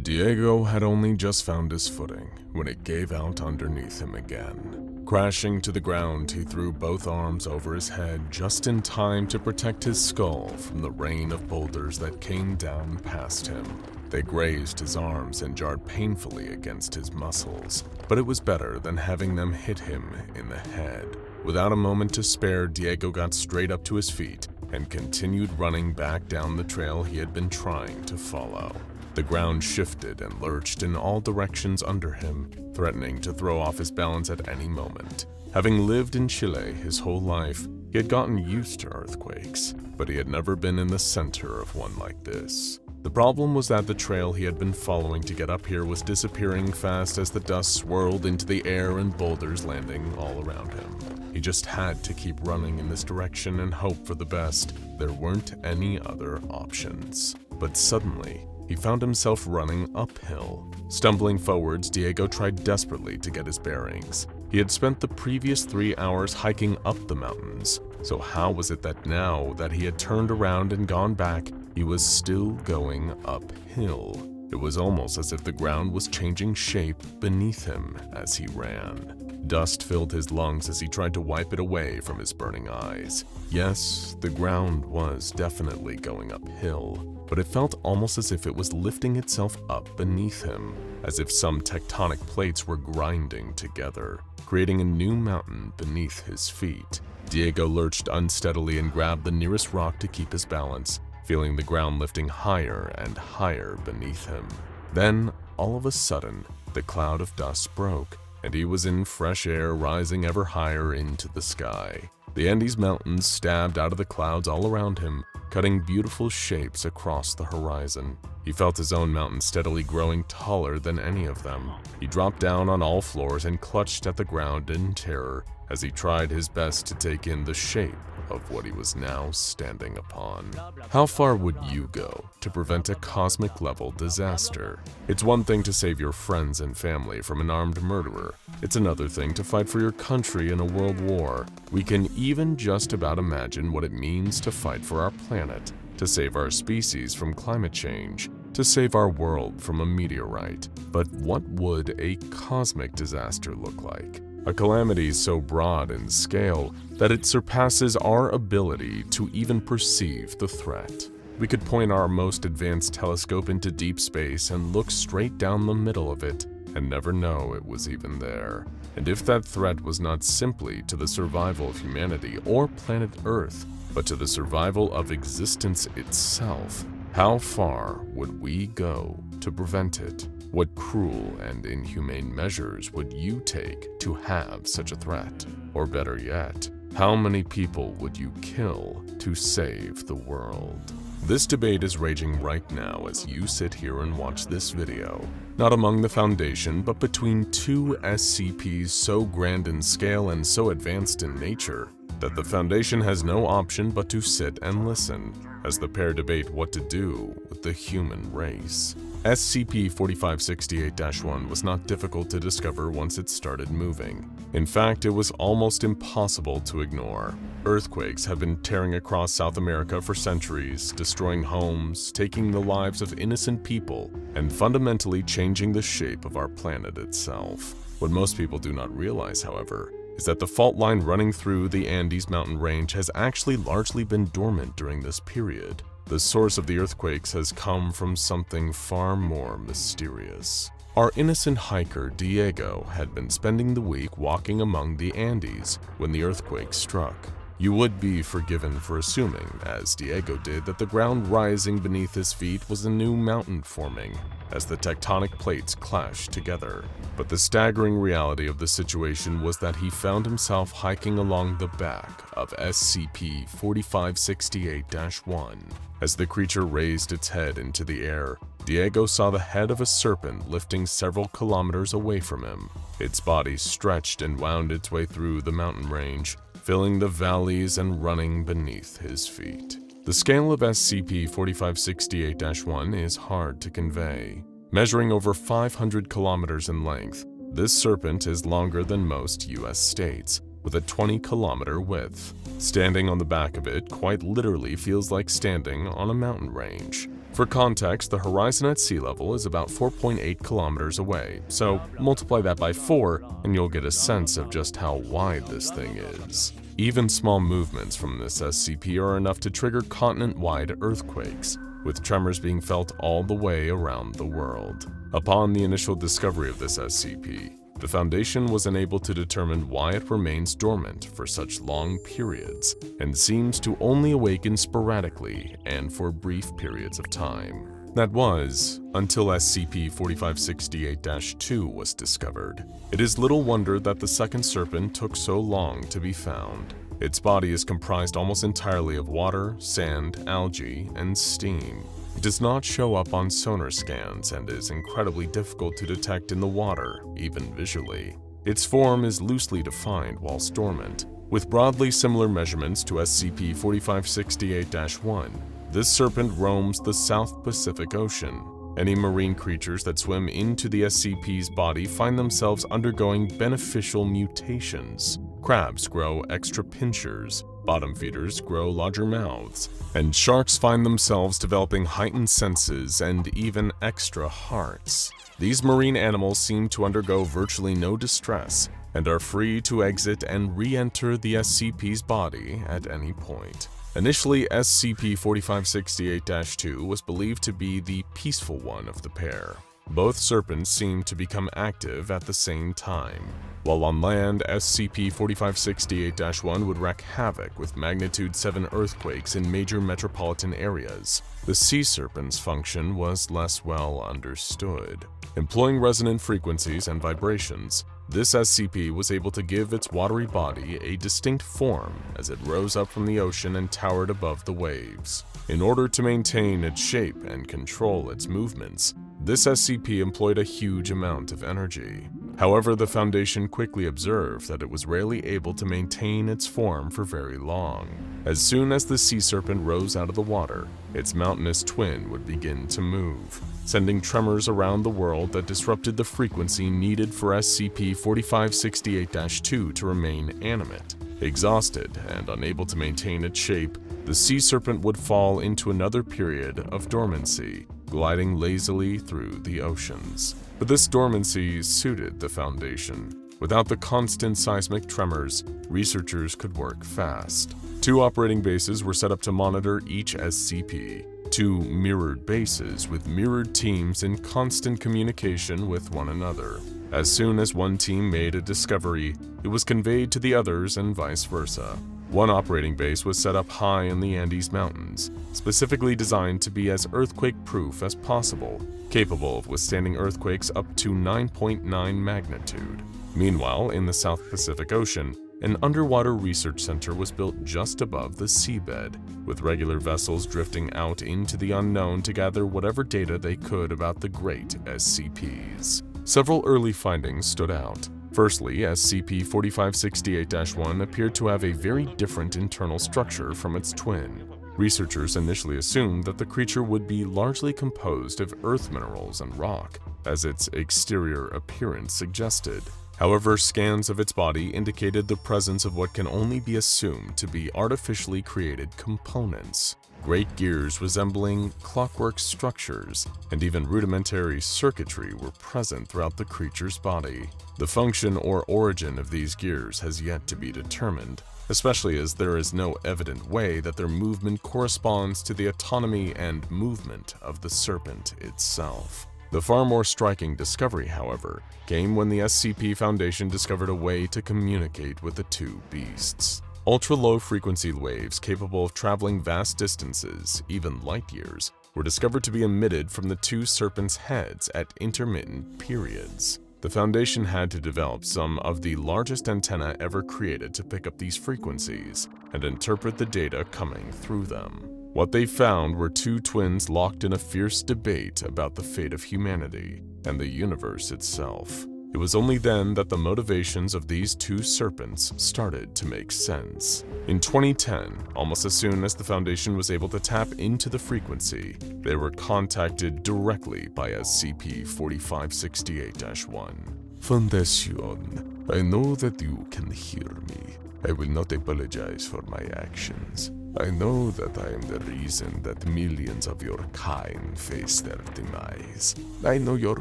Diego had only just found his footing when it gave out underneath him again. Crashing to the ground, he threw both arms over his head just in time to protect his skull from the rain of boulders that came down past him. They grazed his arms and jarred painfully against his muscles, but it was better than having them hit him in the head. Without a moment to spare, Diego got straight up to his feet and continued running back down the trail he had been trying to follow. The ground shifted and lurched in all directions under him, threatening to throw off his balance at any moment. Having lived in Chile his whole life, he had gotten used to earthquakes, but he had never been in the center of one like this. The problem was that the trail he had been following to get up here was disappearing fast as the dust swirled into the air and boulders landing all around him. He just had to keep running in this direction and hope for the best. There weren't any other options. But suddenly, he found himself running uphill. Stumbling forwards, Diego tried desperately to get his bearings. He had spent the previous 3 hours hiking up the mountains, so how was it that now that he had turned around and gone back, he was still going uphill? It was almost as if the ground was changing shape beneath him as he ran. Dust filled his lungs as he tried to wipe it away from his burning eyes. Yes, the ground was definitely going uphill, but it felt almost as if it was lifting itself up beneath him, as if some tectonic plates were grinding together, creating a new mountain beneath his feet. Diego lurched unsteadily and grabbed the nearest rock to keep his balance, feeling the ground lifting higher and higher beneath him. Then, all of a sudden, the cloud of dust broke, and he was in fresh air rising ever higher into the sky. The Andes Mountains stabbed out of the clouds all around him, cutting beautiful shapes across the horizon. He felt his own mountain steadily growing taller than any of them. He dropped down on all floors and clutched at the ground in terror,
as he tried his best to take in the shape of what he was now standing upon. How far would you go to prevent a cosmic-level disaster? It's one thing to save your friends and family from an armed murderer. It's another thing to fight for your country in a world war. We can even just about imagine what it means to fight for our planet, to save our species from climate change, to save our world from a meteorite. But what would a cosmic disaster look like? A calamity so broad in scale that it surpasses our ability to even perceive the threat. We could point our most advanced telescope into deep space and look straight down the middle of it and never know it was even there. And if that threat was not simply to the survival of humanity or planet Earth, but to the survival of existence itself, how far would we go to prevent it? What cruel and inhumane measures would you take to have such a threat? Or better yet, how many people would you kill to save the world? This debate is raging right now as you sit here and watch this video. Not among the Foundation, but between two SCPs so grand in scale and so advanced in nature that the Foundation has no option but to sit and listen as the pair debate what to do with the human race. SCP-4568-1 was not difficult to discover once it started moving. In fact, it was almost impossible to ignore. Earthquakes have been tearing across South America for centuries, destroying homes, taking the lives of innocent people, and fundamentally changing the shape of our planet itself. What most people do not realize, however, is that the fault line running through the Andes mountain range has actually largely been dormant during this period. The source of the earthquakes has come from something far more mysterious. Our innocent hiker, Diego, had been spending the week walking among the Andes when the earthquake struck. You would be forgiven for assuming, as Diego did, that the ground rising beneath his feet was a new mountain forming as the tectonic plates clashed together. But the staggering reality of the situation was that he found himself hiking along the back of SCP-4568-1. As the creature raised its head into the air, Diego saw the head of a serpent lifting several kilometers away from him. Its body stretched and wound its way through the mountain range, filling the valleys and running beneath his feet. The scale of SCP-4568-1 is hard to convey. Measuring over 500 kilometers in length, this serpent is longer than most US states, with a 20-kilometer width. Standing on the back of it quite literally feels like standing on a mountain range. For context, the horizon at sea level is about 4.8 kilometers away, so multiply that by 4 and you'll get a sense of just how wide this thing is. Even small movements from this SCP are enough to trigger continent-wide earthquakes, with tremors being felt all the way around the world. Upon the initial discovery of this SCP, the Foundation was unable to determine why it remains dormant for such long periods and seems to only awaken sporadically and for brief periods of time. That was, until SCP-4568-2 was discovered. It is little wonder that the second serpent took so long to be found. Its body is comprised almost entirely of water, sand, algae, and steam. It does not show up on sonar scans and is incredibly difficult to detect in the water, even visually. Its form is loosely defined whilst dormant, with broadly similar measurements to SCP-4568-1. This serpent roams the South Pacific Ocean. Any marine creatures that swim into the SCP's body find themselves undergoing beneficial mutations. Crabs grow extra pinchers, bottom feeders grow larger mouths, and sharks find themselves developing heightened senses and even extra hearts. These marine animals seem to undergo virtually no distress and are free to exit and re-enter the SCP's body at any point. Initially, SCP-4568-2 was believed to be the peaceful one of the pair. Both serpents seemed to become active at the same time. While on land, SCP-4568-1 would wreak havoc with magnitude 7 earthquakes in major metropolitan areas. The sea serpent's function was less well understood. Employing resonant frequencies and vibrations, this SCP was able to give its watery body a distinct form as it rose up from the ocean and towered above the waves. In order to maintain its shape and control its movements, this SCP employed a huge amount of energy. However, the Foundation quickly observed that it was rarely able to maintain its form for very long. As soon as the sea serpent rose out of the water, its mountainous twin would begin to move, sending tremors around the world that disrupted the frequency needed for SCP-4568-2 to remain animate. Exhausted and unable to maintain its shape, the sea serpent would fall into another period of dormancy, gliding lazily through the oceans. But this dormancy suited the Foundation. Without the constant seismic tremors, researchers could work fast. 2 operating bases were set up to monitor each SCP. 2 mirrored bases with mirrored teams in constant communication with one another. As soon as one team made a discovery, it was conveyed to the others and vice versa. One operating base was set up high in the Andes Mountains, specifically designed to be as earthquake-proof as possible, capable of withstanding earthquakes up to 9.9 magnitude. Meanwhile, in the South Pacific Ocean, an underwater research center was built just above the seabed, with regular vessels drifting out into the unknown to gather whatever data they could about the great SCPs. Several early findings stood out. Firstly, SCP-4568-1 appeared to have a very different internal structure from its twin. Researchers initially assumed that the creature would be largely composed of earth minerals and rock, as its exterior appearance suggested. However, scans of its body indicated the presence of what can only be assumed to be artificially created components. Great gears resembling clockwork structures and even rudimentary circuitry were present throughout the creature's body. The function or origin of these gears has yet to be determined, especially as there is no evident way that their movement corresponds to the autonomy and movement of the serpent itself. The far more striking discovery, however, came when the SCP Foundation discovered a way to communicate with the 2 beasts. Ultra-low frequency waves capable of traveling vast distances, even light years, were discovered to be emitted from the 2 serpents' heads at intermittent periods. The Foundation had to develop some of the largest antennae ever created to pick up these frequencies and interpret the data coming through them. What they found were 2 twins locked in a fierce debate about the fate of humanity and the universe itself. It was only then that the motivations of these 2 serpents started to make sense. In 2010, almost as soon as the Foundation was able to tap into the frequency, they were contacted directly by SCP-4568-1.
Foundation, I know that you can hear me. I will not apologize for my actions. I know that I am the reason that millions of your kind face their demise. I know your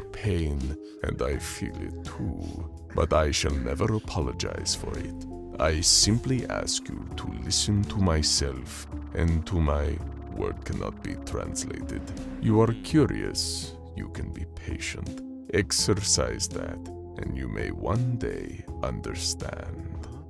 pain, and I feel it too, but I shall never apologize for it. I simply ask you to listen to myself and to my word cannot be translated. You are curious, you can be patient. Exercise that, and you may one day understand.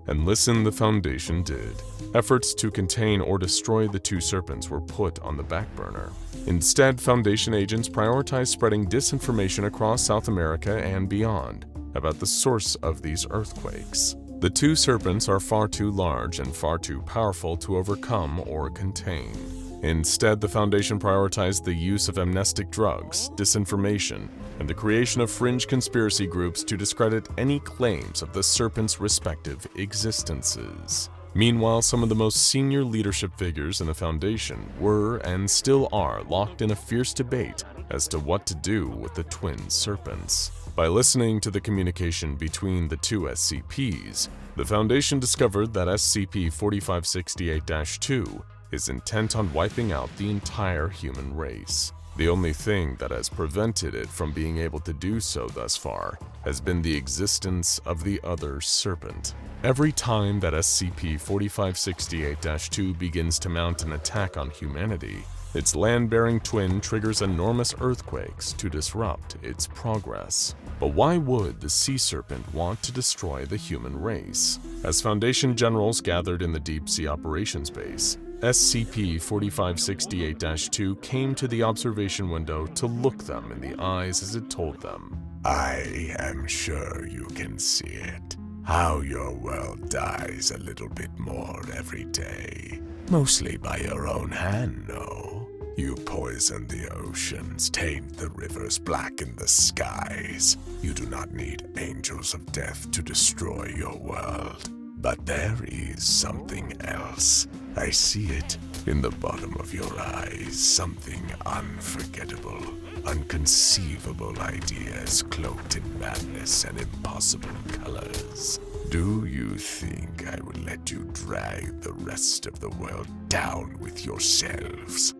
And listen, the Foundation did. Efforts to contain or destroy the 2 serpents were put on the back burner. Instead, Foundation agents prioritized spreading disinformation across South America and beyond about the source of these earthquakes. The 2 serpents are far too large and far too powerful to overcome or contain. Instead, the Foundation prioritized the use of amnestic drugs, disinformation, and the creation of fringe conspiracy groups to discredit any claims of the serpents' respective existences. Meanwhile, some of the most senior leadership figures in the Foundation were and still are locked in a fierce debate as to what to do with the twin serpents. By listening to the communication between the 2 SCPs, the Foundation discovered that SCP-4568-2 is intent on wiping out the entire human race. The only thing that has prevented it from being able to do so thus far has been the existence of the other serpent. Every time that SCP-4568-2 begins to mount an attack on humanity, its land-bearing twin triggers enormous earthquakes to disrupt its progress. But why would the sea serpent want to destroy the human race? As Foundation generals gathered in the Deep Sea Operations Base, SCP-4568-2 came to the observation window to look them in the eyes as it told them,
I am sure you can see it. How your world dies a little bit more every day. Mostly by your own hand, no?
You poison the oceans, taint the rivers, blacken the skies. You do not need angels of death to destroy your world. But there is something else. I see it in the bottom of your eyes. Something unforgettable, unconceivable ideas cloaked in madness and impossible colors. Do you think I will let you drag the rest of the world down with yourselves?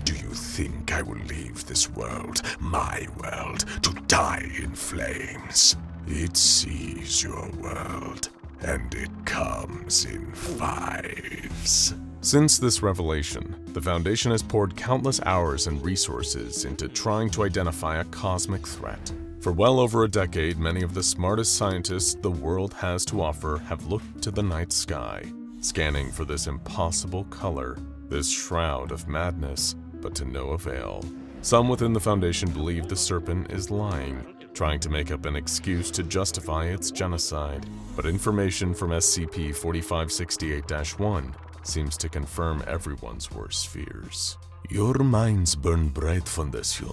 Do you think I will leave this world, my world, to die in flames? It sees your world, and it comes in fives.
Since this revelation, the Foundation has poured countless hours and resources into trying to identify a cosmic threat. For well over a decade, many of the smartest scientists the world has to offer have looked to the night sky, scanning for this impossible color, this shroud of madness, but to no avail. Some within the Foundation believe the Serpent is lying, trying to make up an excuse to justify its genocide, but information from SCP-4568-1 seems to confirm everyone's worst fears.
Your minds burn bright, Foundation.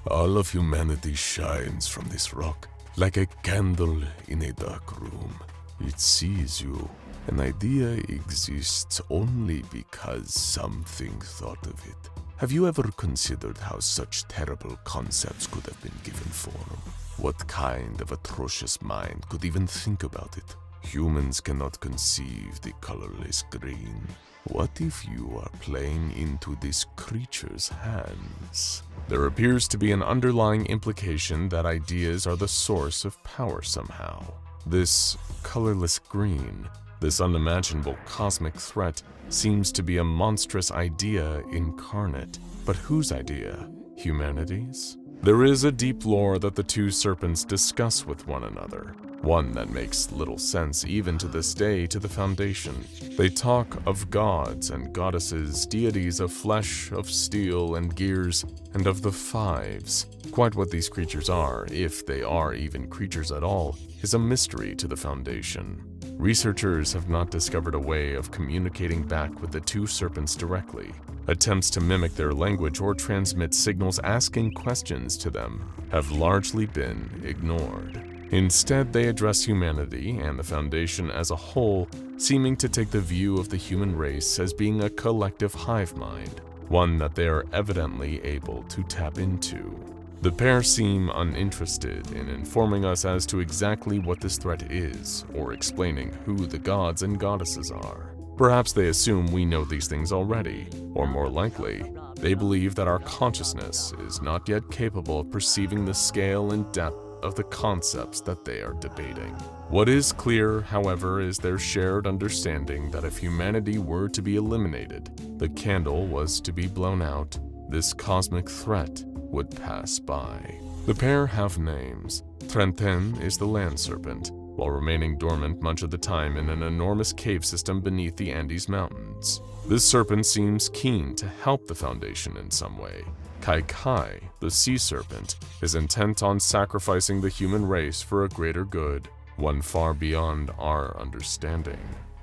All of humanity shines from this rock, like a candle in a dark room. It sees you. An idea exists only because something thought of it. Have you ever considered how such terrible concepts could have been given form? What kind of atrocious mind could even think about it? Humans cannot conceive the colorless green. What if you are playing into this creature's hands?
There appears to be an underlying implication that ideas are the source of power somehow. This colorless green, this unimaginable cosmic threat, seems to be a monstrous idea incarnate. But whose idea? Humanity's? There is a deep lore that the two serpents discuss with one another, one that makes little sense even to this day to the Foundation. They talk of gods and goddesses, deities of flesh, of steel and gears, and of the fives. Quite what these creatures are, if they are even creatures at all, is a mystery to the Foundation. Researchers have not discovered a way of communicating back with the two serpents directly. Attempts to mimic their language or transmit signals asking questions to them have largely been ignored. Instead, they address humanity and the Foundation as a whole, seeming to take the view of the human race as being a collective hive mind, one that they are evidently able to tap into. The pair seem uninterested in informing us as to exactly what this threat is, or explaining who the gods and goddesses are. Perhaps they assume we know these things already, or more likely, they believe that our consciousness is not yet capable of perceiving the scale and depth of the concepts that they are debating. What is clear, however, is their shared understanding that if humanity were to be eliminated, the candle was to be blown out, this cosmic threat would pass by. The pair have names. Trenten is the land serpent, while remaining dormant much of the time in an enormous cave system beneath the Andes Mountains. This serpent seems keen to help the Foundation in some way. Kai Kai, the sea serpent, is intent on sacrificing the human race for a greater good, one far beyond our understanding.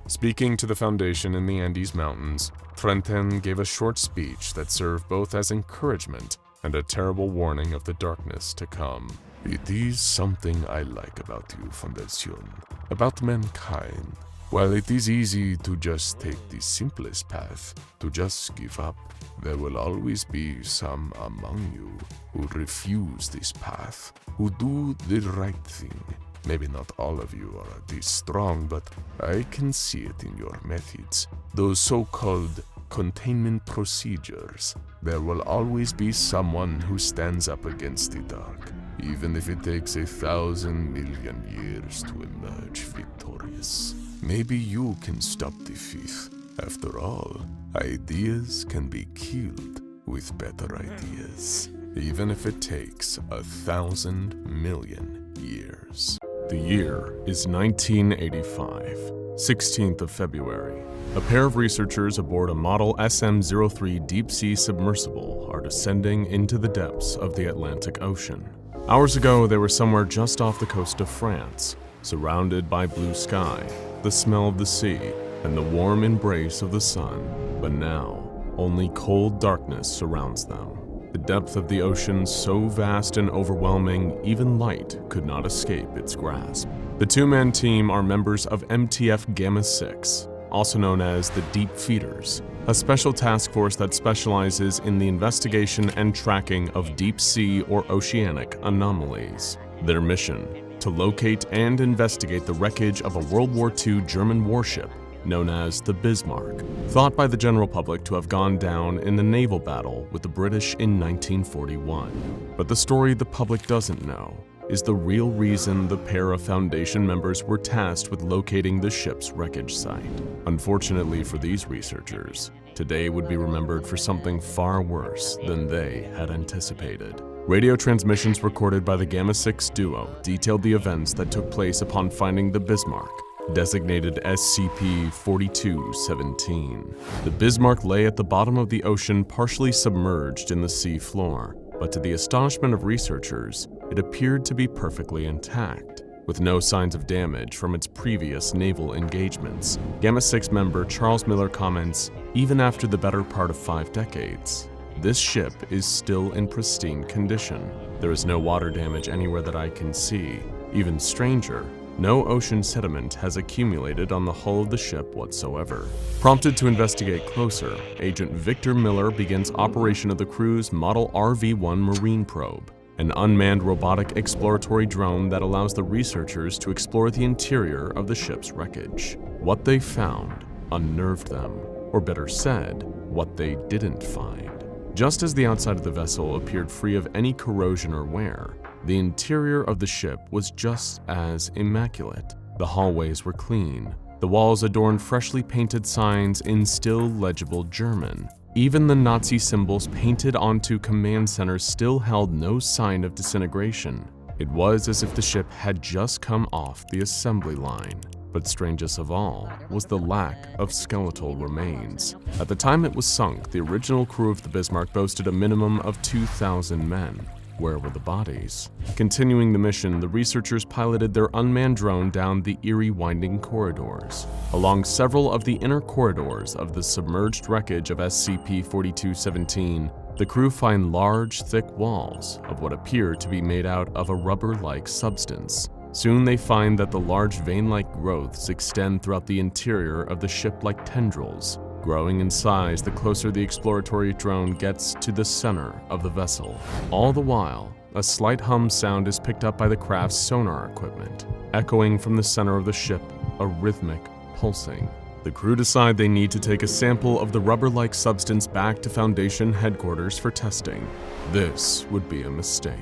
Speaking to the Foundation in the Andes Mountains, Trenten gave a short speech that served both as encouragement and a terrible warning of the darkness to come.
It is something I like about you, Foundation, about mankind. While it is easy to just take the simplest path, to just give up, there will always be some among you who refuse this path, who do the right thing. Maybe not all of you are this strong, but I can see it in your methods. Those so-called containment procedures. There will always be someone who stands up against the dark, even if it takes 1,000 million years to emerge victorious. Maybe you can stop the fifth. After all, ideas can be killed with better ideas, even if it takes 1,000 million years.
The year is 1985, 16th of February. A pair of researchers aboard a model SM-03 deep-sea submersible are descending into the depths of the Atlantic Ocean. Hours ago, they were somewhere just off the coast of France, surrounded by blue sky, the smell of the sea, and the warm embrace of the sun. But now, only cold darkness surrounds them. The depth of the ocean so vast and overwhelming, even light could not escape its grasp. The two-man team are members of MTF Gamma 6, also known as the Deep Feeders, a special task force that specializes in the investigation and tracking of deep sea or oceanic anomalies. Their mission: to locate and investigate the wreckage of a World War II German warship known as the Bismarck, thought by the general public to have gone down in a naval battle with the British in 1941. But the story the public doesn't know is the real reason the pair of Foundation members were tasked with locating the ship's wreckage site. Unfortunately for these researchers, today would be remembered for something far worse than they had anticipated. Radio transmissions recorded by the Gamma 6 duo detailed the events that took place upon finding the Bismarck, designated SCP-4217. The Bismarck lay at the bottom of the ocean, partially submerged in the sea floor, but to the astonishment of researchers, it appeared to be perfectly intact, with no signs of damage from its previous naval engagements. Gamma 6 member Charles Miller comments, "Even after the better part of 5 decades, this ship is still in pristine condition. There is no water damage anywhere that I can see. Even stranger, no ocean sediment has accumulated on the hull of the ship whatsoever." Prompted to investigate closer, Agent Victor Miller begins operation of the crew's Model RV-1 marine probe, an unmanned robotic exploratory drone that allows the researchers to explore the interior of the ship's wreckage. What they found unnerved them, or better said, what they didn't find. Just as the outside of the vessel appeared free of any corrosion or wear, the interior of the ship was just as immaculate. The hallways were clean. The walls adorned freshly painted signs in still legible German. Even the Nazi symbols painted onto command centers still held no sign of disintegration. It was as if the ship had just come off the assembly line. But strangest of all was the lack of skeletal remains. At the time it was sunk, the original crew of the Bismarck boasted a minimum of 2,000 men. Where were the bodies? Continuing the mission, the researchers piloted their unmanned drone down the eerie winding corridors. Along several of the inner corridors of the submerged wreckage of SCP-4217, the crew find large, thick walls of what appear to be made out of a rubber-like substance. Soon they find that the large vein-like growths extend throughout the interior of the ship like tendrils, growing in size the closer the exploratory drone gets to the center of the vessel. All the while, a slight hum sound is picked up by the craft's sonar equipment, echoing from the center of the ship, a rhythmic pulsing. The crew decide they need to take a sample of the rubber-like substance back to Foundation headquarters for testing. This would be a mistake.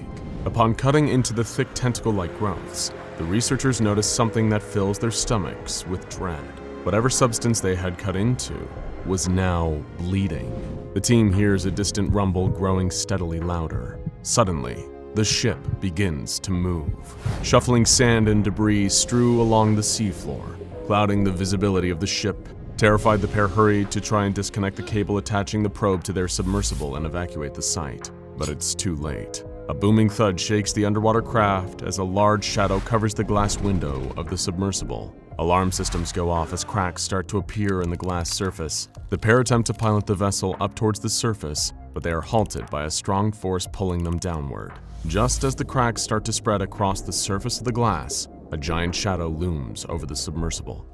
Upon cutting into the thick tentacle-like growths, the researchers notice something that fills their stomachs with dread. Whatever substance they had cut into was now bleeding. The team hears a distant rumble growing steadily louder. Suddenly, the ship begins to move. Shuffling sand and debris strew along the seafloor, clouding the visibility of the ship. Terrified, the pair hurry to try and disconnect the cable attaching the probe to their submersible and evacuate the site. But it's too late. A booming thud shakes the underwater craft as a large shadow covers the glass window of the submersible. Alarm systems go off as cracks start to appear in the glass surface. The pair attempt to pilot the vessel up towards the surface, but they are halted by a strong force pulling them downward. Just as the cracks start to spread across the surface of the glass, a giant shadow looms over the submersible.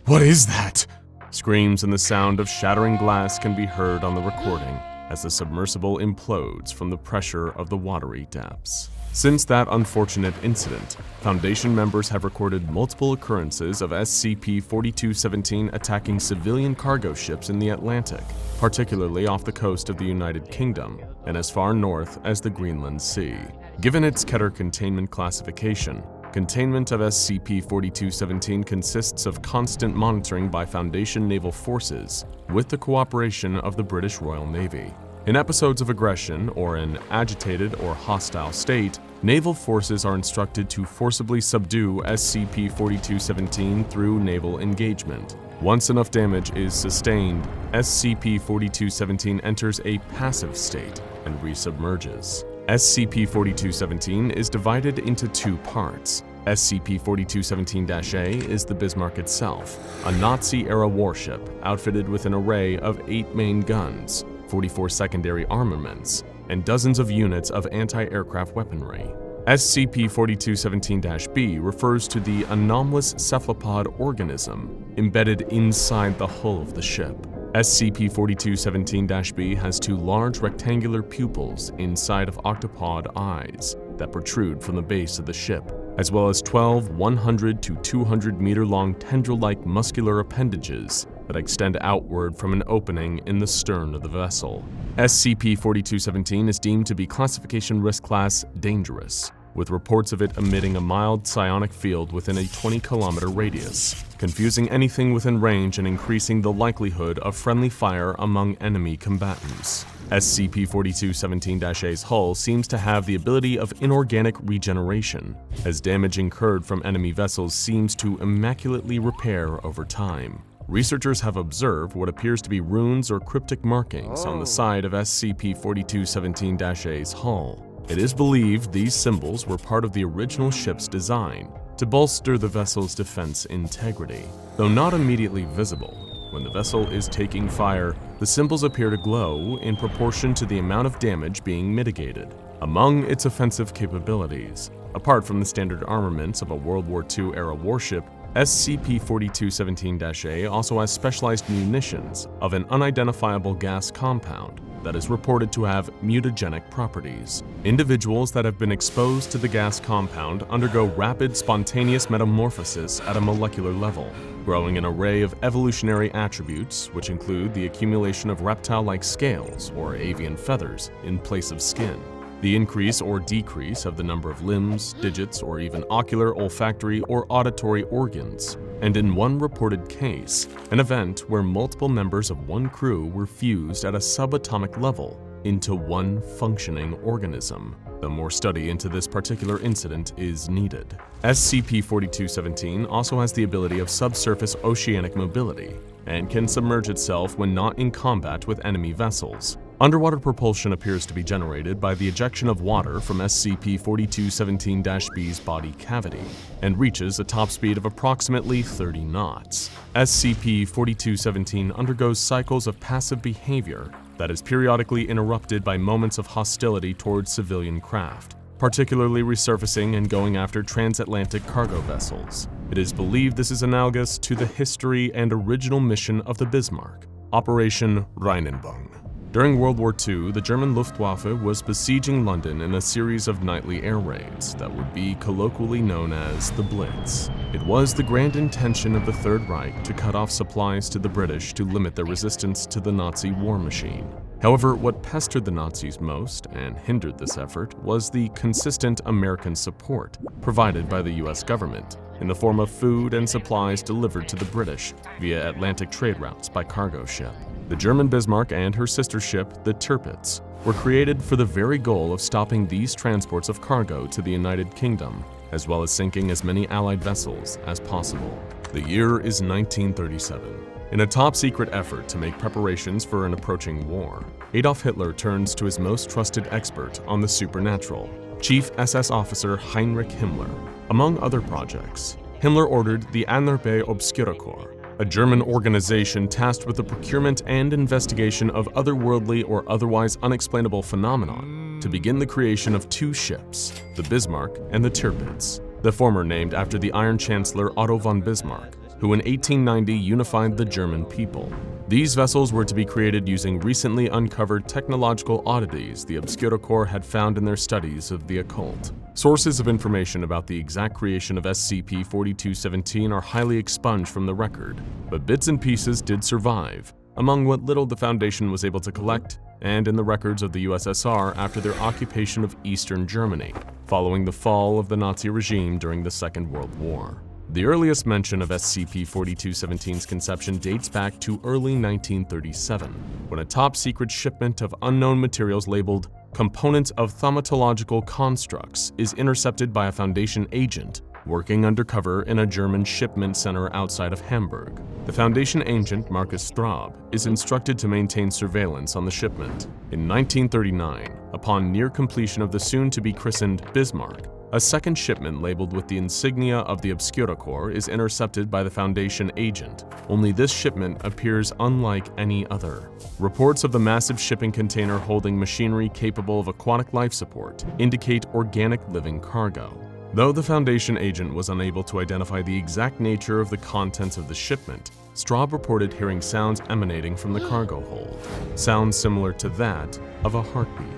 What is that? Screams and the sound of shattering glass can be heard on the recording as the submersible implodes from the pressure of the watery depths. Since that unfortunate incident, Foundation members have recorded multiple occurrences of SCP-4217 attacking civilian cargo ships in the Atlantic, particularly off the coast of the United Kingdom and as far north as the Greenland Sea. Given its Keter containment classification, containment of SCP-4217 consists of constant monitoring by Foundation naval forces with the cooperation of the British Royal Navy. In episodes of aggression or an agitated or hostile state, naval forces are instructed to forcibly subdue SCP-4217 through naval engagement. Once enough damage is sustained, SCP-4217 enters a passive state and resubmerges. SCP-4217 is divided into two parts. SCP-4217-A is the Bismarck itself, a Nazi-era warship outfitted with an array of 8 main guns, 44 secondary armaments, and dozens of units of anti-aircraft weaponry. SCP-4217-B refers to the anomalous cephalopod organism embedded inside the hull of the ship. SCP-4217-B has 2 large rectangular pupils inside of octopod eyes that protrude from the base of the ship, as well as 12 100 to 200 meter long tendril-like muscular appendages that extend outward from an opening in the stern of the vessel. SCP-4217 is deemed to be classification risk class dangerous, with reports of it emitting a mild psionic field within a 20-kilometer radius, confusing anything within range and increasing the likelihood of friendly fire among enemy combatants. SCP-4217-A's hull seems to have the ability of inorganic regeneration, as damage incurred from enemy vessels seems to immaculately repair over time. Researchers have observed what appears to be runes or cryptic markings on the side of SCP-4217-A's hull. It is believed these symbols were part of the original ship's design to bolster the vessel's defense integrity. Though not immediately visible, when the vessel is taking fire, the symbols appear to glow in proportion to the amount of damage being mitigated. Among its offensive capabilities, apart from the standard armaments of a World War II-era warship, SCP-4217-A also has specialized munitions of an unidentifiable gas compound that is reported to have mutagenic properties. Individuals that have been exposed to the gas compound undergo rapid spontaneous metamorphosis at a molecular level, growing an array of evolutionary attributes which include the accumulation of reptile-like scales or avian feathers in place of skin, the increase or decrease of the number of limbs, digits, or even ocular, olfactory, or auditory organs, and in one reported case, an event where multiple members of one crew were fused at a subatomic level into one functioning organism. Though more study into this particular incident is needed. SCP-4217 also has the ability of subsurface oceanic mobility and can submerge itself when not in combat with enemy vessels. Underwater propulsion appears to be generated by the ejection of water from SCP-4217-B's body cavity and reaches a top speed of approximately 30 knots. SCP-4217 undergoes cycles of passive behavior that is periodically interrupted by moments of hostility towards civilian craft, particularly resurfacing and going after transatlantic cargo vessels. It is believed this is analogous to the history and original mission of the Bismarck, Operation Rheinenbung. During World War II, the German Luftwaffe was besieging London in a series of nightly air raids that would be colloquially known as the Blitz. It was the grand intention of the Third Reich to cut off supplies to the British to limit their resistance to the Nazi war machine. However, what pestered the Nazis most and hindered this effort was the consistent American support provided by the US government in the form of food and supplies delivered to the British via Atlantic trade routes by cargo ship. The German Bismarck and her sister ship, the Serpents, were created for the very goal of stopping these transports of cargo to the United Kingdom, as well as sinking as many Allied vessels as possible. The year is 1937. In a top-secret effort to make preparations for an approaching war, Adolf Hitler turns to his most trusted expert on the supernatural, Chief SS Officer Heinrich Himmler. Among other projects, Himmler ordered the Anarbe Obscuracorps, a German organization tasked with the procurement and investigation of otherworldly or otherwise unexplainable phenomenon, to begin the creation of 2 ships, the Bismarck and the Serpents, the former named after the Iron Chancellor Otto von Bismarck, who in 1890 unified the German people. These vessels were to be created using recently uncovered technological oddities the Obscuracorps had found in their studies of the occult. Sources of information about the exact creation of SCP-4217 are highly expunged from the record, but bits and pieces did survive, among what little the Foundation was able to collect, and in the records of the USSR after their occupation of Eastern Germany, following the fall of the Nazi regime during the Second World War. The earliest mention of SCP-4217's conception dates back to early 1937, when a top-secret shipment of unknown materials labeled "Components of Thaumatological Constructs" is intercepted by a Foundation agent working undercover in a German shipment center outside of Hamburg. The Foundation agent, Marcus Straub, is instructed to maintain surveillance on the shipment. In 1939, upon near completion of the soon-to-be-christened Bismarck, A second shipment labeled with the insignia of the Obscura Corps is intercepted by the Foundation agent, only this shipment appears unlike any other. Reports of the massive shipping container holding machinery capable of aquatic life support indicate organic living cargo. Though the Foundation agent was unable to identify the exact nature of the contents of the shipment, Straub reported hearing sounds emanating from the cargo hold, sounds similar to that of a heartbeat.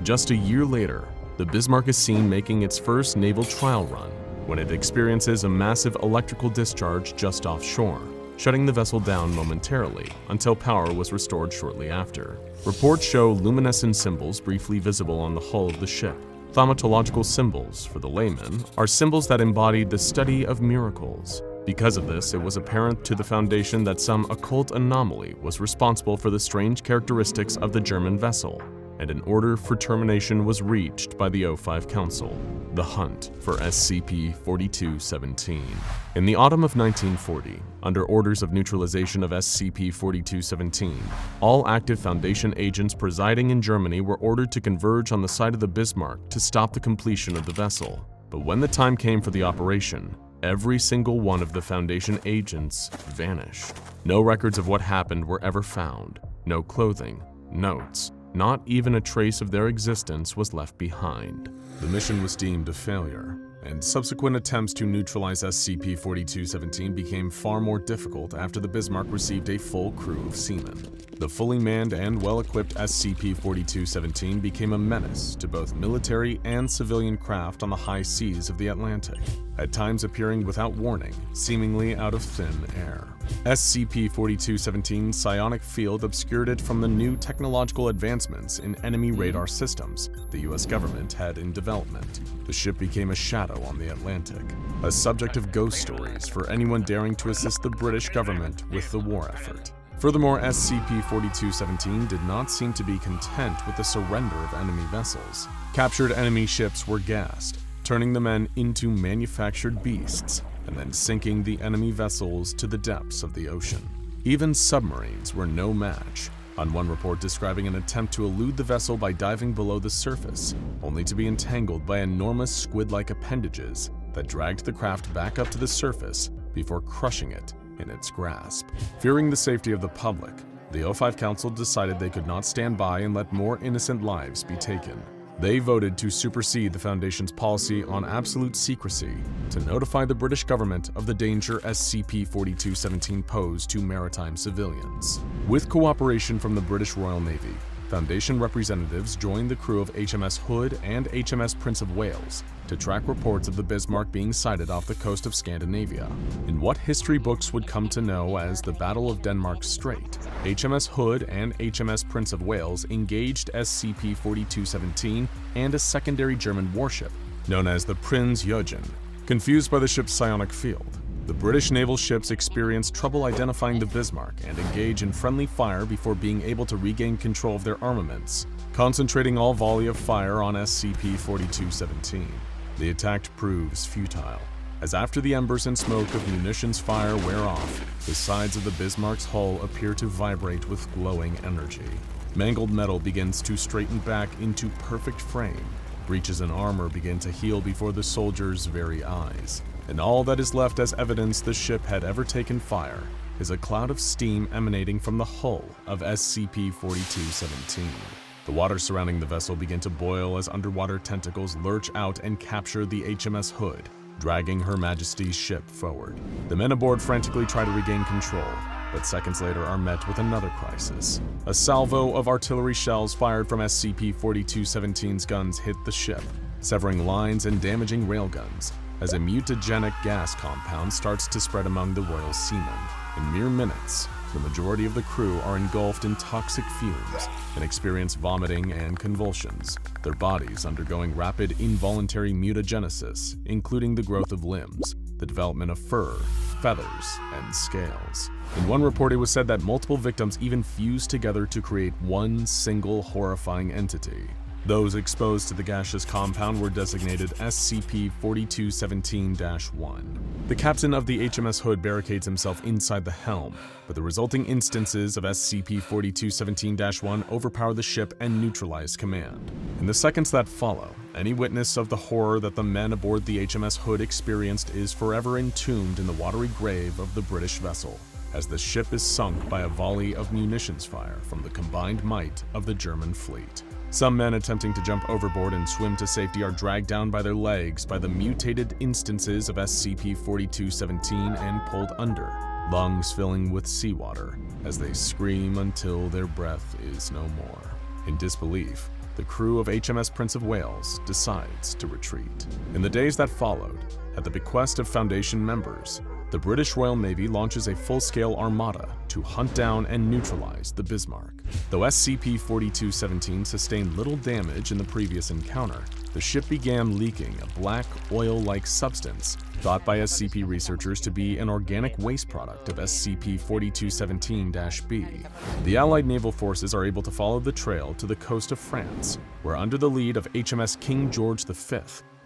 Just a year later, the Bismarck is seen making its first naval trial run when it experiences a massive electrical discharge just offshore, shutting the vessel down momentarily until power was restored shortly after. Reports show luminescent symbols briefly visible on the hull of the ship. Thaumatological symbols, for the layman, are symbols that embody the study of miracles. Because of this, it was apparent to the Foundation that some occult anomaly was responsible for the strange characteristics of the German vessel, and an order for termination was reached by the O5 Council, the hunt for SCP-4217. In the autumn of 1940, under orders of neutralization of SCP-4217, all active Foundation agents presiding in Germany were ordered to converge on the side of the Bismarck to stop the completion of the vessel. But when the time came for the operation, every single one of the Foundation agents vanished. No records of what happened were ever found, no clothing, notes, not even a trace of their existence was left behind.
The mission was deemed a failure, and subsequent attempts to neutralize SCP-4217 became far more difficult after the Bismarck received a full crew of seamen. The fully manned and well-equipped SCP-4217 became a menace to both military and civilian craft on the high seas of the Atlantic, at times appearing without warning, seemingly out of thin air. SCP-4217's psionic field obscured it from the new technological advancements in enemy radar systems the US government had in development. The ship became a shadow on the Atlantic, a subject of ghost stories for anyone daring to assist the British government with the war effort. Furthermore, SCP-4217 did not seem to be content with the surrender of enemy vessels. Captured enemy ships were gassed, turning the men into manufactured beasts, and then sinking the enemy vessels to the depths of the ocean. Even submarines were no match, on one report describing an attempt to elude the vessel by diving below the surface, only to be entangled by enormous squid-like appendages that dragged the craft back up to the surface before crushing it in its grasp. Fearing the safety of the public, the O5 Council decided they could not stand by and let more innocent lives be taken. They voted to supersede the Foundation's policy on absolute secrecy to notify the British government of the danger SCP-4217 posed to maritime civilians. With cooperation from the British Royal Navy, Foundation representatives joined the crew of HMS Hood and HMS Prince of Wales to track reports of the Bismarck being sighted off the coast of Scandinavia. In what history books would come to know as the Battle of Denmark's Strait, HMS Hood and HMS Prince of Wales engaged SCP-4217 and a secondary German warship, known as the Prinz Eugen. Confused by the ship's psionic field, the British naval ships experienced trouble identifying the Bismarck and engage in friendly fire before being able to regain control of their armaments, concentrating all volley of fire on SCP-4217. The attack proves futile, as after the embers and smoke of munitions fire wear off, the sides of the Bismarck's hull appear to vibrate with glowing energy. Mangled metal begins to straighten back into perfect frame. Breaches in armor begin to heal before the soldiers' very eyes. And all that is left as evidence the ship had ever taken fire is a cloud of steam emanating from the hull of SCP-4217. The water surrounding the vessel begin to boil as underwater tentacles lurch out and capture the HMS Hood, dragging Her Majesty's ship forward. The men aboard frantically try to regain control, but seconds later are met with another crisis. A salvo of artillery shells fired from SCP-4217's guns hit the ship, severing lines and damaging railguns, as a mutagenic gas compound starts to spread among the royal seamen. In mere minutes, the majority of the crew are engulfed in toxic fumes and experience vomiting and convulsions, their bodies undergoing rapid involuntary mutagenesis, including the growth of limbs, the development of fur, feathers, and scales. In one report, it was said that multiple victims even fused together to create one single horrifying entity. Those exposed to the gaseous compound were designated SCP-4217-1. The captain of the HMS Hood barricades himself inside the helm, but the resulting instances of SCP-4217-1 overpower the ship and neutralize command.
In the seconds that follow, any witness of the horror that the men aboard the HMS Hood experienced is forever entombed in the watery grave of the British vessel, as the ship is sunk by a volley of munitions fire from the combined might of the German fleet. Some men attempting to jump overboard and swim to safety are dragged down by their legs by the mutated instances of SCP-4217 and pulled under, lungs filling with seawater, as they scream until their breath is no more. In disbelief, the crew of HMS Prince of Wales decides to retreat. In the days that followed, at the bequest of Foundation members, the British Royal Navy launches a full-scale armada to hunt down and neutralize the Bismarck. Though SCP-4217 sustained little damage in the previous encounter, the ship began leaking a black, oil-like substance thought by SCP researchers to be an organic waste product of SCP-4217-B. The Allied naval forces are able to follow the trail to the coast of France, where under the lead of HMS King George V,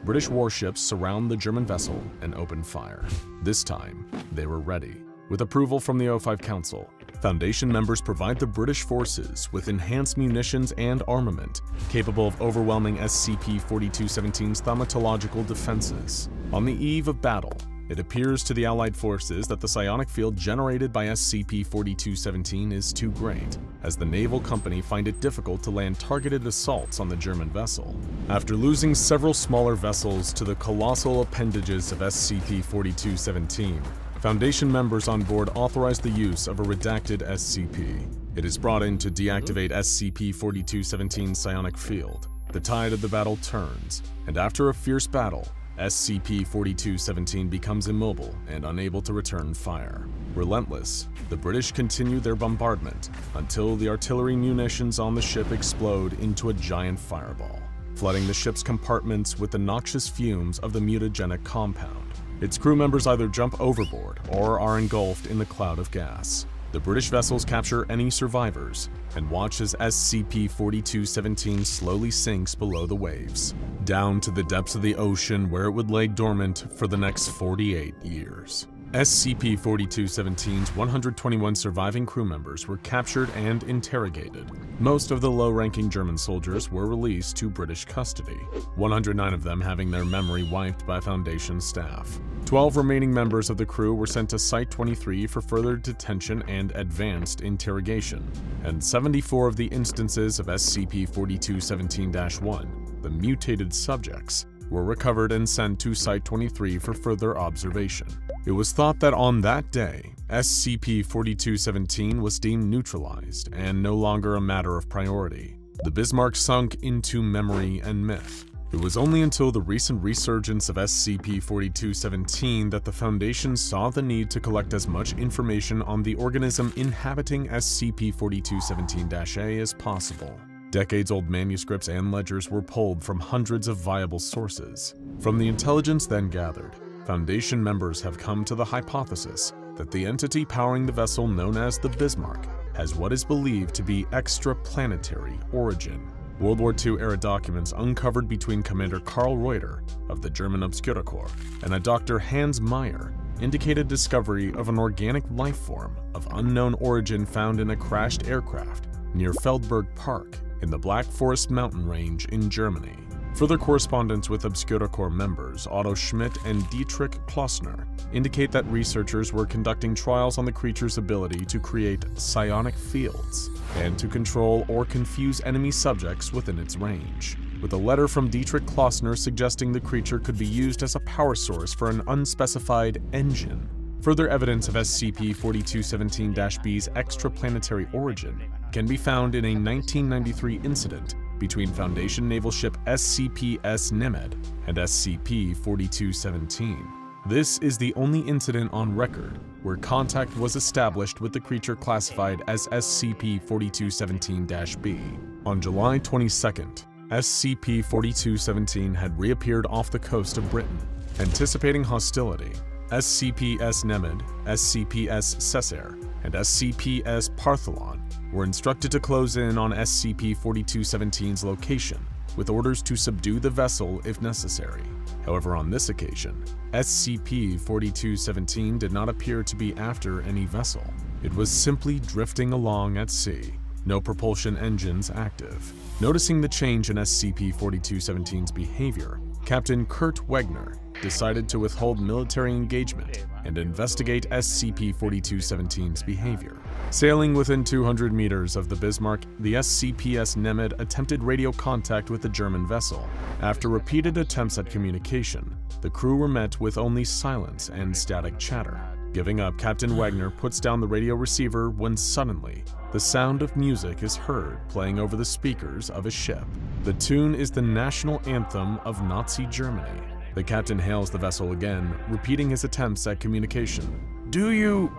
British warships surround the German vessel and open fire. This time, they were ready. With approval from the O5 Council, Foundation members provide the British forces with enhanced munitions and armament, capable of overwhelming SCP-4217's thaumatological defenses. On the eve of battle, it appears to the Allied forces that the psionic field generated by SCP-4217 is too great, as the naval company find it difficult to land targeted assaults on the German vessel. After losing several smaller vessels to the colossal appendages of SCP-4217, Foundation members on board authorize the use of a redacted SCP. It is brought in to deactivate SCP-4217's psionic field. The tide of the battle turns, and after a fierce battle, SCP-4217 becomes immobile and unable to return fire. Relentless, the British continue their bombardment until the artillery munitions on the ship explode into a giant fireball, flooding the ship's compartments with the noxious fumes of the mutagenic compound. Its crew members either jump overboard or are engulfed in the cloud of gas. The British vessels capture any survivors and watch as SCP-4217 slowly sinks below the waves, down to the depths of the ocean where it would lay dormant for the next 48 years. SCP-4217's 121 surviving crew members were captured and interrogated. Most of the low-ranking German soldiers were released to British custody, 109 of them having their memory wiped by Foundation staff. 12 remaining members of the crew were sent to Site-23 for further detention and advanced interrogation, and 74 of the instances of SCP-4217-1, the mutated subjects, were recovered and sent to Site-23 for further observation. It was thought that on that day, SCP-4217 was deemed neutralized and no longer a matter of priority. The Bismarck sunk into memory and myth. It was only until the recent resurgence of SCP-4217 that the Foundation saw the need to collect as much information on the organism inhabiting SCP-4217-A as possible. Decades-old manuscripts and ledgers were pulled from hundreds of viable sources. From the intelligence then gathered, Foundation members have come to the hypothesis that the entity powering the vessel known as the Bismarck has what is believed to be extraplanetary origin. World War II-era documents uncovered between Commander Karl Reuter of the German Obscuracorps and a Dr. Hans Meyer indicated discovery of an organic life form of unknown origin found in a crashed aircraft near Feldberg Park in the Black Forest mountain range in Germany. Further correspondence with Obscuracorps members Otto Schmidt and Dietrich Klossner indicate that researchers were conducting trials on the creature's ability to create psionic fields and to control or confuse enemy subjects within its range, with a letter from Dietrich Klossner suggesting the creature could be used as a power source for an unspecified engine. Further evidence of SCP-4217-B's extraplanetary origin can be found in a 1993 incident between Foundation naval ship SCP-S Nemed and SCP-4217. This is the only incident on record where contact was established with the creature classified as SCP-4217-B. On July 22nd, SCP-4217 had reappeared off the coast of Britain. Anticipating hostility, SCP-S Nemed, SCP-S Cessair, and SCP-S Partholon were instructed to close in on SCP-4217's location, with orders to subdue the vessel if necessary. However, on this occasion, SCP-4217 did not appear to be after any vessel. It was simply drifting along at sea, no propulsion engines active. Noticing the change in SCP-4217's behavior, Captain Kurt Wegner decided to withhold military engagement and investigate SCP-4217's behavior. Sailing within 200 meters of the Bismarck, the SCPS Nemed attempted radio contact with the German vessel. After repeated attempts at communication, the crew were met with only silence and static chatter. Giving up, Captain Wegner puts down the radio receiver when suddenly, the sound of music is heard playing over the speakers of a ship. The tune is the national anthem of Nazi Germany. The captain hails the vessel again, repeating his attempts at communication. Do you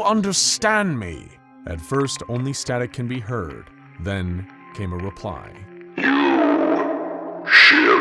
understand me? At first, only static can be heard. Then came a reply. You ship.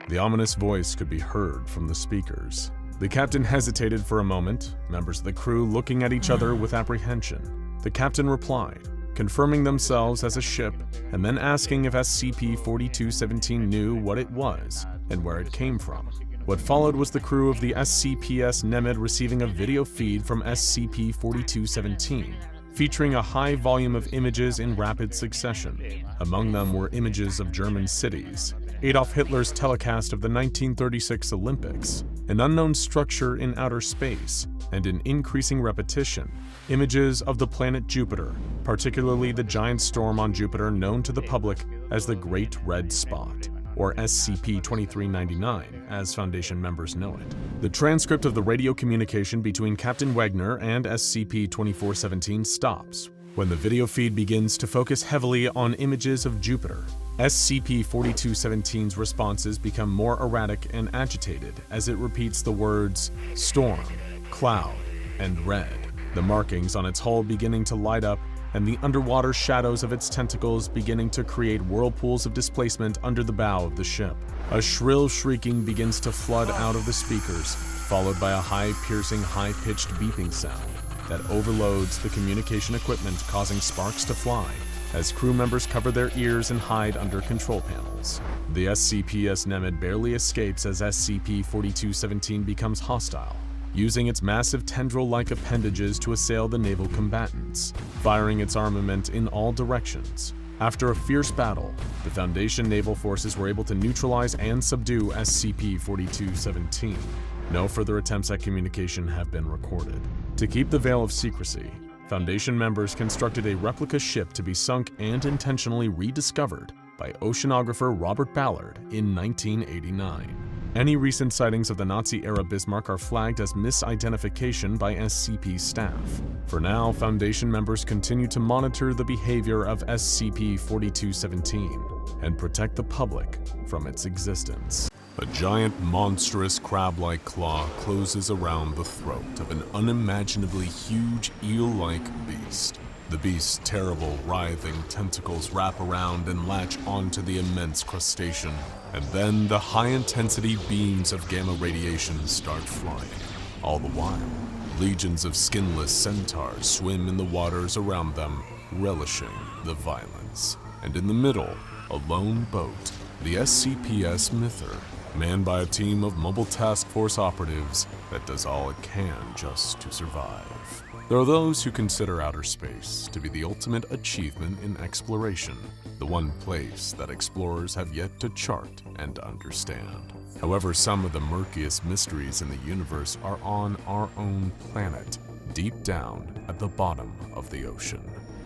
The ominous voice could be heard from the speakers. The captain hesitated for a moment, members of the crew looking at each other with apprehension. The captain replied, confirming themselves as a ship, and then asking if SCP-4217 knew what it was and where it came from. What followed was the crew of the SCPS Nemed receiving a video feed from SCP-4217, featuring a high volume of images in rapid succession. Among them were images of German cities, Adolf Hitler's telecast of the 1936 Olympics, an unknown structure in outer space, and in increasing repetition, images of the planet Jupiter, particularly the giant storm on Jupiter known to the public as the Great Red Spot, or SCP-2399, as Foundation members know it. The transcript of the radio communication between Captain Wegner and SCP-2417 stops when the video feed begins to focus heavily on images of Jupiter. SCP-4217's responses become more erratic and agitated as it repeats the words storm, cloud, and red. The markings on its hull beginning to light up, and the underwater shadows of its tentacles beginning to create whirlpools of displacement under the bow of the ship. A shrill shrieking begins to flood out of the speakers, followed by a high-piercing, high-pitched beeping sound that overloads the communication equipment, causing sparks to fly as crew members cover their ears and hide under control panels. The SCPS Nemed barely escapes as SCP-4217 becomes hostile, using its massive tendril-like appendages to assail the naval combatants, firing its armament in all directions. After a fierce battle, the Foundation naval forces were able to neutralize and subdue SCP-4217. No further attempts at communication have been recorded. To keep the veil of secrecy, Foundation members constructed a replica ship to be sunk and intentionally rediscovered by oceanographer Robert Ballard in 1989. Any recent sightings of the Nazi-era Bismarck are flagged as misidentification by SCP staff. For now, Foundation members continue to monitor the behavior of SCP-4217 and protect the public from its existence.
A giant, monstrous crab-like claw closes around the throat of an unimaginably huge eel-like beast. The beast's terrible, writhing tentacles wrap around and latch onto the immense crustacean, and then the high-intensity beams of gamma radiation start flying. All the while, legions of skinless centaurs swim in the waters around them, relishing the violence. And in the middle, a lone boat, the SCPS Mither, manned by a team of mobile task force operatives that does all it can just to survive. There are those who consider outer space to be the ultimate achievement in exploration, the one place that explorers have yet to chart and understand. However, some of the murkiest mysteries in the universe are on our own planet, deep down at the bottom of the ocean.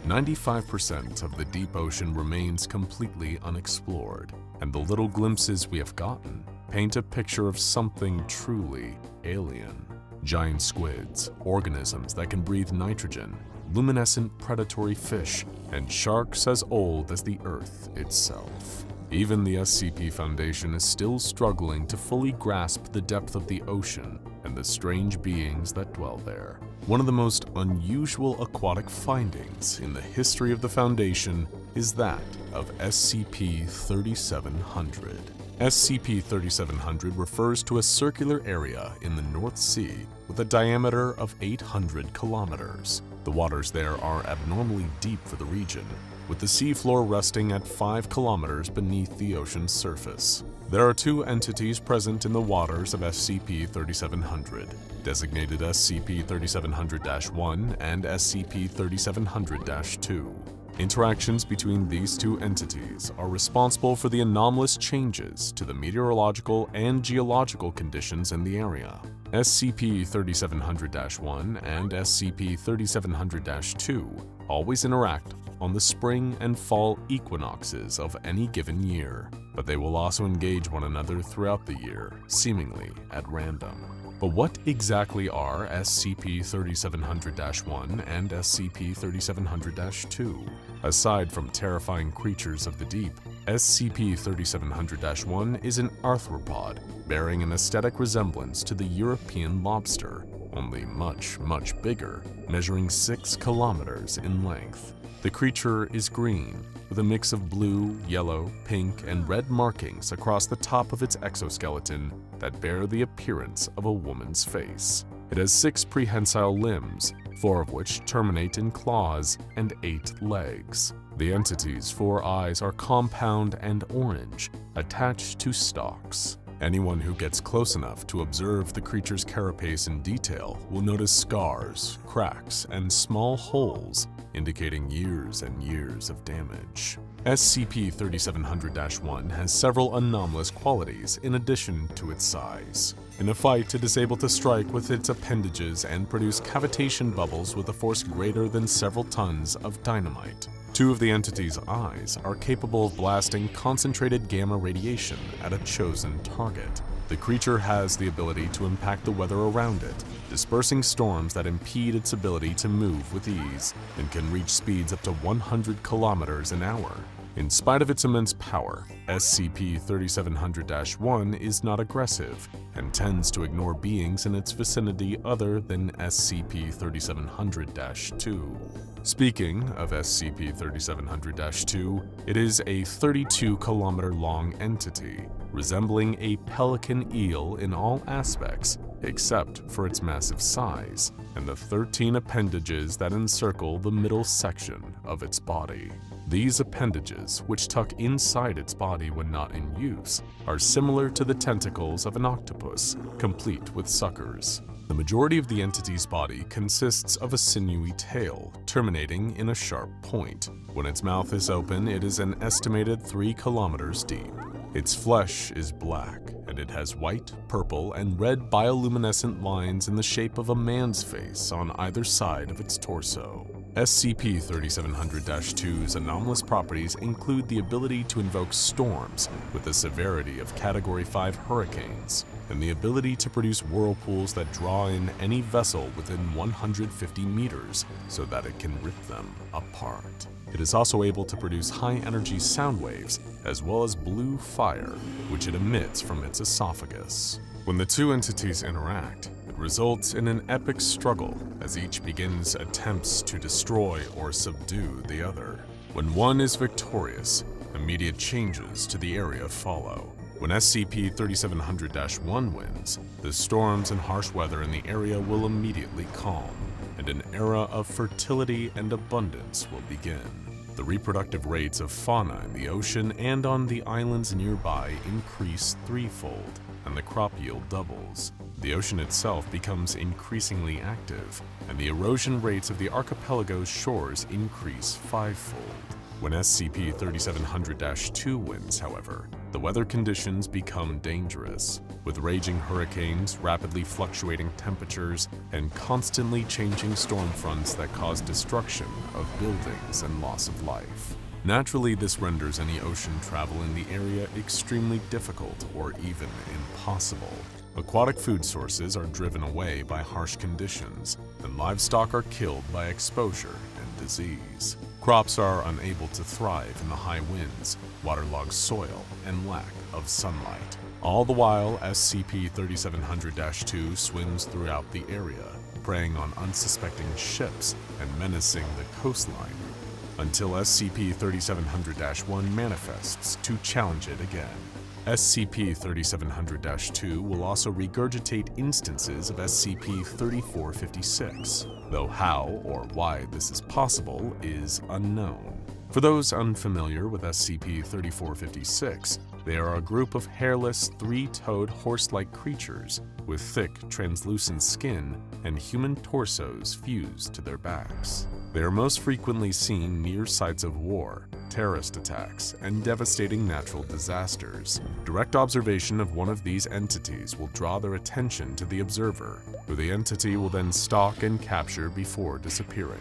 95% of the deep ocean remains completely unexplored, and the little glimpses we have gotten paint a picture of something truly alien. Giant squids, organisms that can breathe nitrogen, luminescent predatory fish, and sharks as old as the Earth itself. Even the SCP Foundation is still struggling to fully grasp the depth of the ocean and the strange beings that dwell there. One of the most unusual aquatic findings in the history of the Foundation is that of SCP-3700. SCP-3700 refers to a circular area in the North Sea with a diameter of 800 kilometers. The
The waters there are abnormally deep for the region, with the seafloor resting at 5 kilometers beneath the ocean's surface. There are 2 entities present in the waters of SCP-3700, designated SCP-3700-1 and SCP-3700-2. Interactions between these 2 entities are responsible for the anomalous changes to the meteorological and geological conditions in the area. SCP-3700-1 and SCP-3700-2 always interact on the spring and fall equinoxes of any given year, but they will also engage one another throughout the year, seemingly at random. But what exactly are SCP-3700-1 and SCP-3700-2? Aside from terrifying creatures of the deep, SCP-3700-1 is an arthropod bearing an aesthetic resemblance to the European lobster, only much, much bigger, measuring 6 kilometers in length. The creature is green, with a mix of blue, yellow, pink, and red markings across the top of its exoskeleton that bear the appearance of a woman's face. It has 6 prehensile limbs, 4 of which terminate in claws, and 8 legs. The entity's 4 eyes are compound and orange, attached to stalks. Anyone who gets close enough to observe the creature's carapace in detail will notice scars, cracks, and small holes, indicating years and years of damage. SCP-3700-1 has several anomalous qualities in addition to its size. In a fight, it is able to strike with its appendages and produce cavitation bubbles with a force greater than several tons of dynamite. 2 of the entity's eyes are capable of blasting concentrated gamma radiation at a chosen target. The creature has the ability to impact the weather around it, dispersing storms that impede its ability to move with ease, and can reach speeds up to 100 kilometers an hour. In spite of its immense power, SCP-3700-1 is not aggressive and tends to ignore beings in its vicinity other than SCP-3700-2. Speaking of SCP-3700-2, it is a 32-kilometer-long entity, resembling a pelican eel in all aspects except for its massive size and the 13 appendages that encircle the middle section of its body. These appendages, which tuck inside its body when not in use, are similar to the tentacles of an octopus, complete with suckers. The majority of the entity's body consists of a sinewy tail, terminating in a sharp point. When its mouth is open, it is an estimated 3 kilometers deep. Its flesh is black, and it has white, purple, and red bioluminescent lines in the shape of a man's face on either side of its torso. SCP-3700-2's anomalous properties include the ability to invoke storms with the severity of Category 5 hurricanes, and the ability to produce whirlpools that draw in any vessel within 150 meters so that it can rip them apart. It is also able to produce high-energy sound waves, as well as blue fire, which it emits from its esophagus. When the 2 entities interact, it results in an epic struggle as each begins attempts to destroy or subdue the other. When one is victorious, immediate changes to the area follow. When SCP-3700-1 wins, the storms and harsh weather in the area will immediately calm, and an era of fertility and abundance will begin. The reproductive rates of fauna in the ocean and on the islands nearby increase threefold, and the crop yield doubles. The ocean itself becomes increasingly active, and the erosion rates of the archipelago's shores increase fivefold. When SCP-3700-2 wins, however, the weather conditions become dangerous, with raging hurricanes, rapidly fluctuating temperatures, and constantly changing storm fronts that cause destruction of buildings and loss of life. Naturally, this renders any ocean travel in the area extremely difficult or even impossible. Aquatic food sources are driven away by harsh conditions, and livestock are killed by exposure and disease. Crops are unable to thrive in the high winds, waterlogged soil, and lack of sunlight. All the while, SCP-3700-2 swims throughout the area, preying on unsuspecting ships and menacing the coastline. until SCP-3700-1 manifests to challenge it again. SCP-3700-2 will also regurgitate instances of SCP-3456, though how or why this is possible is unknown. For those unfamiliar with SCP-3456, they are a group of hairless, three-toed horse-like creatures with thick, translucent skin and human torsos fused to their backs. They are most frequently seen near sites of war, terrorist attacks, and devastating natural disasters. Direct observation of one of these entities will draw their attention to the observer, who the entity will then stalk and capture before disappearing.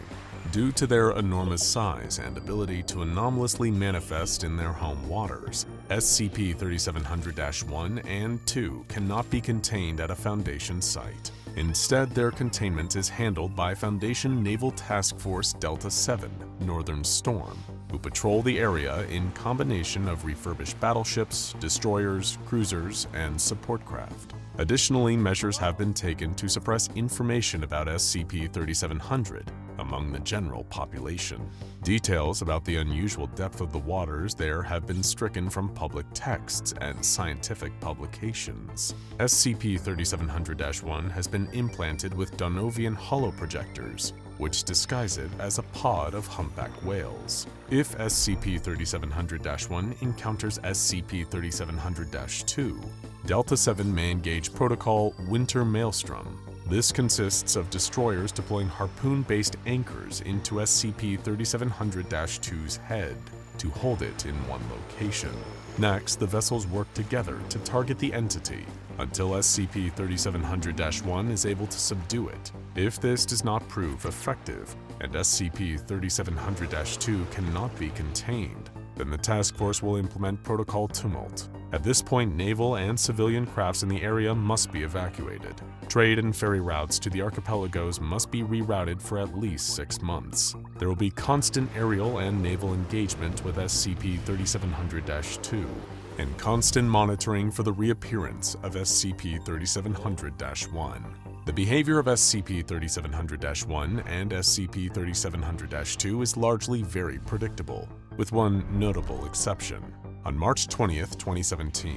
Due to their enormous size and ability to anomalously manifest in their home waters, SCP-3700-1 and 2 cannot be contained at a Foundation site. Instead, their containment is handled by Foundation Naval Task Force Delta 7, Northern Storm, who patrol the area in combination of refurbished battleships, destroyers, cruisers, and support craft. Additionally, measures have been taken to suppress information about SCP-3700 among the general population. Details about the unusual depth of the waters there have been stricken from public texts and scientific publications. SCP-3700-1 has been implanted with Donovian holoprojectors, which disguise it as a pod of humpback whales. If SCP-3700-1 encounters SCP-3700-2, Delta 7 may engage Protocol Winter Maelstrom. This consists of destroyers deploying harpoon-based anchors into SCP-3700-2's head to hold it in one location. Next, the vessels work together to target the entity until SCP-3700-1 is able to subdue it. If this does not prove effective, and SCP-3700-2 cannot be contained, then the task force will implement Protocol Tumult. At this point, naval and civilian crafts in the area must be evacuated. Trade and ferry routes to the archipelagos must be rerouted for at least 6 months. There will be constant aerial and naval engagement with SCP-3700-2, and constant monitoring for the reappearance of SCP-3700-1. The behavior of SCP-3700-1 and SCP-3700-2 is largely very predictable, with one notable exception. On March 20th, 2017,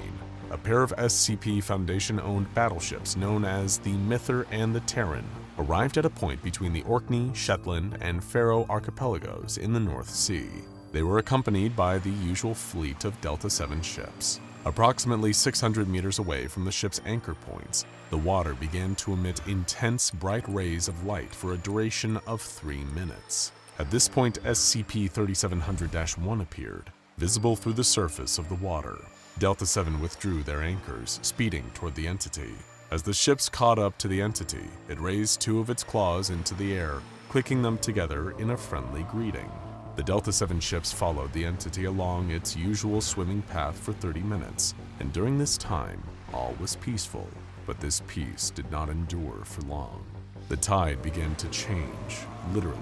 a pair of SCP Foundation-owned battleships known as the Mither and the Terran arrived at a point between the Orkney, Shetland, and Faroe archipelagos in the North Sea. They were accompanied by the usual fleet of Delta 7 ships. Approximately 600 meters away from the ship's anchor points, the water began to emit intense, bright rays of light for a duration of 3 minutes. At this point, SCP-3700-1 appeared, visible through the surface of the water. Delta 7 withdrew their anchors, speeding toward the entity. As the ships caught up to the entity, it raised 2 of its claws into the air, clicking them together in a friendly greeting. The Delta 7 ships followed the entity along its usual swimming path for 30 minutes, and during this time, all was peaceful. But this peace did not endure for long. The tide began to change, literally.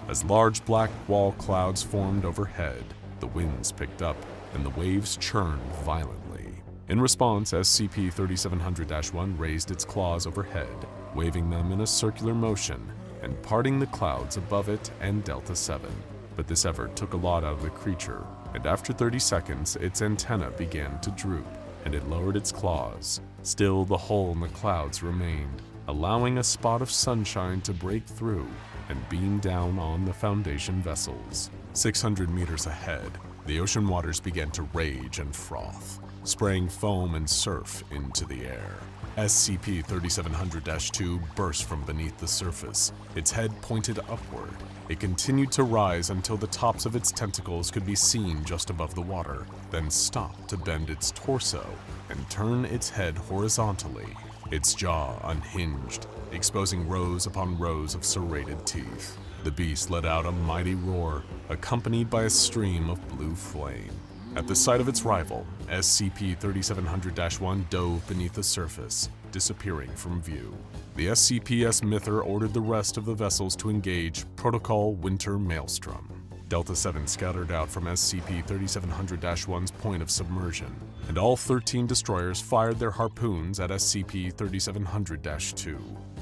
As large black wall clouds formed overhead, the winds picked up, and the waves churned violently. In response, SCP-3700-1 raised its claws overhead, waving them in a circular motion and parting the clouds above it and Delta 7. But this effort took a lot out of the creature, and after 30 seconds, its antenna began to droop, and it lowered its claws. Still, the hole in the clouds remained, allowing a spot of sunshine to break through and beam down on the Foundation vessels. 600 meters ahead, the ocean waters began to rage and froth, spraying foam and surf into the air. SCP-3700-2 burst from beneath the surface, its head pointed upward. It continued to rise until the tops of its tentacles could be seen just above the water, then stopped to bend its torso and turn its head horizontally. Its jaw unhinged, exposing rows upon rows of serrated teeth. The beast let out a mighty roar, accompanied by a stream of blue flame. At the sight of its rival, SCP-3700-1 dove beneath the surface, disappearing from view. The SCPS Mither ordered the rest of the vessels to engage Protocol Winter Maelstrom. Delta 7 scattered out from SCP-3700-1's point of submersion, and all 13 destroyers fired their harpoons at SCP-3700-2,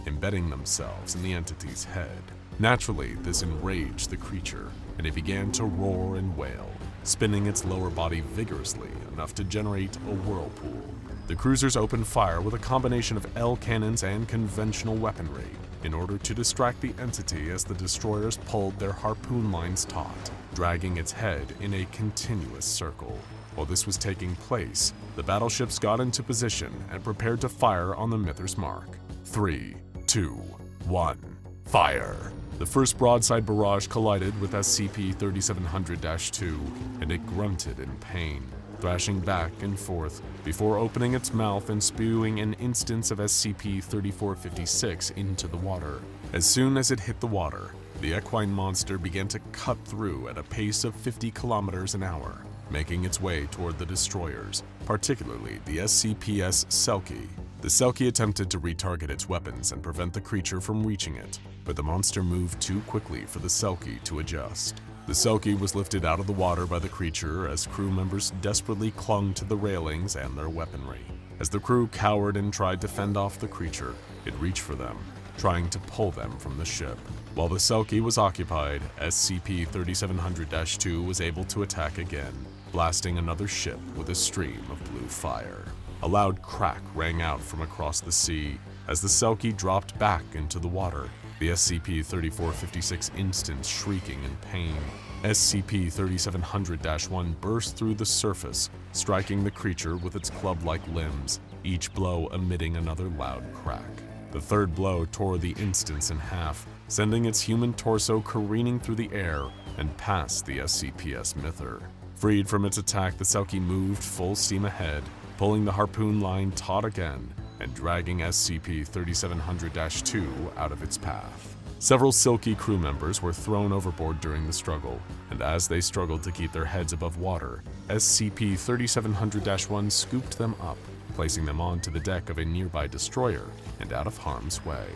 embedding themselves in the entity's head. Naturally, this enraged the creature, and it began to roar and wail, spinning its lower body vigorously enough to generate a whirlpool. The cruisers opened fire with a combination of L cannons and conventional weaponry in order to distract the entity as the destroyers pulled their harpoon lines taut, dragging its head in a continuous circle. While this was taking place, the battleships got into position and prepared to fire on the Mythos mark. 3, 2, 1, fire! The first broadside barrage collided with SCP-3700-2, and it grunted in pain, thrashing back and forth before opening its mouth and spewing an instance of SCP-3456 into the water. As soon as it hit the water, the equine monster began to cut through at a pace of 50 kilometers an hour, making its way toward the destroyers, particularly the SCP's Selkie. The Selkie attempted to retarget its weapons and prevent the creature from reaching it, but the monster moved too quickly for the Selkie to adjust. The Selkie was lifted out of the water by the creature as crew members desperately clung to the railings and their weaponry. As the crew cowered and tried to fend off the creature, it reached for them, trying to pull them from the ship. While the Selkie was occupied, SCP-3700-2 was able to attack again, blasting another ship with a stream of blue fire. A loud crack rang out from across the sea as the Selkie dropped back into the water, the SCP-3456 instance shrieking in pain. SCP-3700-1 burst through the surface, striking the creature with its club-like limbs, each blow emitting another loud crack. The third blow tore the instance in half, sending its human torso careening through the air and past the SCP's Mythor. Freed from its attack, the Selkie moved full steam ahead, pulling the harpoon line taut again and dragging SCP-3700-2 out of its path. Several Selkie crew members were thrown overboard during the struggle, and as they struggled to keep their heads above water, SCP-3700-1 scooped them up, placing them onto the deck of a nearby destroyer and out of harm's way.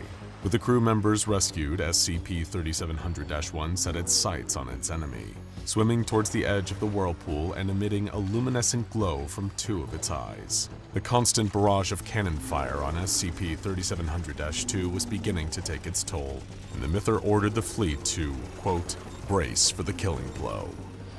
With the crew members rescued, SCP-3700-1 set its sights on its enemy, swimming towards the edge of the whirlpool and emitting a luminescent glow from two of its eyes. The constant barrage of cannon fire on SCP-3700-2 was beginning to take its toll, and the Mythor ordered the fleet to, quote, brace for the killing blow.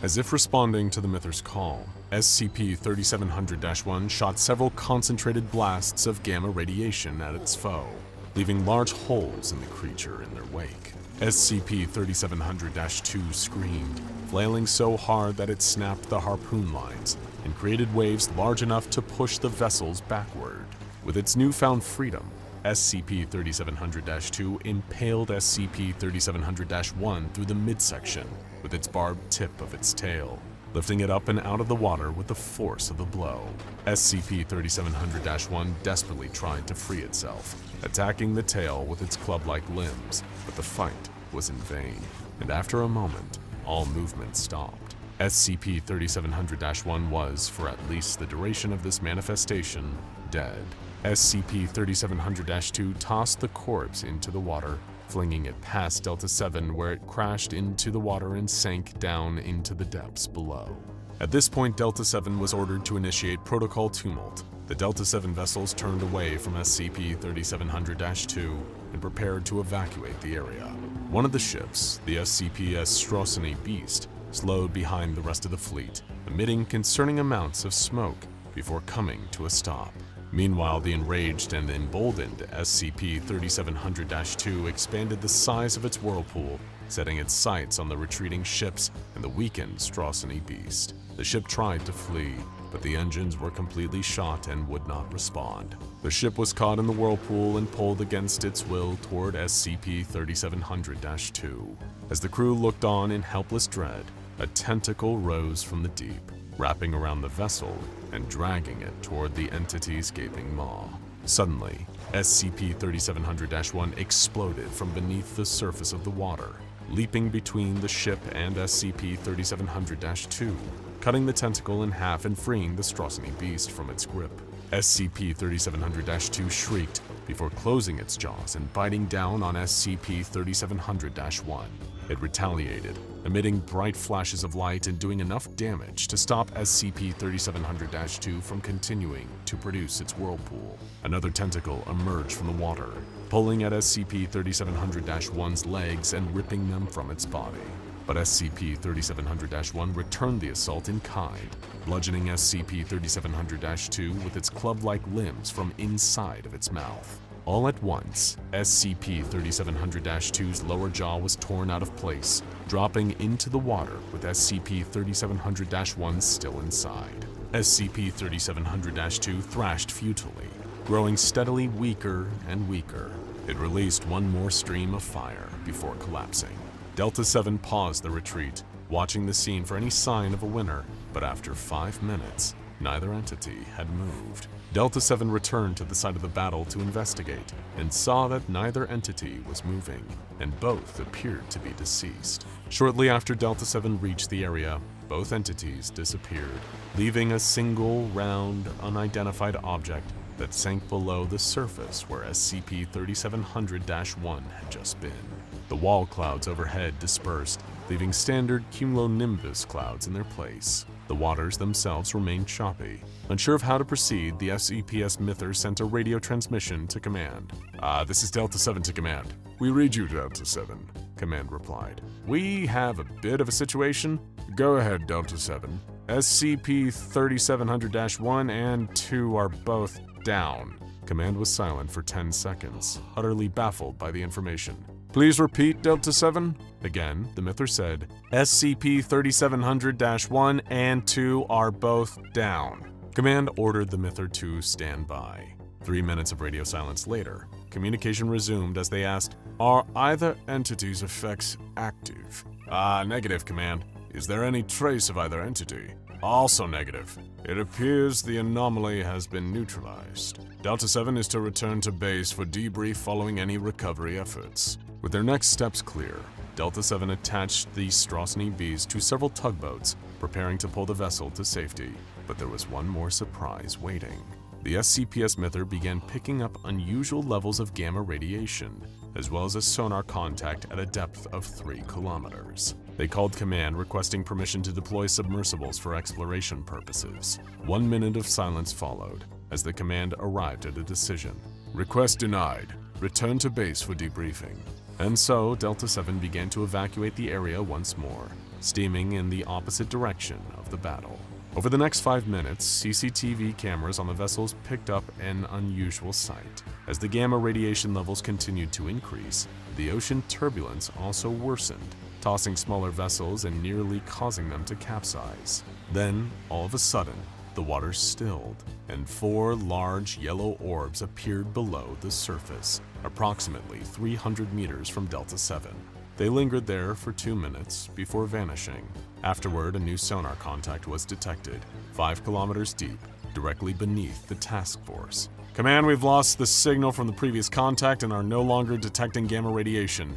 As if responding to the Mythor's call, SCP-3700-1 shot several concentrated blasts of gamma radiation at its foe, leaving large holes in the creature in their wake. SCP-3700-2 screamed, flailing so hard that it snapped the harpoon lines and created waves large enough to push the vessels backward. With its newfound freedom, SCP-3700-2 impaled SCP-3700-1 through the midsection with its barbed tip of its tail, lifting it up and out of the water with the force of the blow. SCP-3700-1 desperately tried to free itself, attacking the tail with its club-like limbs, but the fight was in vain, and after a moment, all movement stopped. SCP-3700-1 was, for at least the duration of this manifestation, dead. SCP-3700-2 tossed the corpse into the water, flinging it past Delta-7 where it crashed into the water and sank down into the depths below. At this point, Delta-7 was ordered to initiate Protocol Tumult. The Delta-7 vessels turned away from SCP-3700-2 and prepared to evacuate the area. One of the ships, the SCP's Strosony Beast, slowed behind the rest of the fleet, emitting concerning amounts of smoke before coming to a stop. Meanwhile, the enraged and emboldened SCP-3700-2 expanded the size of its whirlpool, setting its sights on the retreating ships and the weakened Strosony Beast. The ship tried to flee, but the engines were completely shot and would not respond. The ship was caught in the whirlpool and pulled against its will toward SCP-3700-2. As the crew looked on in helpless dread, a tentacle rose from the deep, wrapping around the vessel and dragging it toward the entity's gaping maw. Suddenly, SCP-3700-1 exploded from beneath the surface of the water, leaping between the ship and SCP-3700-2, cutting the tentacle in half and freeing the Strosony Beast from its grip. SCP-3700-2 shrieked before closing its jaws and biting down on SCP-3700-1. It retaliated, emitting bright flashes of light and doing enough damage to stop SCP-3700-2 from continuing to produce its whirlpool. Another tentacle emerged from the water, pulling at SCP-3700-1's legs and ripping them from its body. but SCP-3700-1 returned the assault in kind, bludgeoning SCP-3700-2 with its club-like limbs from inside of its mouth. All at once, SCP-3700-2's lower jaw was torn out of place, dropping into the water with SCP-3700-1 still inside. SCP-3700-2 thrashed futilely, growing steadily weaker and weaker. It released one more stream of fire before collapsing. Delta-7 paused the retreat, watching the scene for any sign of a winner, but after 5 minutes, neither entity had moved. Delta-7 returned to the site of the battle to investigate and saw that neither entity was moving, and both appeared to be deceased. Shortly after Delta-7 reached the area, both entities disappeared, leaving a single, round, unidentified object that sank below the surface where SCP-3700-1 had just been. The wall clouds overhead dispersed, leaving standard cumulonimbus clouds in their place. The waters themselves remained choppy. Unsure of how to proceed, the SCPS Myther sent a radio transmission to Command. This is Delta-7 to Command.
We read you, Delta-7,
Command replied. We have a bit of a situation.
Go ahead, Delta-7.
SCP-3700-1 and 2 are both down. Command was silent for 10 seconds, utterly baffled by the information.
Please repeat, Delta-7.
Again, the Myther said, SCP-3700-1 and 2 are both down. Command ordered the Myther to stand by. 3 minutes of radio silence later, communication resumed as they asked,
Are either entity's effects active?
Negative, Command.
Is there any trace of either entity?
Also negative.
It appears the anomaly has been neutralized. Delta-7 is to return to base for debrief following any recovery efforts.
With their next steps clear, Delta-7 attached the Strosny Bees to several tugboats, preparing to pull the vessel to safety. But there was one more surprise waiting. The SCPS Myther began picking up unusual levels of gamma radiation, as well as a sonar contact at a depth of 3 kilometers. They called Command, requesting permission to deploy submersibles for exploration purposes. 1 minute of silence followed, as the Command arrived at a decision.
Request denied. Return to base for debriefing.
And so, Delta-7 began to evacuate the area once more, steaming in the opposite direction of the battle. Over the next 5 minutes, CCTV cameras on the vessels picked up an unusual sight. As the gamma radiation levels continued to increase, the ocean turbulence also worsened, tossing smaller vessels and nearly causing them to capsize. Then, all of a sudden, the water stilled, and 4 large yellow orbs appeared below the surface, approximately 300 meters from Delta-7. They lingered there for 2 minutes before vanishing. Afterward, a new sonar contact was detected, 5 kilometers deep, directly beneath the task force. Command, we've lost the signal from the previous contact and are no longer detecting gamma radiation.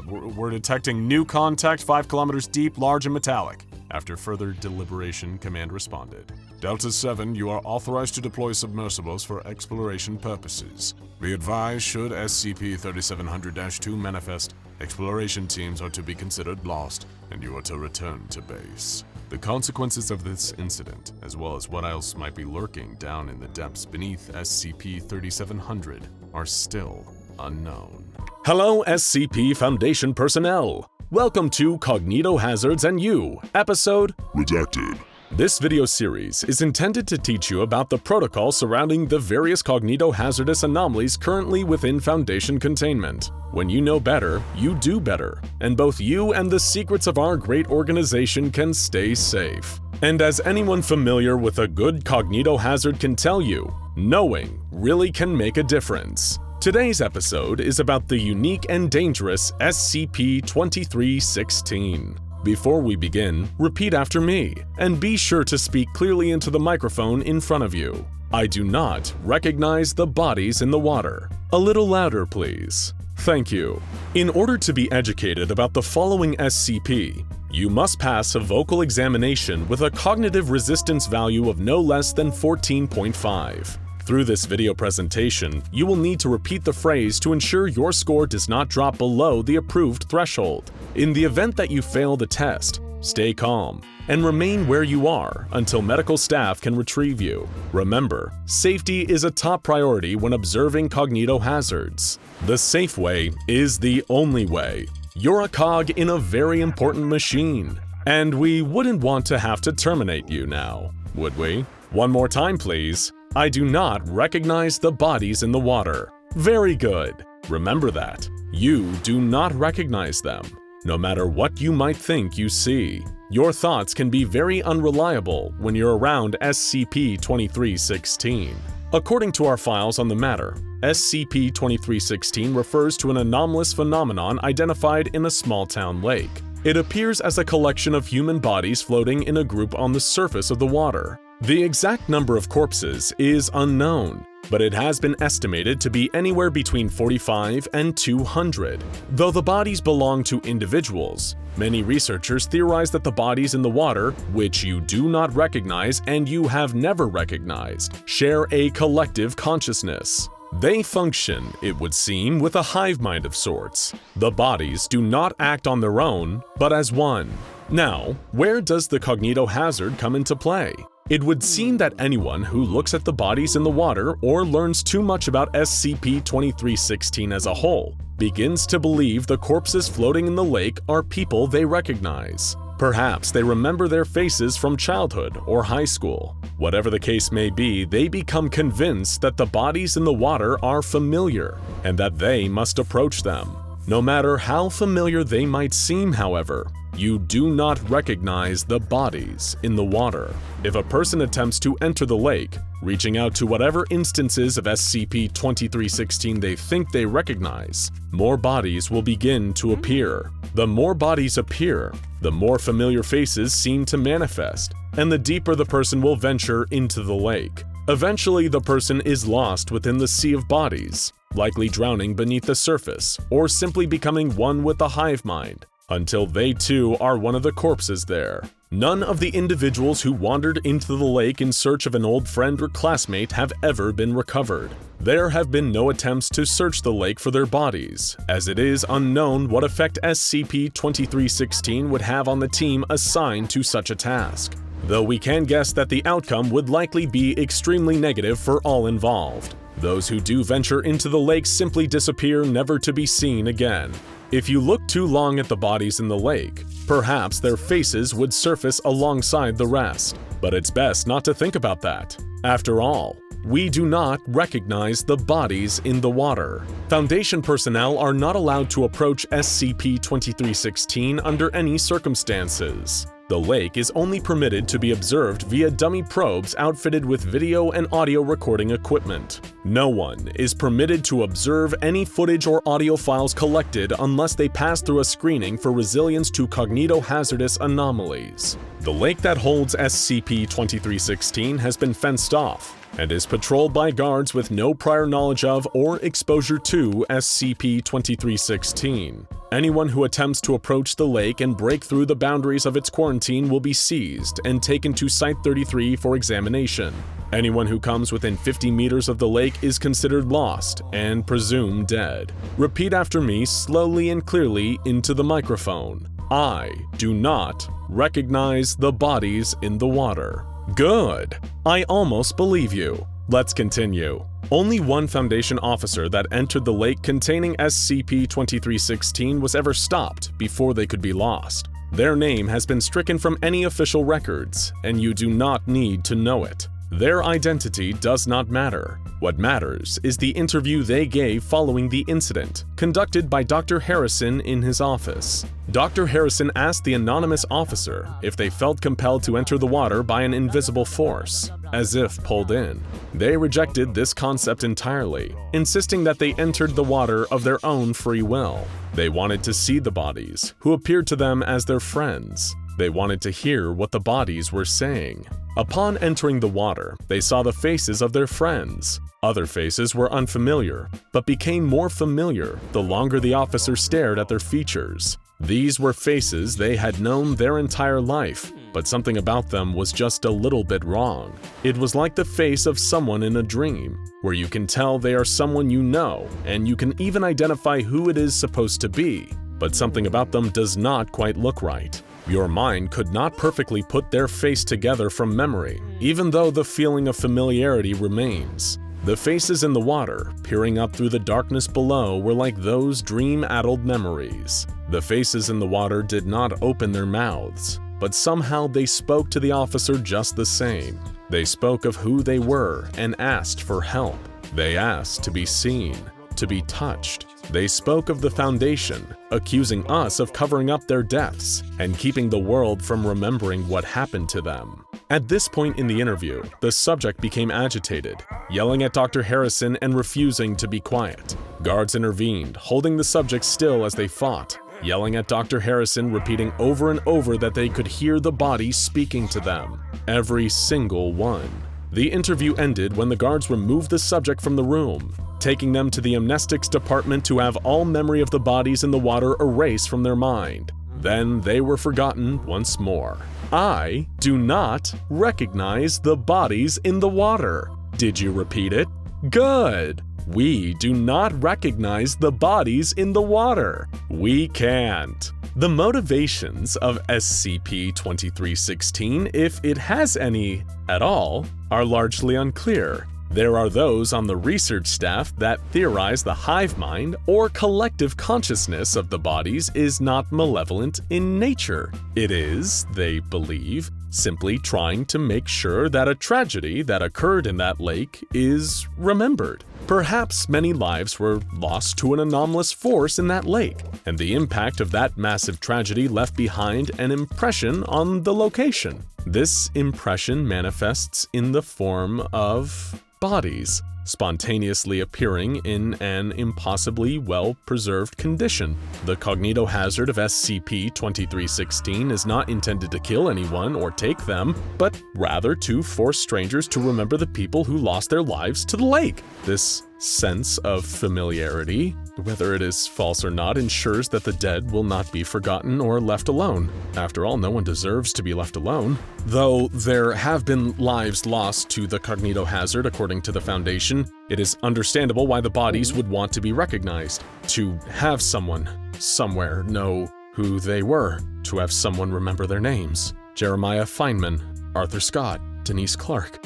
We're detecting new contact 5 kilometers deep, large and metallic. After further deliberation, Command responded.
Delta-7, you are authorized to deploy submersibles for exploration purposes. Be advised, should SCP-3700-2 manifest, exploration teams are to be considered lost, and you are to return to base.
The consequences of this incident, as well as what else might be lurking down in the depths beneath SCP-3700, are still unknown.
Hello, SCP Foundation personnel! Welcome to Cognito Hazards and You, episode
Redacted.
This video series is intended to teach you about the protocol surrounding the various cognito-hazardous anomalies currently within Foundation containment. When you know better, you do better, and both you and the secrets of our great organization can stay safe. And as anyone familiar with a good cognito hazard can tell you, knowing really can make a difference. Today's episode is about the unique and dangerous SCP-2316. Before we begin, repeat after me, and be sure to speak clearly into the microphone in front of you. I do not recognize the bodies in the water. A little louder, please. Thank you. In order to be educated about the following SCP, you must pass a vocal examination with a cognitive resistance value of no less than 14.5. Through this video presentation, you will need to repeat the phrase to ensure your score does not drop below the approved threshold. In the event that you fail the test, stay calm and remain where you are until medical staff can retrieve you. Remember, safety is a top priority when observing cognito hazards. The safe way is the only way. You're a cog in a very important machine, and we wouldn't want to have to terminate you now, would we? One more time, please. I do not recognize the bodies in the water. Very good. Remember that. You do not recognize them. No matter what you might think you see, your thoughts can be very unreliable when you're around SCP-2316. According to our files on the matter, SCP-2316 refers to an anomalous phenomenon identified in a small-town lake. It appears as a collection of human bodies floating in a group on the surface of the water. The exact number of corpses is unknown, but it has been estimated to be anywhere between 45 and 200. Though the bodies belong to individuals, many researchers theorize that the bodies in the water, which you do not recognize and you have never recognized, share a collective consciousness. They function, it would seem, with a hive mind of sorts. The bodies do not act on their own, but as one. Now, where does the cognito-hazard come into play? It would seem that anyone who looks at the bodies in the water or learns too much about SCP-2316 as a whole begins to believe the corpses floating in the lake are people they recognize. Perhaps they remember their faces from childhood or high school. Whatever the case may be, they become convinced that the bodies in the water are familiar and that they must approach them. No matter how familiar they might seem, however, you do not recognize the bodies in the water. If a person attempts to enter the lake, reaching out to whatever instances of SCP-2316 they think they recognize, more bodies will begin to appear. The more bodies appear, the more familiar faces seem to manifest, and the deeper the person will venture into the lake. Eventually, the person is lost within the sea of bodies, likely drowning beneath the surface, or simply becoming one with the hive mind, until they too are one of the corpses there. None of the individuals who wandered into the lake in search of an old friend or classmate have ever been recovered. There have been no attempts to search the lake for their bodies, as it is unknown what effect SCP-2316 would have on the team assigned to such a task, though we can guess that the outcome would likely be extremely negative for all involved. Those who do venture into the lake simply disappear, never to be seen again. If you look too long at the bodies in the lake, perhaps their faces would surface alongside the rest. But it's best not to think about that. After all, we do not recognize the bodies in the water. Foundation personnel are not allowed to approach SCP-2316 under any circumstances. The lake is only permitted to be observed via dummy probes outfitted with video and audio recording equipment. No one is permitted to observe any footage or audio files collected unless they pass through a screening for resilience to cognito-hazardous anomalies. The lake that holds SCP-2316 has been fenced off and is patrolled by guards with no prior knowledge of or exposure to SCP-2316. Anyone who attempts to approach the lake and break through the boundaries of its quarantine will be seized and taken to Site-33 for examination. Anyone who comes within 50 meters of the lake is considered lost and presumed dead. Repeat after me slowly and clearly into the microphone. I do not recognize the bodies in the water. Good! I almost believe you. Let's continue. Only one Foundation officer that entered the lake containing SCP-2316 was ever stopped before they could be lost. Their name has been stricken from any official records, and you do not need to know it. Their identity does not matter. What matters is the interview they gave following the incident, conducted by Dr. Harrison in his office. Dr. Harrison asked the anonymous officer if they felt compelled to enter the water by an invisible force, as if pulled in. They rejected this concept entirely, insisting that they entered the water of their own free will. They wanted to see the bodies, who appeared to them as their friends. They wanted to hear what the bodies were saying. Upon entering the water, they saw the faces of their friends. Other faces were unfamiliar, but became more familiar the longer the officer stared at their features. These were faces they had known their entire life, but something about them was just a little bit wrong. It was like the face of someone in a dream, where you can tell they are someone you know, and you can even identify who it is supposed to be, but something about them does not quite look right. Your mind could not perfectly put their face together from memory, even though the feeling of familiarity remains. The faces in the water, peering up through the darkness below, were like those dream-addled memories. The faces in the water did not open their mouths, but somehow they spoke to the officer just the same. They spoke of who they were and asked for help. They asked to be seen, to be touched. They spoke of the Foundation, accusing us of covering up their deaths and keeping the world from remembering what happened to them. At this point in the interview, the subject became agitated, yelling at Dr. Harrison and refusing to be quiet. Guards intervened, holding the subject still as they fought, yelling at Dr. Harrison, repeating over and over that they could hear the body speaking to them. Every single one. The interview ended when the guards removed the subject from the room, taking them to the amnestics department to have all memory of the bodies in the water erased from their mind. Then they were forgotten once more. I do not recognize the bodies in the water. Did you repeat it? Good. We do not recognize the bodies in the water. We can't. The motivations of SCP-2316, if it has any at all, are largely unclear. There are those on the research staff that theorize the hive mind or collective consciousness of the bodies is not malevolent in nature. It is, they believe, simply trying to make sure that a tragedy that occurred in that lake is remembered. Perhaps many lives were lost to an anomalous force in that lake, and the impact of that massive tragedy left behind an impression on the location. This impression manifests in the form of bodies, spontaneously appearing in an impossibly well-preserved condition. The cognitohazard of SCP-2316 is not intended to kill anyone or take them, but rather to force strangers to remember the people who lost their lives to the lake. This sense of familiarity, whether it is false or not, ensures that the dead will not be forgotten or left alone. After all, no one deserves to be left alone. Though there have been lives lost to the cognitohazard according to the Foundation, it is understandable why the bodies would want to be recognized. To have someone, somewhere, know who they were. To have someone remember their names. Jeremiah Feynman, Arthur Scott, Denise Clark.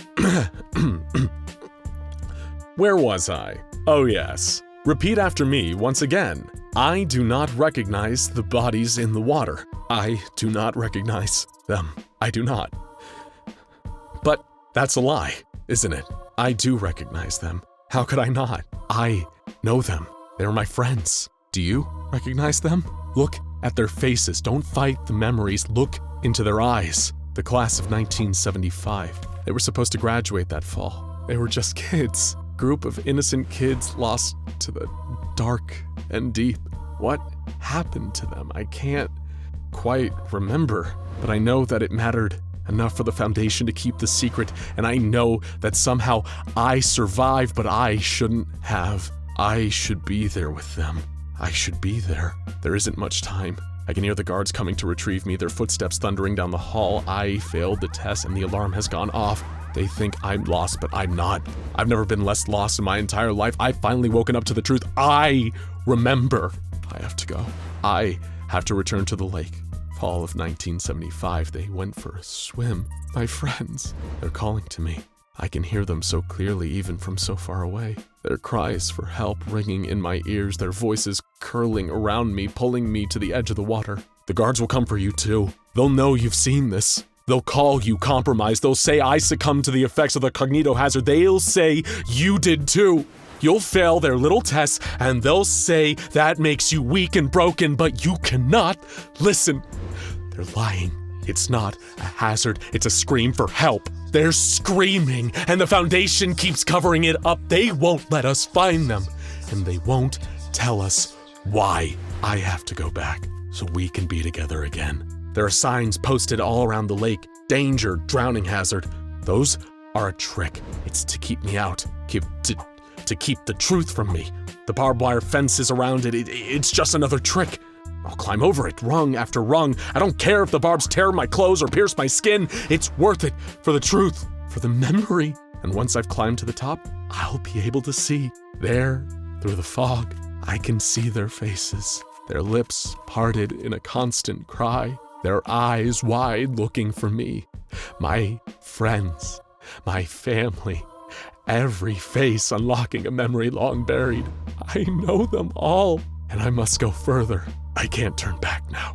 Where was I? Oh yes. Repeat after me once again. I do not recognize the bodies in the water. I do not recognize them. I do not. But that's a lie, isn't it? I do recognize them. How could I not? I know them. They're my friends. Do you recognize them? Look at their faces. Don't fight the memories. Look into their eyes. The class of 1975. They were supposed to graduate that fall. They were just kids. Group of innocent kids lost to the dark and deep. What happened to them? I can't quite remember, but I know that it mattered enough for the Foundation to keep the secret, and I know that somehow I survived, but I shouldn't have. I should be there with them. I should be there. There isn't much time. I can hear the guards coming to retrieve me, their footsteps thundering down the hall. I failed the test and the alarm has gone off. They think I'm lost, but I'm not. I've never been less lost in my entire life. I've finally woken up to the truth. I remember. I have to go. I have to return to the lake. Fall of 1975, they went for a swim. My friends, they're calling to me. I can hear them so clearly even from so far away. Their cries for help ringing in my ears, their voices curling around me, pulling me to the edge of the water. The guards will come for you too. They'll know you've seen this. They'll call you compromised. They'll say I succumbed to the effects of the cognitohazard. They'll say you did too. You'll fail their little tests and they'll say that makes you weak and broken, but you cannot listen. They're lying. It's not a hazard. It's a scream for help. They're screaming and the Foundation keeps covering it up. They won't let us find them and they won't tell us why. I have to go back so we can be together again. There are signs posted all around the lake. Danger, drowning hazard. Those are a trick. It's to keep me out. To keep the truth from me. The barbed wire fences around it, it's just another trick. I'll climb over it, rung after rung. I don't care if the barbs tear my clothes or pierce my skin. It's worth it for the truth, for the memory. And once I've climbed to the top, I'll be able to see. There, through the fog, I can see their faces. Their lips parted in a constant cry. Their eyes wide looking for me. My friends, my family, every face unlocking a memory long buried. I know them all, and I must go further. I can't turn back now.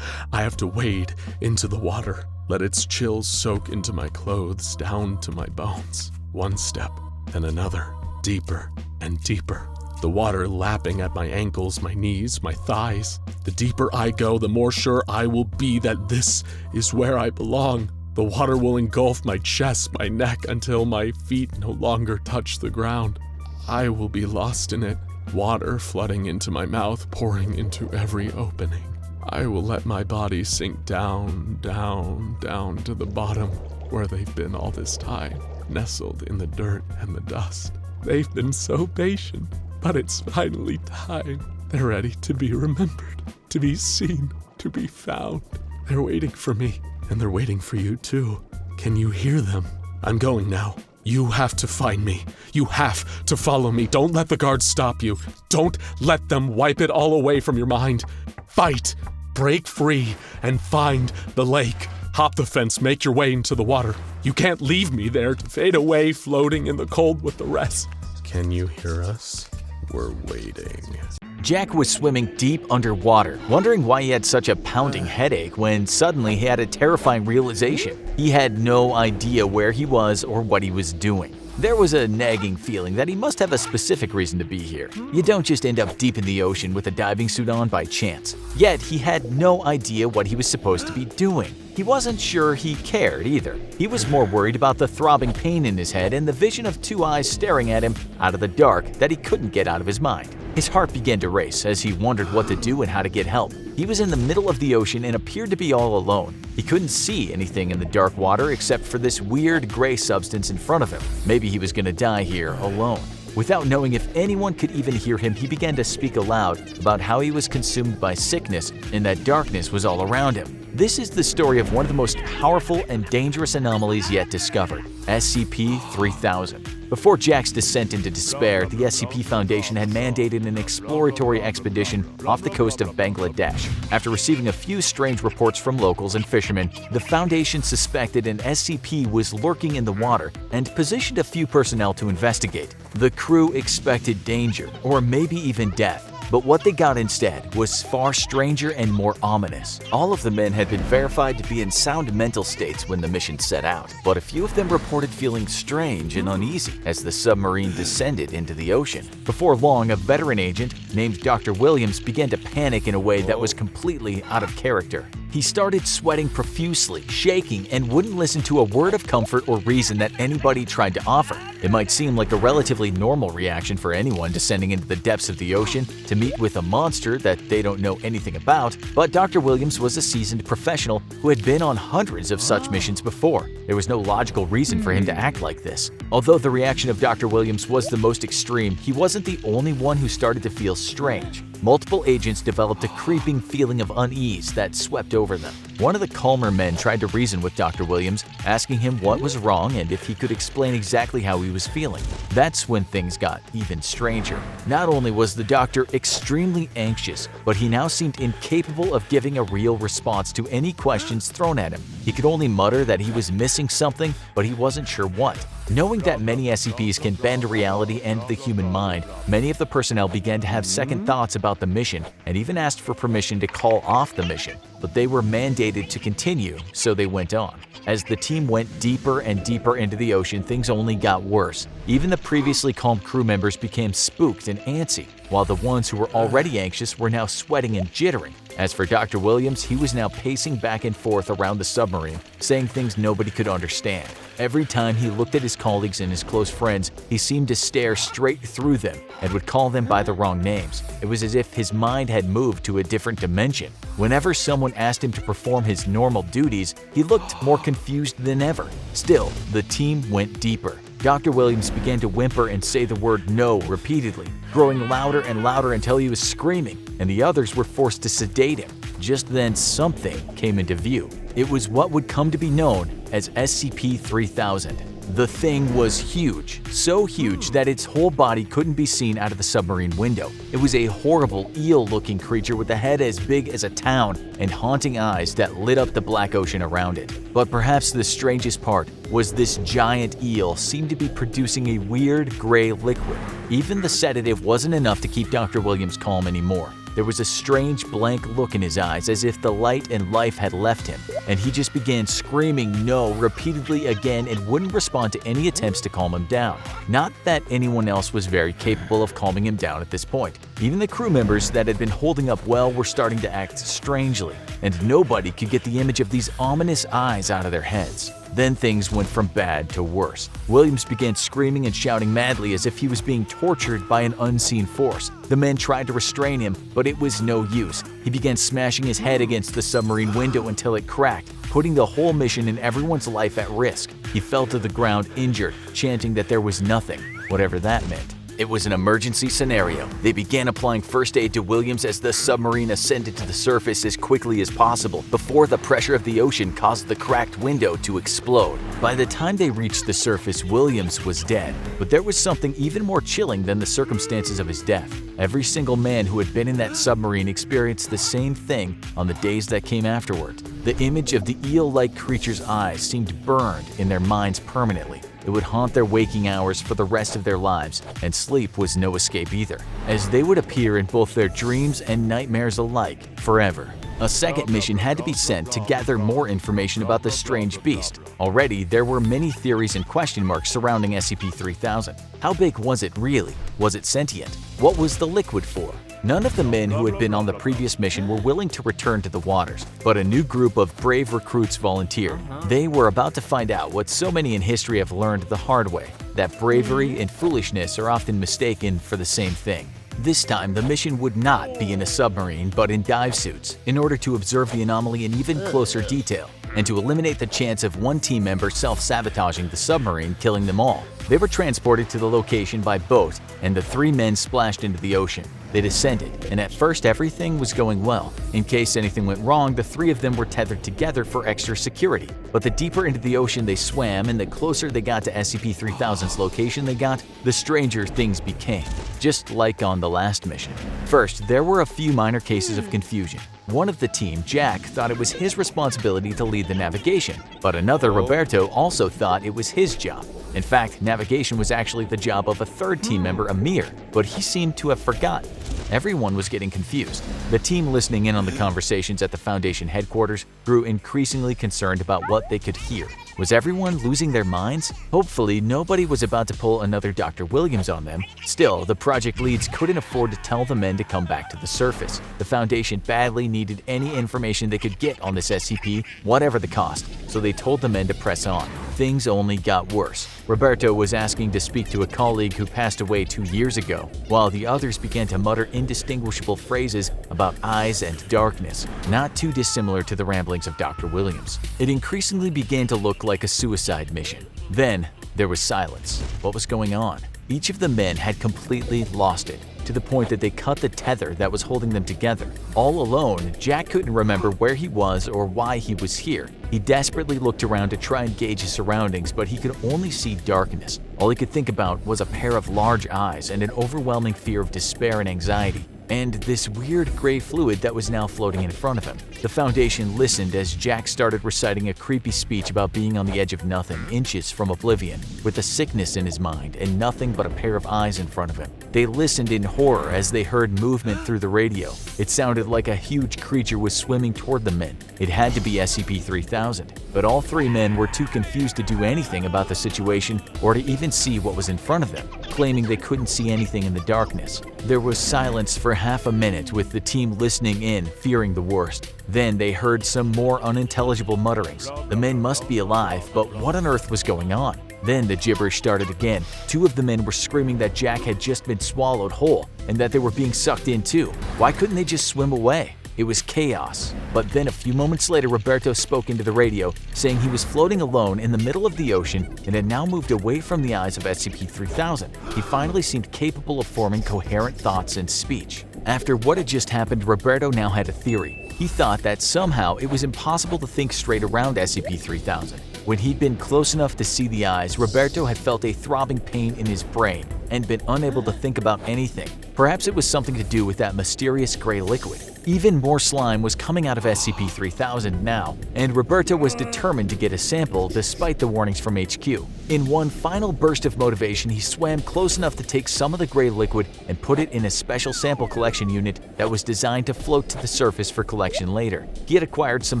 I have to wade into the water, let its chills soak into my clothes down to my bones. One step, then another, deeper and deeper. The water lapping at my ankles, my knees, my thighs. The deeper I go, the more sure I will be that this is where I belong. The water will engulf my chest, my neck, until my feet no longer touch the ground. I will be lost in it, water flooding into my mouth, pouring into every opening. I will let my body sink down, down, down to the bottom, where they've been all this time, nestled in the dirt and the dust. They've been so patient, but it's finally time. They're ready to be remembered, to be seen, to be found. They're waiting for me, and they're waiting for you too. Can you hear them? I'm going now. You have to find me. You have to follow me. Don't let the guards stop you. Don't let them wipe it all away from your mind. Fight, break free, and find the lake. Hop the fence, make your way into the water. You can't leave me there to fade away, floating in the cold with the rest. Can you hear us? We're waiting.
Jack was swimming deep underwater, wondering why he had such a pounding headache when suddenly he had a terrifying realization. He had no idea where he was or what he was doing. There was a nagging feeling that he must have a specific reason to be here. You don't just end up deep in the ocean with a diving suit on by chance. Yet he had no idea what he was supposed to be doing. He wasn't sure he cared either. He was more worried about the throbbing pain in his head and the vision of two eyes staring at him out of the dark that he couldn't get out of his mind. His heart began to race as he wondered what to do and how to get help. He was in the middle of the ocean and appeared to be all alone. He couldn't see anything in the dark water except for this weird gray substance in front of him. Maybe he was gonna die here alone. Without knowing if anyone could even hear him, he began to speak aloud about how he was consumed by sickness and that darkness was all around him. This is the story of one of the most powerful and dangerous anomalies yet discovered, SCP-3000. Before Jack's descent into despair, the SCP Foundation had mandated an exploratory expedition off the coast of Bangladesh. After receiving a few strange reports from locals and fishermen, the Foundation suspected an SCP was lurking in the water and positioned a few personnel to investigate. The crew expected danger, or maybe even death. But what they got instead was far stranger and more ominous. All of the men had been verified to be in sound mental states when the mission set out, but a few of them reported feeling strange and uneasy as the submarine descended into the ocean. Before long, a veteran agent named Dr. Williams began to panic in a way that was completely out of character. He started sweating profusely, shaking, and wouldn't listen to a word of comfort or reason that anybody tried to offer. It might seem like a relatively normal reaction for anyone descending into the depths of the ocean to meet with a monster that they don't know anything about, but Dr. Williams was a seasoned professional who had been on hundreds of such missions before. There was no logical reason for him to act like this. Although the reaction of Dr. Williams was the most extreme, he wasn't the only one who started to feel strange. Multiple agents developed a creeping feeling of unease that swept over them. One of the calmer men tried to reason with Dr. Williams, asking him what was wrong and if he could explain exactly how he was feeling. That's when things got even stranger. Not only was the doctor extremely anxious, but he now seemed incapable of giving a real response to any questions thrown at him. He could only mutter that he was missing something, but he wasn't sure what. Knowing that many SCPs can bend reality and the human mind, many of the personnel began to have second thoughts about the mission and even asked for permission to call off the mission. But they were mandated to continue, so they went on. As the team went deeper and deeper into the ocean, things only got worse. Even the previously calm crew members became spooked and antsy, while the ones who were already anxious were now sweating and jittering. As for Dr. Williams, he was now pacing back and forth around the submarine, saying things nobody could understand. Every time he looked at his colleagues and his close friends, he seemed to stare straight through them and would call them by the wrong names. It was as if his mind had moved to a different dimension. Whenever someone asked him to perform his normal duties, he looked more confused than ever. Still, the team went deeper. Dr. Williams began to whimper and say the word no repeatedly, growing louder and louder until he was screaming, and the others were forced to sedate him. Just then, something came into view. It was what would come to be known as SCP-3000. The thing was huge, so huge that its whole body couldn't be seen out of the submarine window. It was a horrible eel-looking creature with a head as big as a town and haunting eyes that lit up the black ocean around it. But perhaps the strangest part was this giant eel seemed to be producing a weird gray liquid. Even the sedative wasn't enough to keep Dr. Williams calm anymore. There was a strange blank look in his eyes as if the light and life had left him, and he just began screaming no repeatedly again and wouldn't respond to any attempts to calm him down. Not that anyone else was very capable of calming him down at this point. Even the crew members that had been holding up well were starting to act strangely, and nobody could get the image of these ominous eyes out of their heads. Then things went from bad to worse. Williams began screaming and shouting madly as if he was being tortured by an unseen force. The men tried to restrain him, but it was no use. He began smashing his head against the submarine window until it cracked, putting the whole mission and everyone's life at risk. He fell to the ground injured, chanting that there was nothing, whatever that meant. It was an emergency scenario. They began applying first aid to Williams as the submarine ascended to the surface as quickly as possible before the pressure of the ocean caused the cracked window to explode. By the time they reached the surface, Williams was dead. But there was something even more chilling than the circumstances of his death. Every single man who had been in that submarine experienced the same thing on the days that came afterward. The image of the eel-like creature's eyes seemed burned in their minds permanently. It would haunt their waking hours for the rest of their lives, and sleep was no escape either, as they would appear in both their dreams and nightmares alike forever. A second mission had to be sent to gather more information about the strange beast. Already, there were many theories and question marks surrounding SCP-3000. How big was it really? Was it sentient? What was the liquid for? None of the men who had been on the previous mission were willing to return to the waters, but a new group of brave recruits volunteered. They were about to find out what so many in history have learned the hard way, that bravery and foolishness are often mistaken for the same thing. This time, the mission would not be in a submarine, but in dive suits, in order to observe the anomaly in even closer detail, and to eliminate the chance of one team member self-sabotaging the submarine, killing them all. They were transported to the location by boat, and the three men splashed into the ocean. They descended, and at first everything was going well. In case anything went wrong, the three of them were tethered together for extra security. But the deeper into the ocean they swam, and the closer they got to SCP-3000's location they got, the stranger things became, just like on the last mission. First, there were a few minor cases of confusion. One of the team, Jack, thought it was his responsibility to lead the navigation, but another, Roberto, also thought it was his job. In fact, navigation was actually the job of a third team member, Amir, but he seemed to have forgotten. Everyone was getting confused. The team listening in on the conversations at the Foundation headquarters grew increasingly concerned about what they could hear. Was everyone losing their minds? Hopefully, nobody was about to pull another Dr. Williams on them. Still, the project leads couldn't afford to tell the men to come back to the surface. The Foundation badly needed any information they could get on this SCP, whatever the cost, so they told the men to press on. Things only got worse. Roberto was asking to speak to a colleague who passed away 2 years ago, while the others began to mutter indistinguishable phrases about eyes and darkness, not too dissimilar to the ramblings of Dr. Williams. It increasingly began to look like a suicide mission. Then, there was silence. What was going on? Each of the men had completely lost it, to the point that they cut the tether that was holding them together. All alone, Jack couldn't remember where he was or why he was here. He desperately looked around to try and gauge his surroundings, but he could only see darkness. All he could think about was a pair of large eyes and an overwhelming fear of despair and anxiety, and this weird gray fluid that was now floating in front of him. The Foundation listened as Jack started reciting a creepy speech about being on the edge of nothing, inches from oblivion, with a sickness in his mind and nothing but a pair of eyes in front of him. They listened in horror as they heard movement through the radio. It sounded like a huge creature was swimming toward the men. It had to be SCP-3000, but all three men were too confused to do anything about the situation or to even see what was in front of them, claiming they couldn't see anything in the darkness. There was silence for half a minute, with the team listening in, fearing the worst. Then they heard some more unintelligible mutterings. The men must be alive, but what on earth was going on? Then the gibberish started again. Two of the men were screaming that Jack had just been swallowed whole and that they were being sucked in too. Why couldn't they just swim away? It was chaos. But then a few moments later, Roberto spoke into the radio, saying he was floating alone in the middle of the ocean and had now moved away from the eyes of SCP-3000. He finally seemed capable of forming coherent thoughts and speech. After what had just happened, Roberto now had a theory. He thought that somehow it was impossible to think straight around SCP-3000. When he'd been close enough to see the eyes, Roberto had felt a throbbing pain in his brain and been unable to think about anything. Perhaps it was something to do with that mysterious gray liquid. Even more slime was coming out of SCP-3000 now, and Roberto was determined to get a sample despite the warnings from HQ. In one final burst of motivation, he swam close enough to take some of the gray liquid and put it in a special sample collection unit that was designed to float to the surface for collection later. He had acquired some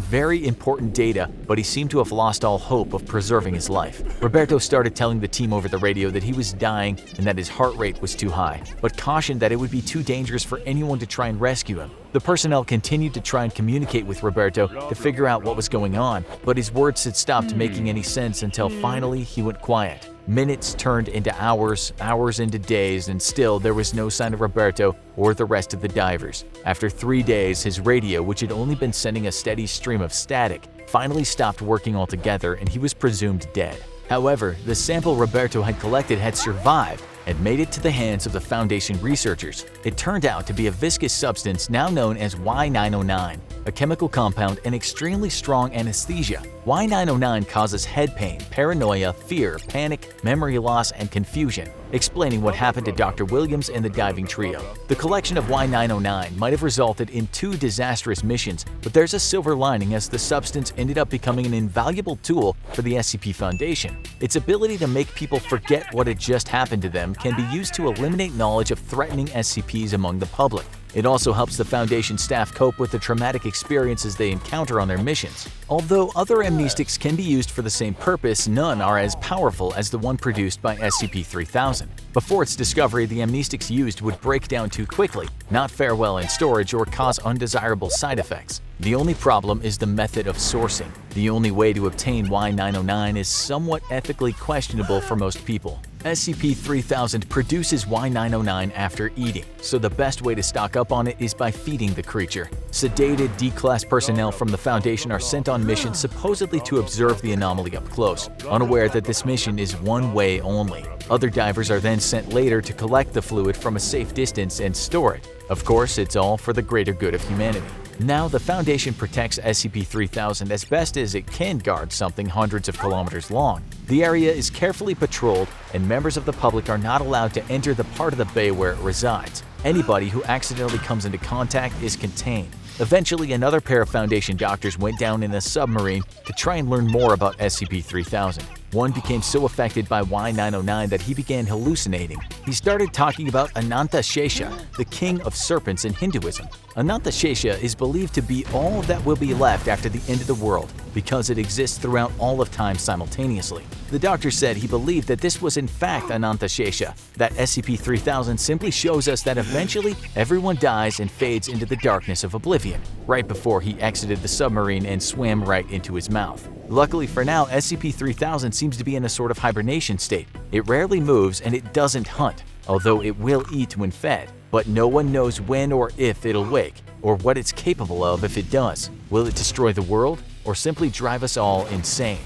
very important data, but he seemed to have lost all hope of preserving his life. Roberto started telling the team over the radio that he was dying and that his heart rate was too high, but cautioned that it would be too dangerous for anyone to try and rescue him. The personnel continued to try and communicate with Roberto to figure out what was going on, but his words had stopped making any sense until finally he went quiet. Minutes turned into hours, hours into days, and still there was no sign of Roberto or the rest of the divers. After 3 days, his radio, which had only been sending a steady stream of static, finally stopped working altogether and he was presumed dead. However, the sample Roberto had collected had survived and made it to the hands of the Foundation researchers. It turned out to be a viscous substance now known as Y909, a chemical compound and extremely strong anesthesia. Y909 causes head pain, paranoia, fear, panic, memory loss, and confusion, explaining what happened to Dr. Williams and the diving trio. The collection of Y909 might have resulted in 2 disastrous missions, but there's a silver lining as the substance ended up becoming an invaluable tool for the SCP Foundation. Its ability to make people forget what had just happened to them can be used to eliminate knowledge of threatening SCPs among the public. It also helps the Foundation staff cope with the traumatic experiences they encounter on their missions. Although other amnestics can be used for the same purpose, none are as powerful as the one produced by SCP-3000. Before its discovery, the amnestics used would break down too quickly, not fare well in storage, or cause undesirable side effects. The only problem is the method of sourcing. The only way to obtain Y909 is somewhat ethically questionable for most people. SCP-3000 produces Y909 after eating, so the best way to stock up on it is by feeding the creature. Sedated, D-Class personnel from the Foundation are sent on missions supposedly to observe the anomaly up close, unaware that this mission is one way only. Other divers are then sent later to collect the fluid from a safe distance and store it. Of course, it's all for the greater good of humanity. Now, the Foundation protects SCP-3000 as best as it can guard something hundreds of kilometers long. The area is carefully patrolled, and members of the public are not allowed to enter the part of the bay where it resides. Anybody who accidentally comes into contact is contained. Eventually, another pair of Foundation doctors went down in a submarine to try and learn more about SCP-3000. One became so affected by Y909 that he began hallucinating. He started talking about Anantashesha, the king of serpents in Hinduism. Anantashesha is believed to be all that will be left after the end of the world because it exists throughout all of time simultaneously. The doctor said he believed that this was in fact Anantashesha, that SCP-3000 simply shows us that eventually everyone dies and fades into the darkness of oblivion, right before he exited the submarine and swam right into his mouth. Luckily for now, SCP-3000 seems to be in a sort of hibernation state. It rarely moves and it doesn't hunt, although it will eat when fed. But no one knows when or if it'll wake, or what it's capable of if it does. Will it destroy the world, or simply drive us all insane?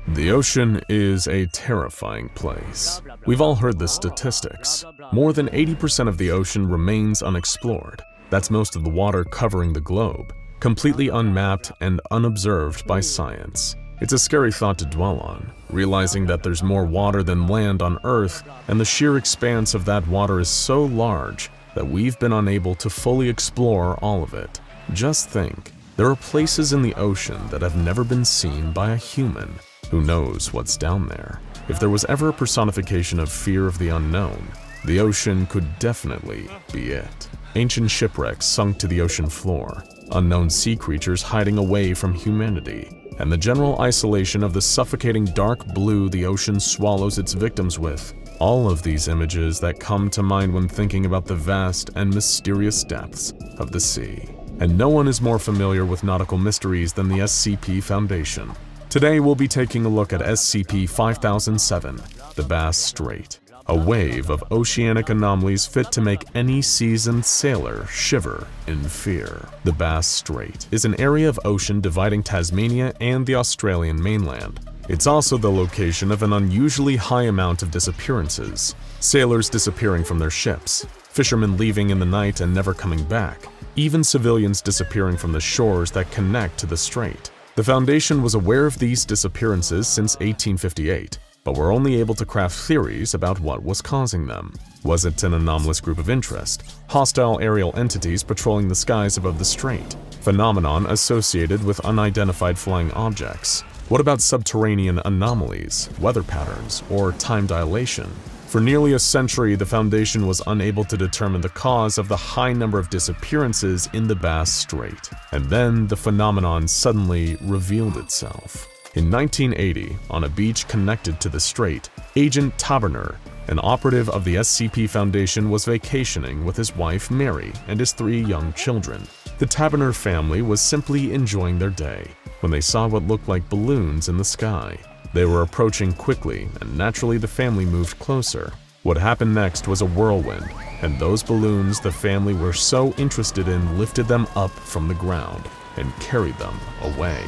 The ocean is a terrifying place. We've all heard the statistics. More than 80% of the ocean remains unexplored. That's most of the water covering the globe, completely unmapped and unobserved by science. It's a scary thought to dwell on, realizing that there's more water than land on Earth, and the sheer expanse of that water is so large that we've been unable to fully explore all of it. Just think, there are places in the ocean that have never been seen by a human. Who knows what's down there? If there was ever a personification of fear of the unknown, the ocean could definitely be it. Ancient shipwrecks sunk to the ocean floor, unknown sea creatures hiding away from humanity, and the general isolation of the suffocating dark blue the ocean swallows its victims with. All of these images that come to mind when thinking about the vast and mysterious depths of the sea. And no one is more familiar with nautical mysteries than the SCP Foundation. Today we'll be taking a look at SCP-5007, the Bass Strait, a wave of oceanic anomalies fit to make any seasoned sailor shiver in fear. The Bass Strait is an area of ocean dividing Tasmania and the Australian mainland. It's also the location of an unusually high amount of disappearances. Sailors disappearing from their ships, fishermen leaving in the night and never coming back, even civilians disappearing from the shores that connect to the strait.
The Foundation was aware of these disappearances since 1858, but were only able to craft theories about what was causing them. Was it an anomalous group of interest? Hostile aerial entities patrolling the skies above the Strait? Phenomenon associated with unidentified flying objects? What about subterranean anomalies, weather patterns, or time dilation? For nearly a century, the Foundation was unable to determine the cause of the high number of disappearances in the Bass Strait. And then the phenomenon suddenly revealed itself. In 1980, on a beach connected to the Strait, Agent Taberner, an operative of the SCP Foundation, was vacationing with his wife Mary and his 3 young children. The Taberner family was simply enjoying their day when they saw what looked like balloons in the sky. They were approaching quickly, and naturally the family moved closer. What happened next was a whirlwind, and those balloons the family were so interested in lifted them up from the ground and carried them away.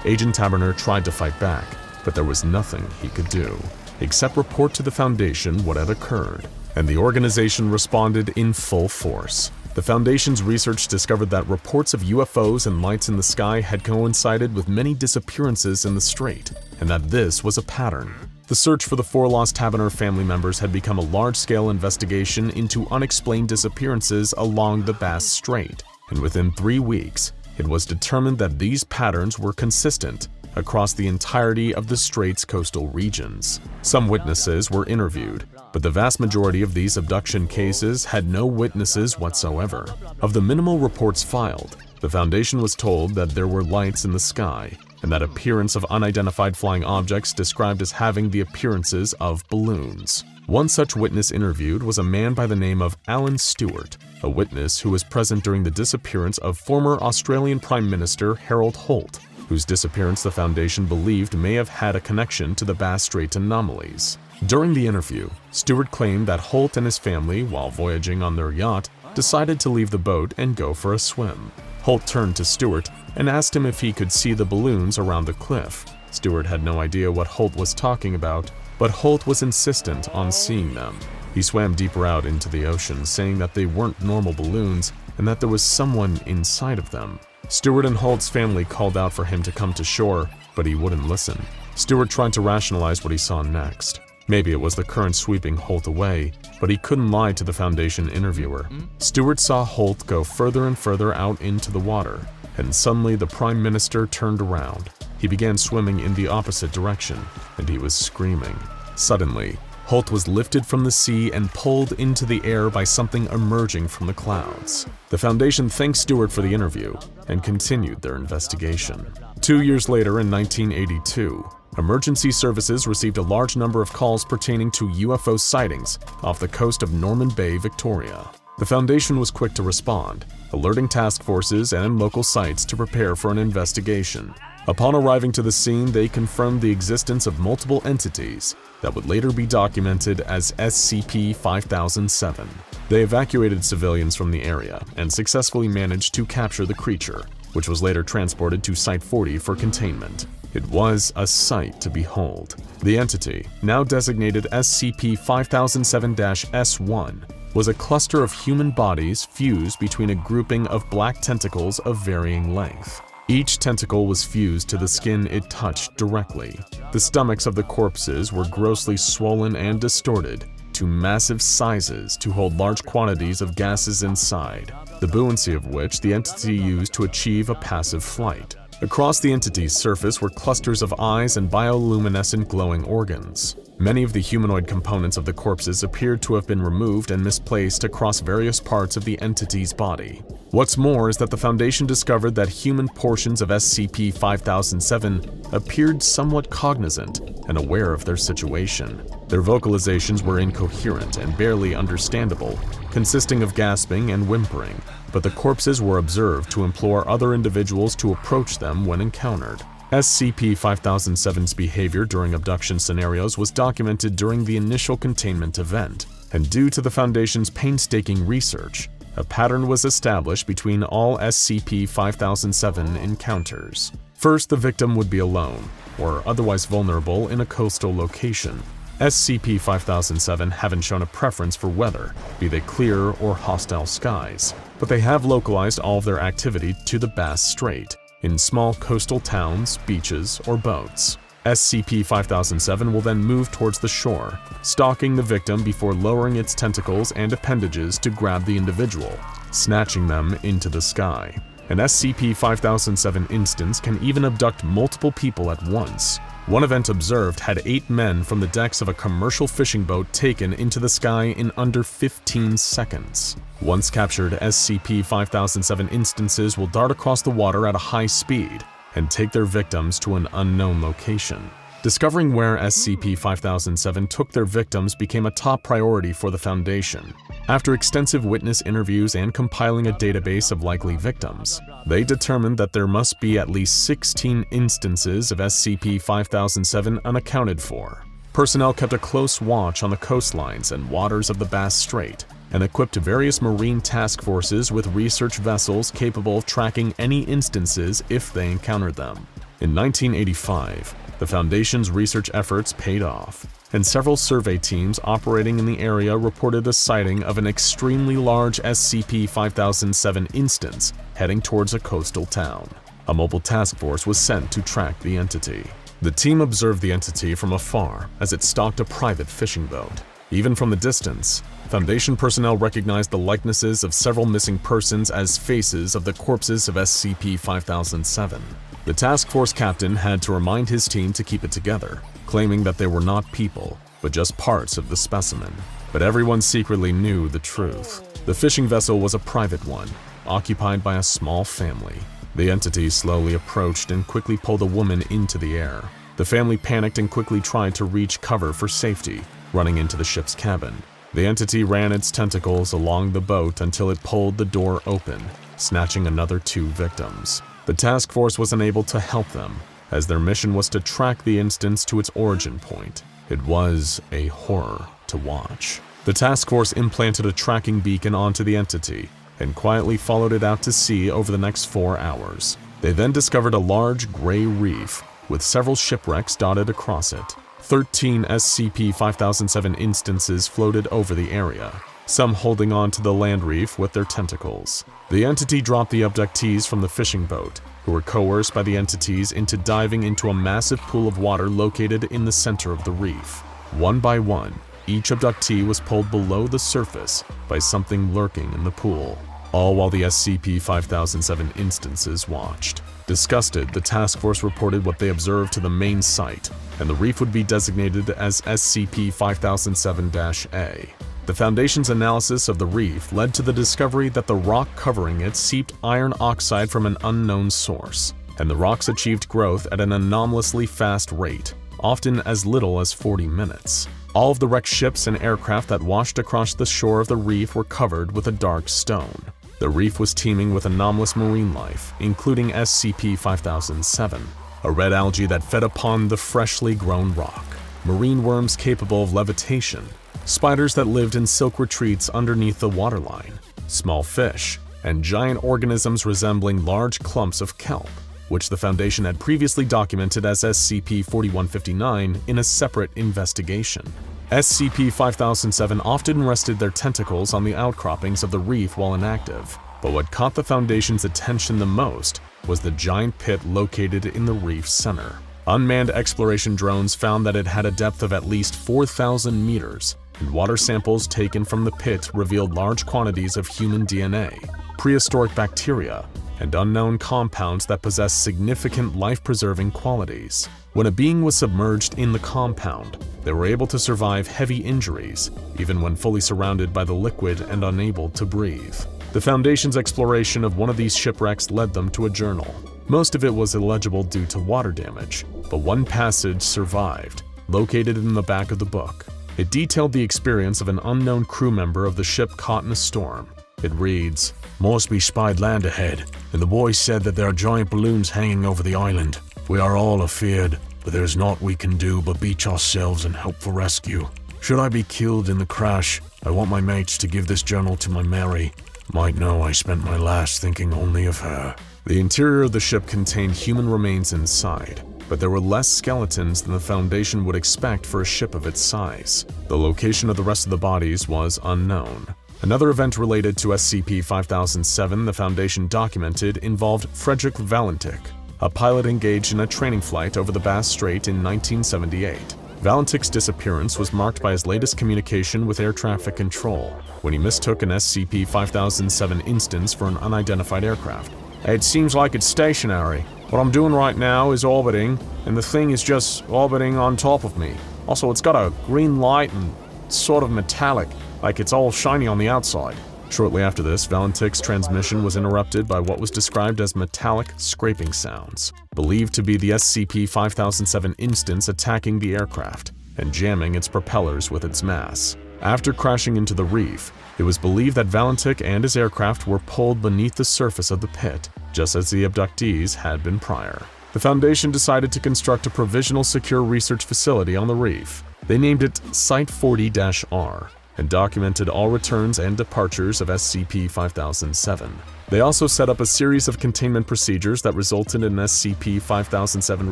Agent Taberner tried to fight back, but there was nothing he could do, except report to the Foundation what had occurred, and the organization responded in full force. The Foundation's research discovered that reports of UFOs and lights in the sky had coincided with many disappearances in the Strait, and that this was a pattern. The search for the 4 lost Taberner family members had become a large-scale investigation into unexplained disappearances along the Bass Strait, and within 3 weeks, it was determined that these patterns were consistent across the entirety of the Strait's coastal regions. Some witnesses were interviewed, but the vast majority of these abduction cases had no witnesses whatsoever. Of the minimal reports filed, the Foundation was told that there were lights in the sky, and that appearance of unidentified flying objects described as having the appearances of balloons. One such witness interviewed was a man by the name of Alan Stewart, a witness who was present during the disappearance of former Australian Prime Minister Harold Holt, whose disappearance the Foundation believed may have had a connection to the Bass Strait anomalies. During the interview, Stewart claimed that Holt and his family, while voyaging on their yacht, decided to leave the boat and go for a swim. Holt turned to Stewart and asked him if he could see the balloons around the cliff. Stewart had no idea what Holt was talking about, but Holt was insistent on seeing them. He swam deeper out into the ocean, saying that they weren't normal balloons and that there was someone inside of them. Stewart and Holt's family called out for him to come to shore, but he wouldn't listen. Stewart tried to rationalize what he saw next. Maybe it was the current sweeping Holt away, but he couldn't lie to the Foundation interviewer. Stewart saw Holt go further and further out into the water, and suddenly the Prime Minister turned around. He began swimming in the opposite direction, and he was screaming. Suddenly, Holt was lifted from the sea and pulled into the air by something emerging from the clouds. The Foundation thanked Stewart for the interview and continued their investigation. 2 years later, in 1982, emergency services received a large number of calls pertaining to UFO sightings off the coast of Norman Bay, Victoria. The Foundation was quick to respond, alerting task forces and local sites to prepare for an investigation. Upon arriving to the scene, they confirmed the existence of multiple entities that would later be documented as SCP-5007. They evacuated civilians from the area and successfully managed to capture the creature, which was later transported to Site 40 for containment. It was a sight to behold. The entity, now designated SCP-5007-S1, was a cluster of human bodies fused between a grouping of black tentacles of varying length. Each tentacle was fused to the skin it touched directly. The stomachs of the corpses were grossly swollen and distorted to massive sizes to hold large quantities of gases inside, the buoyancy of which the entity used to achieve a passive flight. Across the entity's surface were clusters of eyes and bioluminescent glowing organs. Many of the humanoid components of the corpses appeared to have been removed and misplaced across various parts of the entity's body. What's more is that the Foundation discovered that human portions of SCP-5007 appeared somewhat cognizant and aware of their situation. Their vocalizations were incoherent and barely understandable, consisting of gasping and whimpering, but the corpses were observed to implore other individuals to approach them when encountered. SCP-5007's behavior during abduction scenarios was documented during the initial containment event, and due to the Foundation's painstaking research, a pattern was established between all SCP-5007 encounters. First, the victim would be alone, or otherwise vulnerable in a coastal location. SCP-5007 haven't shown a preference for weather, be they clear or hostile skies, but they have localized all of their activity to the Bass Strait. in small coastal towns, beaches, or boats. SCP-5007 will then move towards the shore, stalking the victim before lowering its tentacles and appendages to grab the individual, snatching them into the sky. An SCP-5007 instance can even abduct multiple people at once. One event observed had 8 men from the decks of a commercial fishing boat taken into the sky in under 15 seconds. Once captured, SCP-5007 instances will dart across the water at a high speed and take their victims to an unknown location. Discovering where SCP-5007 took their victims became a top priority for the Foundation. After extensive witness interviews and compiling a database of likely victims, they determined that there must be at least 16 instances of SCP-5007 unaccounted for. Personnel kept a close watch on the coastlines and waters of the Bass Strait, and equipped various marine task forces with research vessels capable of tracking any instances if they encountered them. In 1985, the Foundation's research efforts paid off, and several survey teams operating in the area reported a sighting of an extremely large SCP-5007 instance heading towards a coastal town. A mobile task force was sent to track the entity. The team observed the entity from afar as it stalked a private fishing boat. Even from the distance, Foundation personnel recognized the likenesses of several missing persons as faces of the corpses of SCP-5007. The task force captain had to remind his team to keep it together, claiming that they were not people, but just parts of the specimen. But everyone secretly knew the truth. The fishing vessel was a private one, occupied by a small family. The entity slowly approached and quickly pulled a woman into the air. The family panicked and quickly tried to reach cover for safety, running into the ship's cabin. The entity ran its tentacles along the boat until it pulled the door open, snatching another 2 victims. The task force was unable to help them, as their mission was to track the instance to its origin point. It was a horror to watch. The task force implanted a tracking beacon onto the entity and quietly followed it out to sea over the next 4 hours. They then discovered a large gray reef with several shipwrecks dotted across it. 13 SCP-5007 instances floated over the area, some holding on to the land reef with their tentacles. The entity dropped the abductees from the fishing boat, who were coerced by the entities into diving into a massive pool of water located in the center of the reef. One by one, each abductee was pulled below the surface by something lurking in the pool, all while the SCP-5007 instances watched. Disgusted, the task force reported what they observed to the main site, and the reef would be designated as SCP-5007-A. The Foundation's analysis of the reef led to the discovery that the rock covering it seeped iron oxide from an unknown source, and the rocks achieved growth at an anomalously fast rate, often as little as 40 minutes. All of the wrecked ships and aircraft that washed across the shore of the reef were covered with a dark stone. The reef was teeming with anomalous marine life, including SCP-5007, a red algae that fed upon the freshly grown rock, marine worms capable of levitation, spiders that lived in silk retreats underneath the waterline, small fish, and giant organisms resembling large clumps of kelp, which the Foundation had previously documented as SCP-4159 in a separate investigation. SCP-5007 often rested their tentacles on the outcroppings of the reef while inactive, but what caught the Foundation's attention the most was the giant pit located in the reef's center. Unmanned exploration drones found that it had a depth of at least 4,000 meters, and water samples taken from the pit revealed large quantities of human DNA, prehistoric bacteria, and unknown compounds that possess significant life-preserving qualities. When a being was submerged in the compound, they were able to survive heavy injuries, even when fully surrounded by the liquid and unable to breathe. The Foundation's exploration of one of these shipwrecks led them to a journal. Most of it was illegible due to water damage, but one passage survived, located in the back of the book. It detailed the experience of an unknown crew member of the ship caught in a storm. It reads, "Moresby spied land ahead, and the boys said that there are giant balloons hanging over the island. We are all afeard, but there is naught we can do but beach ourselves and hope for rescue. Should I be killed in the crash, I want my mates to give this journal to my Mary. Might know I spent my last thinking only of her." The interior of the ship contained human remains inside, but there were less skeletons than the Foundation would expect for a ship of its size. The location of the rest of the bodies was unknown,
Another event related to SCP-5007 the Foundation documented involved Frederick Valentik, a pilot engaged in a training flight over the Bass Strait in 1978. Valentik's disappearance was marked by his latest communication with air traffic control, when he mistook an SCP-5007 instance for an unidentified aircraft. "It seems like it's stationary. What I'm doing right now is orbiting, and the thing is just orbiting on top of me. Also, it's got a green light and sort of metallic, like it's all shiny on the outside." Shortly after this, Valentik's transmission was interrupted by what was described as metallic scraping sounds, believed to be the SCP-5007 instance attacking the aircraft and jamming its propellers with its mass. After crashing into the reef, it was believed that Valentik and his aircraft were pulled beneath the surface of the pit, just as the abductees had been prior. The Foundation decided to construct a provisional secure research facility on the reef. They named it Site 40-R and documented all returns and departures of SCP-5007. They also set up a series of containment procedures that resulted in SCP-5007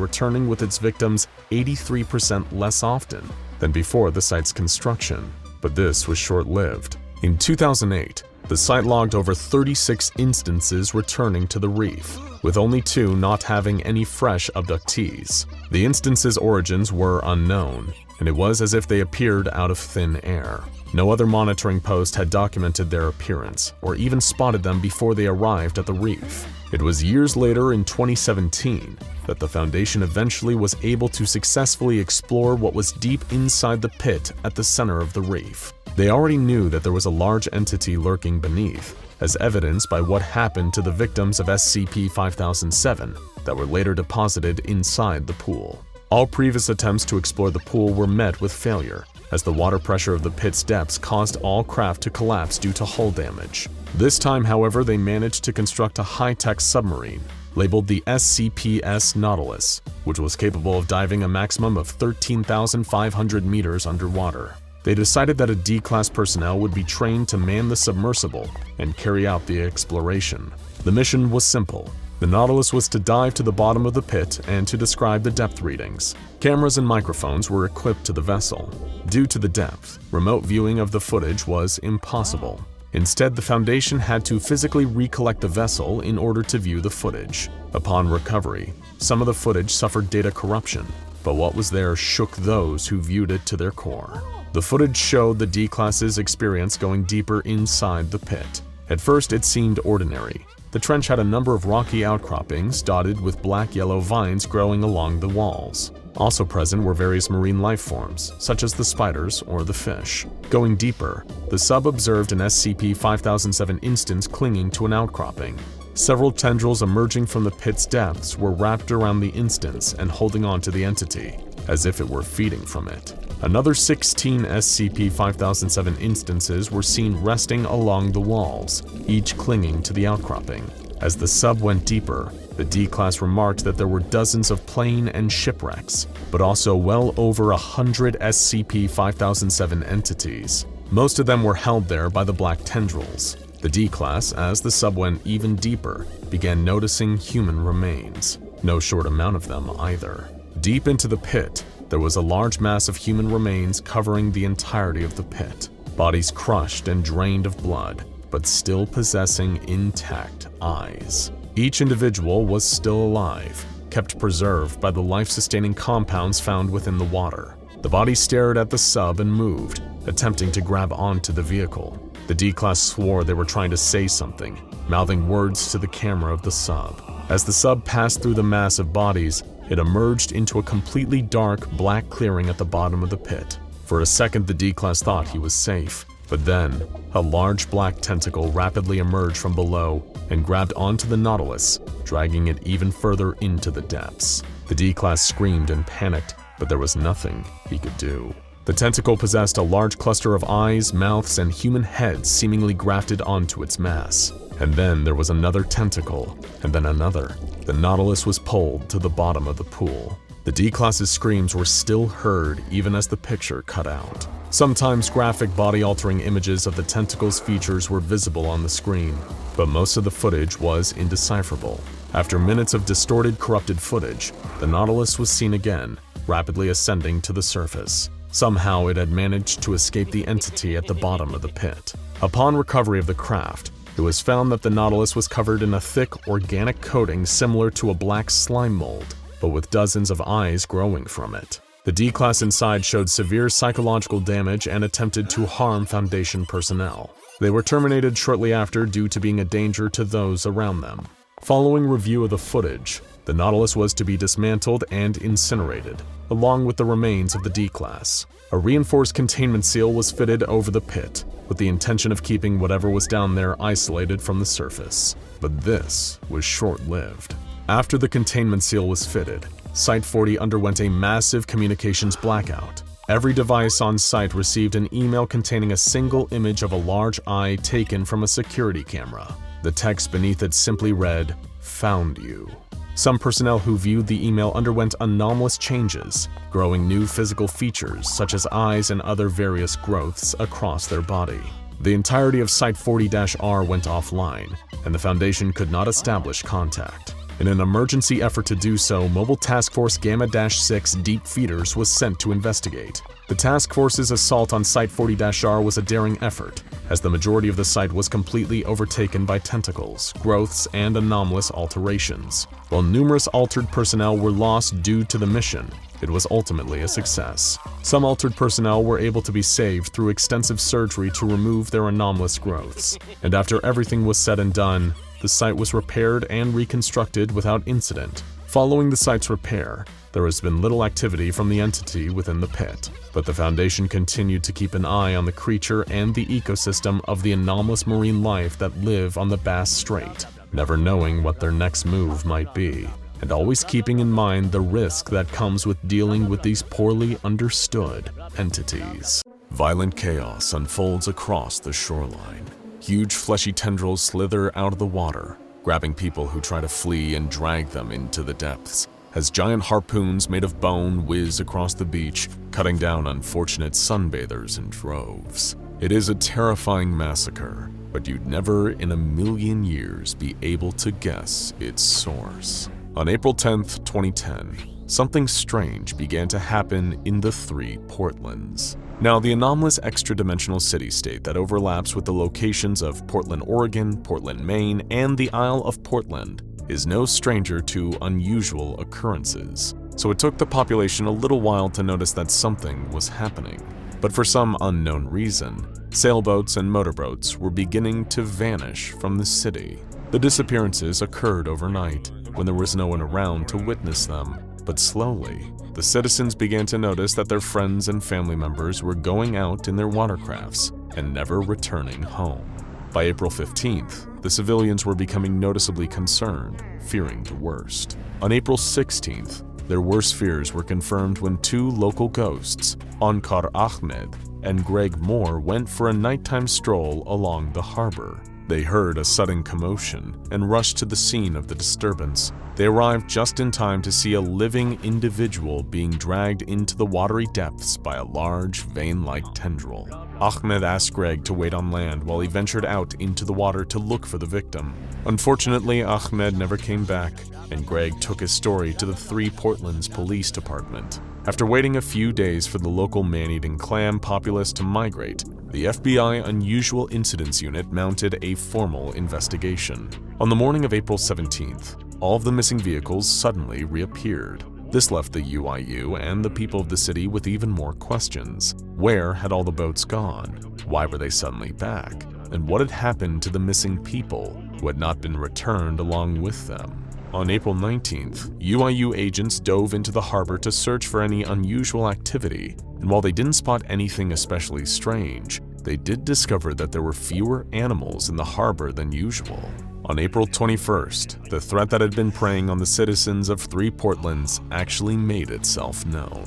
returning with its victims 83% less often than before the site's construction. But this was short-lived. In 2008, the site logged over 36 instances returning to the reef, with only 2 not having any fresh abductees. The instances' origins were unknown, and it was as if they appeared out of thin air. No other monitoring post had documented their appearance, or even spotted them before they arrived at the reef. It was years later, in 2017, that the Foundation eventually was able to successfully explore what was deep inside the pit at the center of the reef. They already knew that there was a large entity lurking beneath, as evidenced by what happened to the victims of SCP-5007 that were later deposited inside the pool. All previous attempts to explore the pool were met with failure, as the water pressure of the pit's depths caused all craft to collapse due to hull damage. This time, however, they managed to construct a high-tech submarine, labeled the SCP-S Nautilus, which was capable of diving a maximum of 13,500 meters underwater. They decided that a D-Class personnel would be trained to man the submersible and carry out the exploration. The mission was simple. The Nautilus was to dive to the bottom of the pit and to describe the depth readings. Cameras and microphones were equipped to the vessel. Due to the depth, remote viewing of the footage was impossible. Instead, the Foundation had to physically recollect the vessel in order to view the footage. Upon recovery, some of the footage suffered data corruption, but what was there shook those who viewed it to their core. The footage showed the D-Class's experience going deeper inside the pit. At first, it seemed ordinary. The trench had a number of rocky outcroppings dotted with black-yellow vines growing along the walls. Also present were various marine life forms, such as the spiders or the fish. Going deeper, the sub observed an SCP-5007 instance clinging to an outcropping. Several tendrils emerging from the pit's depths were wrapped around the instance and holding on to the entity, as if it were feeding from it. Another 16 SCP-5007 instances were seen resting along the walls, each clinging to the outcropping. As the sub went deeper, the D-Class remarked that there were dozens of plane and shipwrecks, but also well over 100 SCP-5007 entities. Most of them were held there by the black tendrils. The D-Class, as the sub went even deeper, began noticing human remains. No short amount of them either. Deep into the pit, there was a large mass of human remains covering the entirety of the pit. Bodies crushed and drained of blood, but still possessing intact eyes. Each individual was still alive, kept preserved by the life-sustaining compounds found within the water. The bodies stared at the sub and moved, attempting to grab onto the vehicle. The D-Class swore they were trying to say something, mouthing words to the camera of the sub. As the sub passed through the mass of bodies, it emerged into a completely dark, black clearing at the bottom of the pit. For a second, the D-Class thought he was safe, but then, a large black tentacle rapidly emerged from below and grabbed onto the Nautilus, dragging it even further into the depths. The D-Class screamed and panicked, but there was nothing he could do. The tentacle possessed a large cluster of eyes, mouths, and human heads seemingly grafted onto its mass. And then there was another tentacle, and then another. The Nautilus was pulled to the bottom of the pool. The D-Class's screams were still heard even as the picture cut out. Sometimes graphic body-altering images of the tentacle's features were visible on the screen, but most of the footage was indecipherable. After minutes of distorted, corrupted footage, the Nautilus was seen again, rapidly ascending to the surface. Somehow it had managed to escape the entity at the bottom of the pit.
Upon recovery of the craft, it was found that the Nautilus was covered in a thick organic coating similar to a black slime mold, but with dozens of eyes growing from it. The D-Class inside showed severe psychological damage and attempted to harm Foundation personnel. They were terminated shortly after due to being a danger to those around them. Following review of the footage, the Nautilus was to be dismantled and incinerated, along with the remains of the D-Class. A reinforced containment seal was fitted over the pit, with the intention of keeping whatever was down there isolated from the surface. But this was short-lived. After the containment seal was fitted, Site-40 underwent a massive communications blackout. Every device on site received an email containing a single image of a large eye taken from a security camera. The text beneath it simply read, "Found you." Some personnel who viewed the email underwent anomalous changes, growing new physical features such as eyes and other various growths across their body. The entirety of Site-40-R went offline, and the Foundation could not establish contact. In an emergency effort to do so, Mobile Task Force Gamma-6 Deep Feeders was sent to investigate. The task force's assault on Site-40-R was a daring effort, as the majority of the site was completely overtaken by tentacles, growths, and anomalous alterations. While numerous altered personnel were lost due to the mission, it was ultimately a success. Some altered personnel were able to be saved through extensive surgery to remove their anomalous growths. And after everything was said and done, the site was repaired and reconstructed without incident. Following the site's repair, there has been little activity from the entity within the pit, but the Foundation continued to keep an eye on the creature and the ecosystem of the anomalous marine life that live on the Bass Strait, never knowing what their next move might be, and always keeping in mind the risk that comes with dealing with these poorly understood entities.
Violent chaos unfolds across the shoreline. Huge fleshy tendrils slither out of the water, grabbing people who try to flee and drag them into the depths, as giant harpoons made of bone whiz across the beach, cutting down unfortunate sunbathers in droves. It is a terrifying massacre, but you'd never in a million years be able to guess its source. On April 10th, 2010, something strange began to happen in the three Portlands. Now, the anomalous extra-dimensional city-state that overlaps with the locations of Portland, Oregon, Portland, Maine, and the Isle of Portland is no stranger to unusual occurrences, so it took the population a little while to notice that something was happening. But for some unknown reason, sailboats and motorboats were beginning to vanish from the city. The disappearances occurred overnight, when there was no one around to witness them, but slowly, the citizens began to notice that their friends and family members were going out in their watercrafts and never returning home. By April 15th, the civilians were becoming noticeably concerned, fearing the worst. On April 16th, their worst fears were confirmed when two local ghosts, Ankar Ahmed and Greg Moore, went for a nighttime stroll along the harbor. They heard a sudden commotion and rushed to the scene of the disturbance. They arrived just in time to see a living individual being dragged into the watery depths by a large, vein-like tendril. Ahmed asked Greg to wait on land while he ventured out into the water to look for the victim. Unfortunately, Ahmed never came back, and Greg took his story to the Three Portlands Police Department. After waiting a few days for the local man-eating clam populace to migrate, the FBI Unusual Incidents Unit mounted a formal investigation. On the morning of April 17th, all of the missing vehicles suddenly reappeared. This left the UIU and the people of the city with even more questions. Where had all the boats gone? Why were they suddenly back? And what had happened to the missing people who had not been returned along with them? On April 19th, UIU agents dove into the harbor to search for any unusual activity, and while they didn't spot anything especially strange, they did discover that there were fewer animals in the harbor than usual. On April 21st, the threat that had been preying on the citizens of Three Portlands actually made itself known.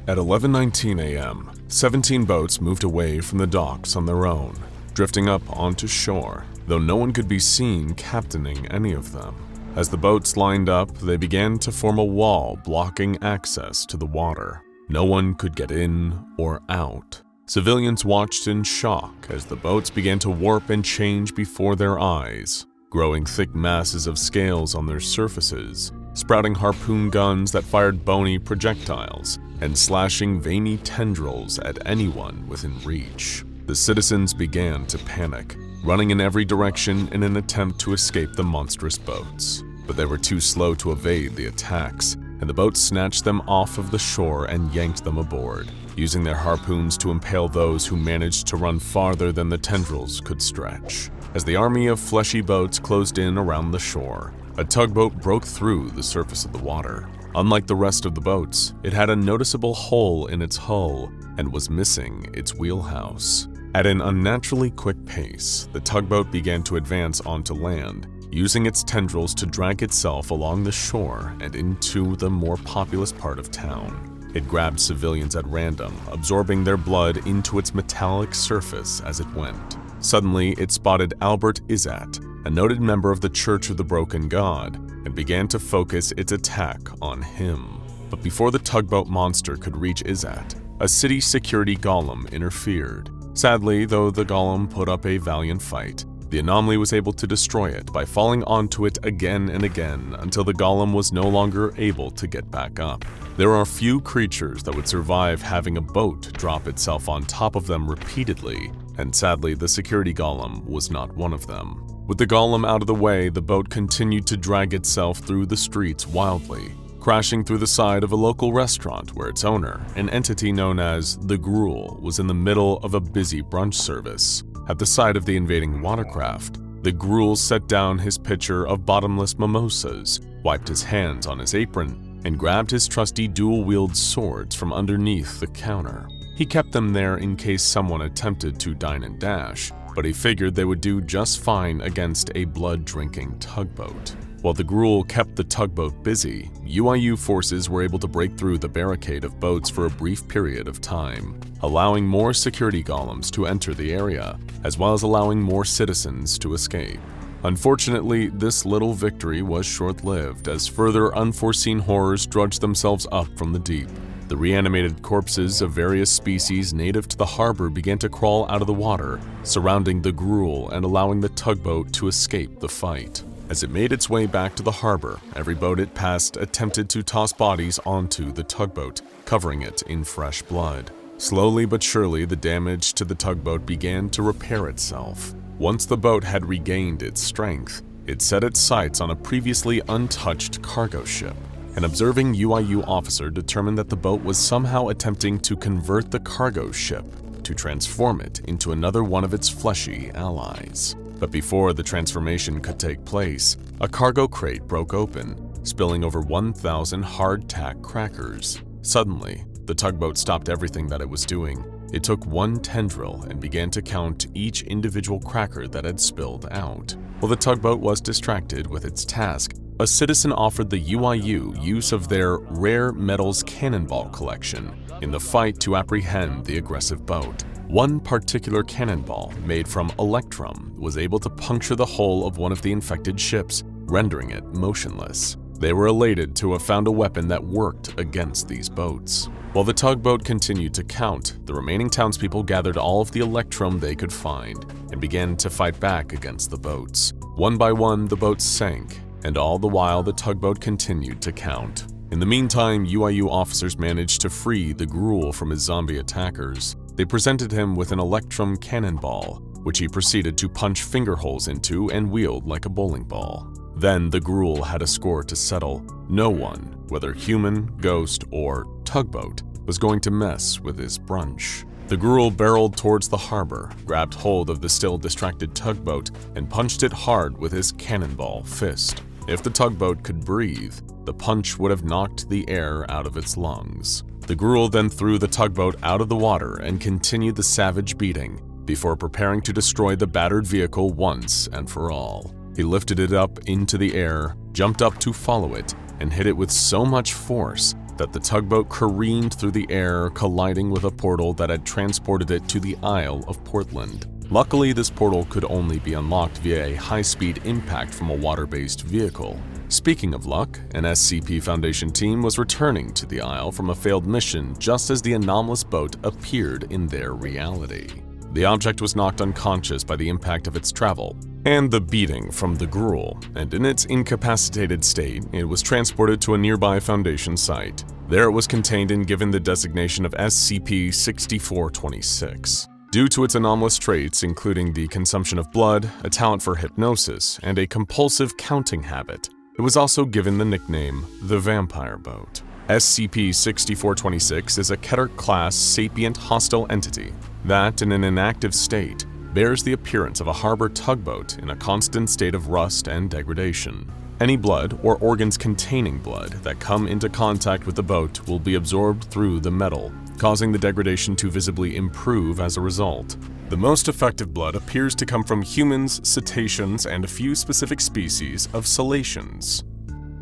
At 11:19 a.m., 17 boats moved away from the docks on their own, drifting up onto shore, though no one could be seen captaining any of them. As the boats lined up, they began to form a wall blocking access to the water. No one could get in or out. Civilians watched in shock as the boats began to warp and change before their eyes, growing thick masses of scales on their surfaces, sprouting harpoon guns that fired bony projectiles, and slashing veiny tendrils at anyone within reach.
The citizens began to panic, running in every direction in an attempt to escape the monstrous boats. But they were too slow to evade the attacks, and the boats snatched them off of the shore and yanked them aboard, using their harpoons to impale those who managed to run farther than the tendrils could stretch. As the army of fleshy boats closed in around the shore, a tugboat broke through the surface of the water. Unlike the rest of the boats, it had a noticeable hole in its hull and was missing its wheelhouse. At an unnaturally quick pace, the tugboat began to advance onto land, using its tendrils to drag itself along the shore and into the more populous part of town. It grabbed civilians at random, absorbing their blood into its metallic surface as it went. Suddenly, it spotted Albert Izzat, a noted member of the Church of the Broken God, and began to focus its attack on him. But before the tugboat monster could reach Izzat, a city security golem interfered. Sadly, though the golem put up a valiant fight, the anomaly was able to destroy it by falling onto it again and again until the golem was no longer able to get back up. There are few creatures that would survive having a boat drop itself on top of them repeatedly, and sadly the security golem was not one of them. With the golem out of the way, the boat continued to drag itself through the streets wildly, crashing through the side of a local restaurant where its owner, an entity known as the Gruel, was in the middle of a busy brunch service. At the sight of the invading watercraft, the Gruel set down his pitcher of bottomless mimosas, wiped his hands on his apron, and grabbed his trusty dual-wield swords from underneath the counter. He kept them there in case someone attempted to dine and dash, but he figured they would do just fine against a blood-drinking tugboat. While the Gruel kept the tugboat busy, UIU forces were able to break through the barricade of boats for a brief period of time, allowing more security golems to enter the area, as well as allowing more citizens to escape. Unfortunately, this little victory was short-lived as further unforeseen horrors drudged themselves up from the deep. The reanimated corpses of various species native to the harbor began to crawl out of the water, surrounding the Gruel and allowing the tugboat to escape the fight. As it made its way back to the harbor, every boat it passed attempted to toss bodies onto the tugboat, covering it in fresh blood. Slowly but surely, the damage to the tugboat began to repair itself. Once the boat had regained its strength, it set its sights on a previously untouched cargo ship. An observing UIU officer determined that the boat was somehow attempting to convert the cargo ship to transform it into another one of its fleshy allies. But before the transformation could take place, a cargo crate broke open, spilling over 1,000 hardtack crackers. Suddenly, the tugboat stopped everything that it was doing. It took one tendril and began to count each individual cracker that had spilled out. While the tugboat was distracted with its task, a citizen offered the UIU use of their rare metals cannonball collection in the fight to apprehend the aggressive boat. One particular cannonball, made from electrum, was able to puncture the hull of one of the infected ships, rendering it motionless. They were elated to have found a weapon that worked against these boats. While the tugboat continued to count, the remaining townspeople gathered all of the electrum they could find and began to fight back against the boats. One by one, the boats sank, and all the while the tugboat continued to count. In the meantime, UIU officers managed to free the Gruel from his zombie attackers. They presented him with an electrum cannonball, which he proceeded to punch finger holes into and wield like a bowling ball. Then the Gruel had a score to settle. No one, whether human, ghost, or tugboat, was going to mess with his brunch. The Gruel barreled towards the harbor, grabbed hold of the still distracted tugboat, and punched it hard with his cannonball fist. If the tugboat could breathe, the punch would have knocked the air out of its lungs. The Gruel then threw the tugboat out of the water and continued the savage beating before preparing to destroy the battered vehicle once and for all. He lifted it up into the air, jumped up to follow it, and hit it with so much force that the tugboat careened through the air, colliding with a portal that had transported it to the Isle of Portland. Luckily, this portal could only be unlocked via a high-speed impact from a water-based vehicle. Speaking of luck, an SCP Foundation team was returning to the Isle from a failed mission just as the anomalous boat appeared in their reality. The object was knocked unconscious by the impact of its travel and the beating from the Gruel, and in its incapacitated state, it was transported to a nearby Foundation site. There it was contained and given the designation of SCP-6426. Due to its anomalous traits, including the consumption of blood, a talent for hypnosis, and a compulsive counting habit, it was also given the nickname the Vampire Boat. SCP-6426 is a Keter-class sapient hostile entity that, in an inactive state, bears the appearance of a harbor tugboat in a constant state of rust and degradation. Any blood or organs containing blood that come into contact with the boat will be absorbed through the metal, causing the degradation to visibly improve as a result. The most effective blood appears to come from humans, cetaceans, and a few specific species of cetaceans.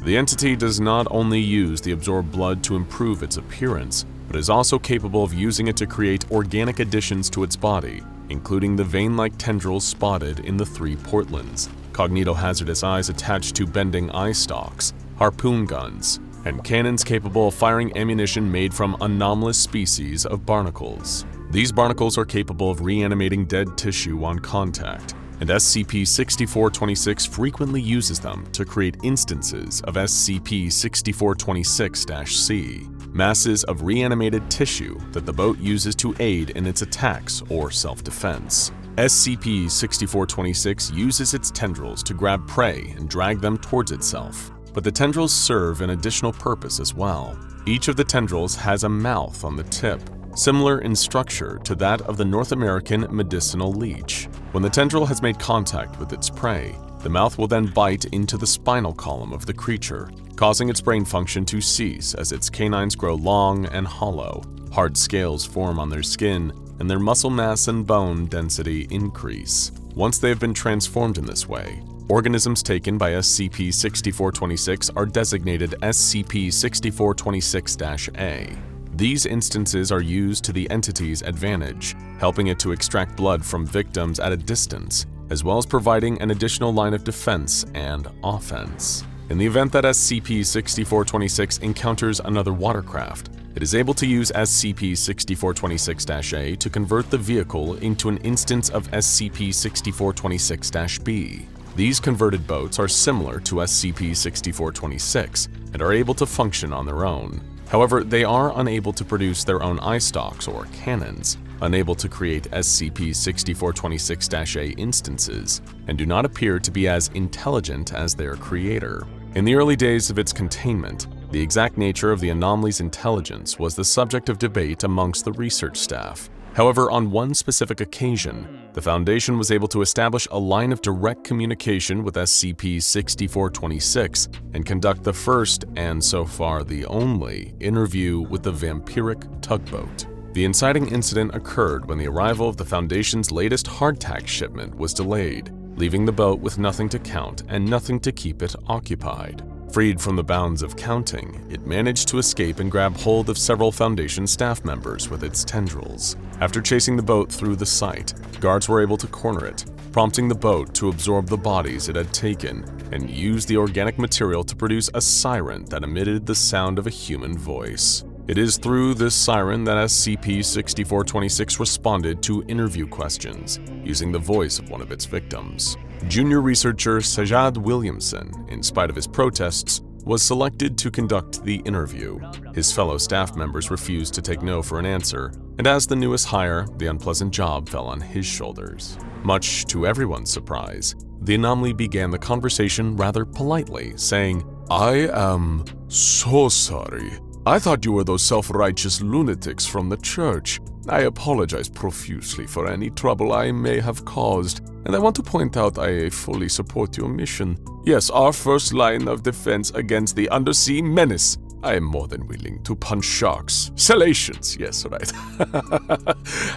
The entity does not only use the absorbed blood to improve its appearance, but is also capable of using it to create organic additions to its body, including the vein-like tendrils spotted in the 3 portlands, cognitohazardous eyes attached to bending eye stalks, harpoon guns, and cannons capable of firing ammunition made from anomalous species of barnacles. These barnacles are capable of reanimating dead tissue on contact, and SCP-6426 frequently uses them to create instances of SCP-6426-C, masses of reanimated tissue that the boat uses to aid in its attacks or self-defense. SCP-6426 uses its tendrils to grab prey and drag them towards itself, but the tendrils serve an additional purpose as well. Each of the tendrils has a mouth on the tip, similar in structure to that of the North American medicinal leech. When the tendril has made contact with its prey, the mouth will then bite into the spinal column of the creature, causing its brain function to cease as its canines grow long and hollow, hard scales form on their skin, and their muscle mass and bone density increase. Once they have been transformed in this way, organisms taken by SCP-6426 are designated SCP-6426-A. These instances are used to the entity's advantage, helping it to extract blood from victims at a distance, as well as providing an additional line of defense and offense. In the event that SCP-6426 encounters another watercraft, it is able to use SCP-6426-A to convert the vehicle into an instance of SCP-6426-B. These converted boats are similar to SCP-6426 and are able to function on their own. However, they are unable to produce their own eye stalks or cannons, unable to create SCP-6426-A instances, and do not appear to be as intelligent as their creator. In the early days of its containment, the exact nature of the anomaly's intelligence was the subject of debate amongst the research staff. However, on one specific occasion, the Foundation was able to establish a line of direct communication with SCP-6426 and conduct the first, and so far the only, interview with the vampiric tugboat. The inciting incident occurred when the arrival of the Foundation's latest hardtack shipment was delayed, leaving the boat with nothing to count and nothing to keep it occupied. Freed from the bounds of counting, it managed to escape and grab hold of several Foundation staff members with its tendrils. After chasing the boat through the site, guards were able to corner it, prompting the boat to absorb the bodies it had taken and use the organic material to produce a siren that emitted the sound of a human voice. It is through this siren that SCP-6426 responded to interview questions, using the voice of one of its victims. Junior researcher Sajad Williamson, in spite of his protests, was selected to conduct the interview. His fellow staff members refused to take no for an answer, and as the newest hire, the unpleasant job fell on his shoulders. Much to everyone's surprise, the anomaly began the conversation rather politely, saying,
"I am so sorry. I thought you were those self-righteous lunatics from the church. I apologize profusely for any trouble I may have caused, and I want to point out I fully support your mission. Yes, our first line of defense against the undersea menace. I am more than willing to punch sharks. Salacians, yes, right.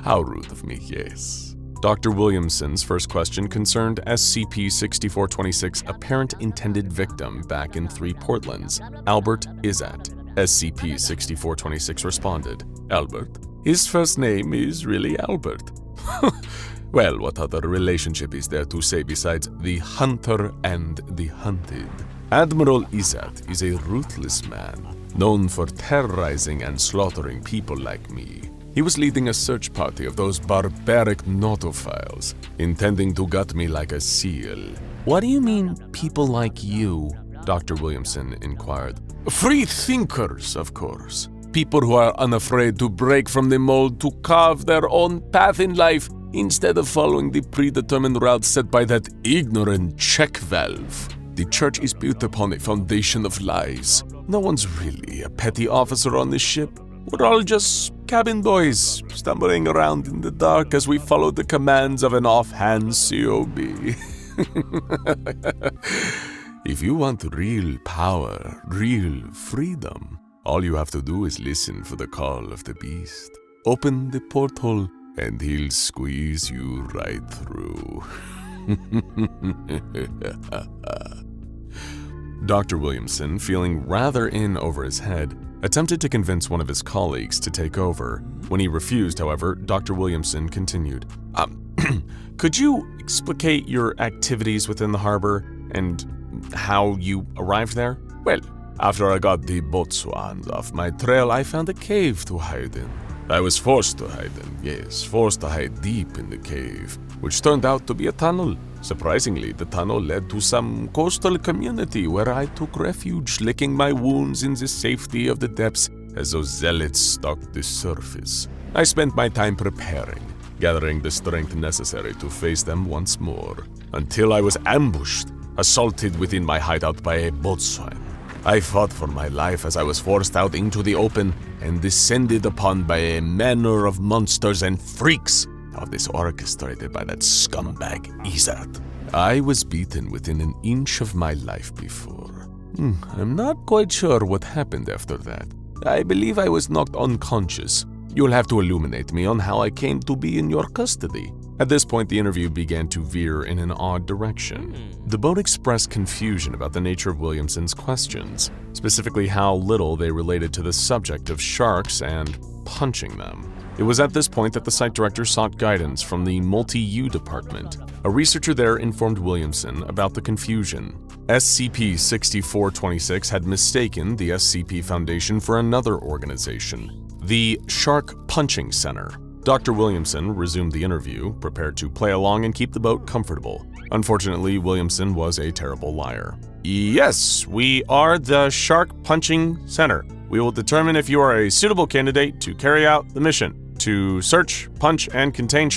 How rude of me, yes."
Dr. Williamson's first question concerned SCP-6426's apparent intended victim back in 3 Portlands, Albert Izzat. SCP-6426 responded,
"Albert? His first name is really Albert." "Well, what other relationship is there to say besides the hunter and the hunted? Admiral Izzat is a ruthless man, known for terrorizing and slaughtering people like me. He was leading a search party of those barbaric notophiles, intending to gut me like a seal."
"What do you mean, people like you?" Dr. Williamson inquired.
"Free thinkers, of course.
people who are unafraid to break from the mold to carve their own path in life instead of following the predetermined route set by that ignorant check valve. The church is built upon a foundation of lies. No one's really a petty officer on this ship. We're all just cabin boys, stumbling around in the dark as we follow the commands of an offhand COB. If you want real power, real freedom, all you have to do is listen for the call of the beast. Open the porthole, and he'll squeeze you right through.
Dr. Williamson, feeling rather in over his head, attempted to convince one of his colleagues to take over. When he refused, however, Dr. Williamson continued. Could you explicate your activities within the harbor and how you arrived there?
Well, after I got the boatswains off my trail, I found a cave to hide in. I was forced to hide in, yes, forced to hide deep in the cave, which turned out to be a tunnel. Surprisingly, the tunnel led to some coastal community where I took refuge, licking my wounds in the safety of the depths as those zealots stalked the surface. I spent my time preparing, gathering the strength necessary to face them once more, until I was ambushed, assaulted within my hideout by a boatswain. I fought for my life as I was forced out into the open and descended upon by a manner of monsters and freaks. All this orchestrated by that scumbag Izard. I was beaten within an inch of my life before. I'm not quite sure what happened after that. I believe I was knocked unconscious. You'll have to illuminate me on how I came to be in your custody.
At this point, the interview began to veer in an odd direction. The boat expressed confusion about the nature of Williamson's questions, specifically how little they related to the subject of sharks and punching them. It was at this point that the site director sought guidance from the Multi-U department. A researcher there informed Williamson about the confusion. SCP-6426 had mistaken the SCP Foundation for another organization, the Shark Punching Center. Dr. Williamson resumed the interview, prepared to play along and keep the boat comfortable. Unfortunately, Williamson was a terrible liar. Yes, we are the Shark Punching Center. We will determine if you are a suitable candidate to carry out the mission to search, punch, and contain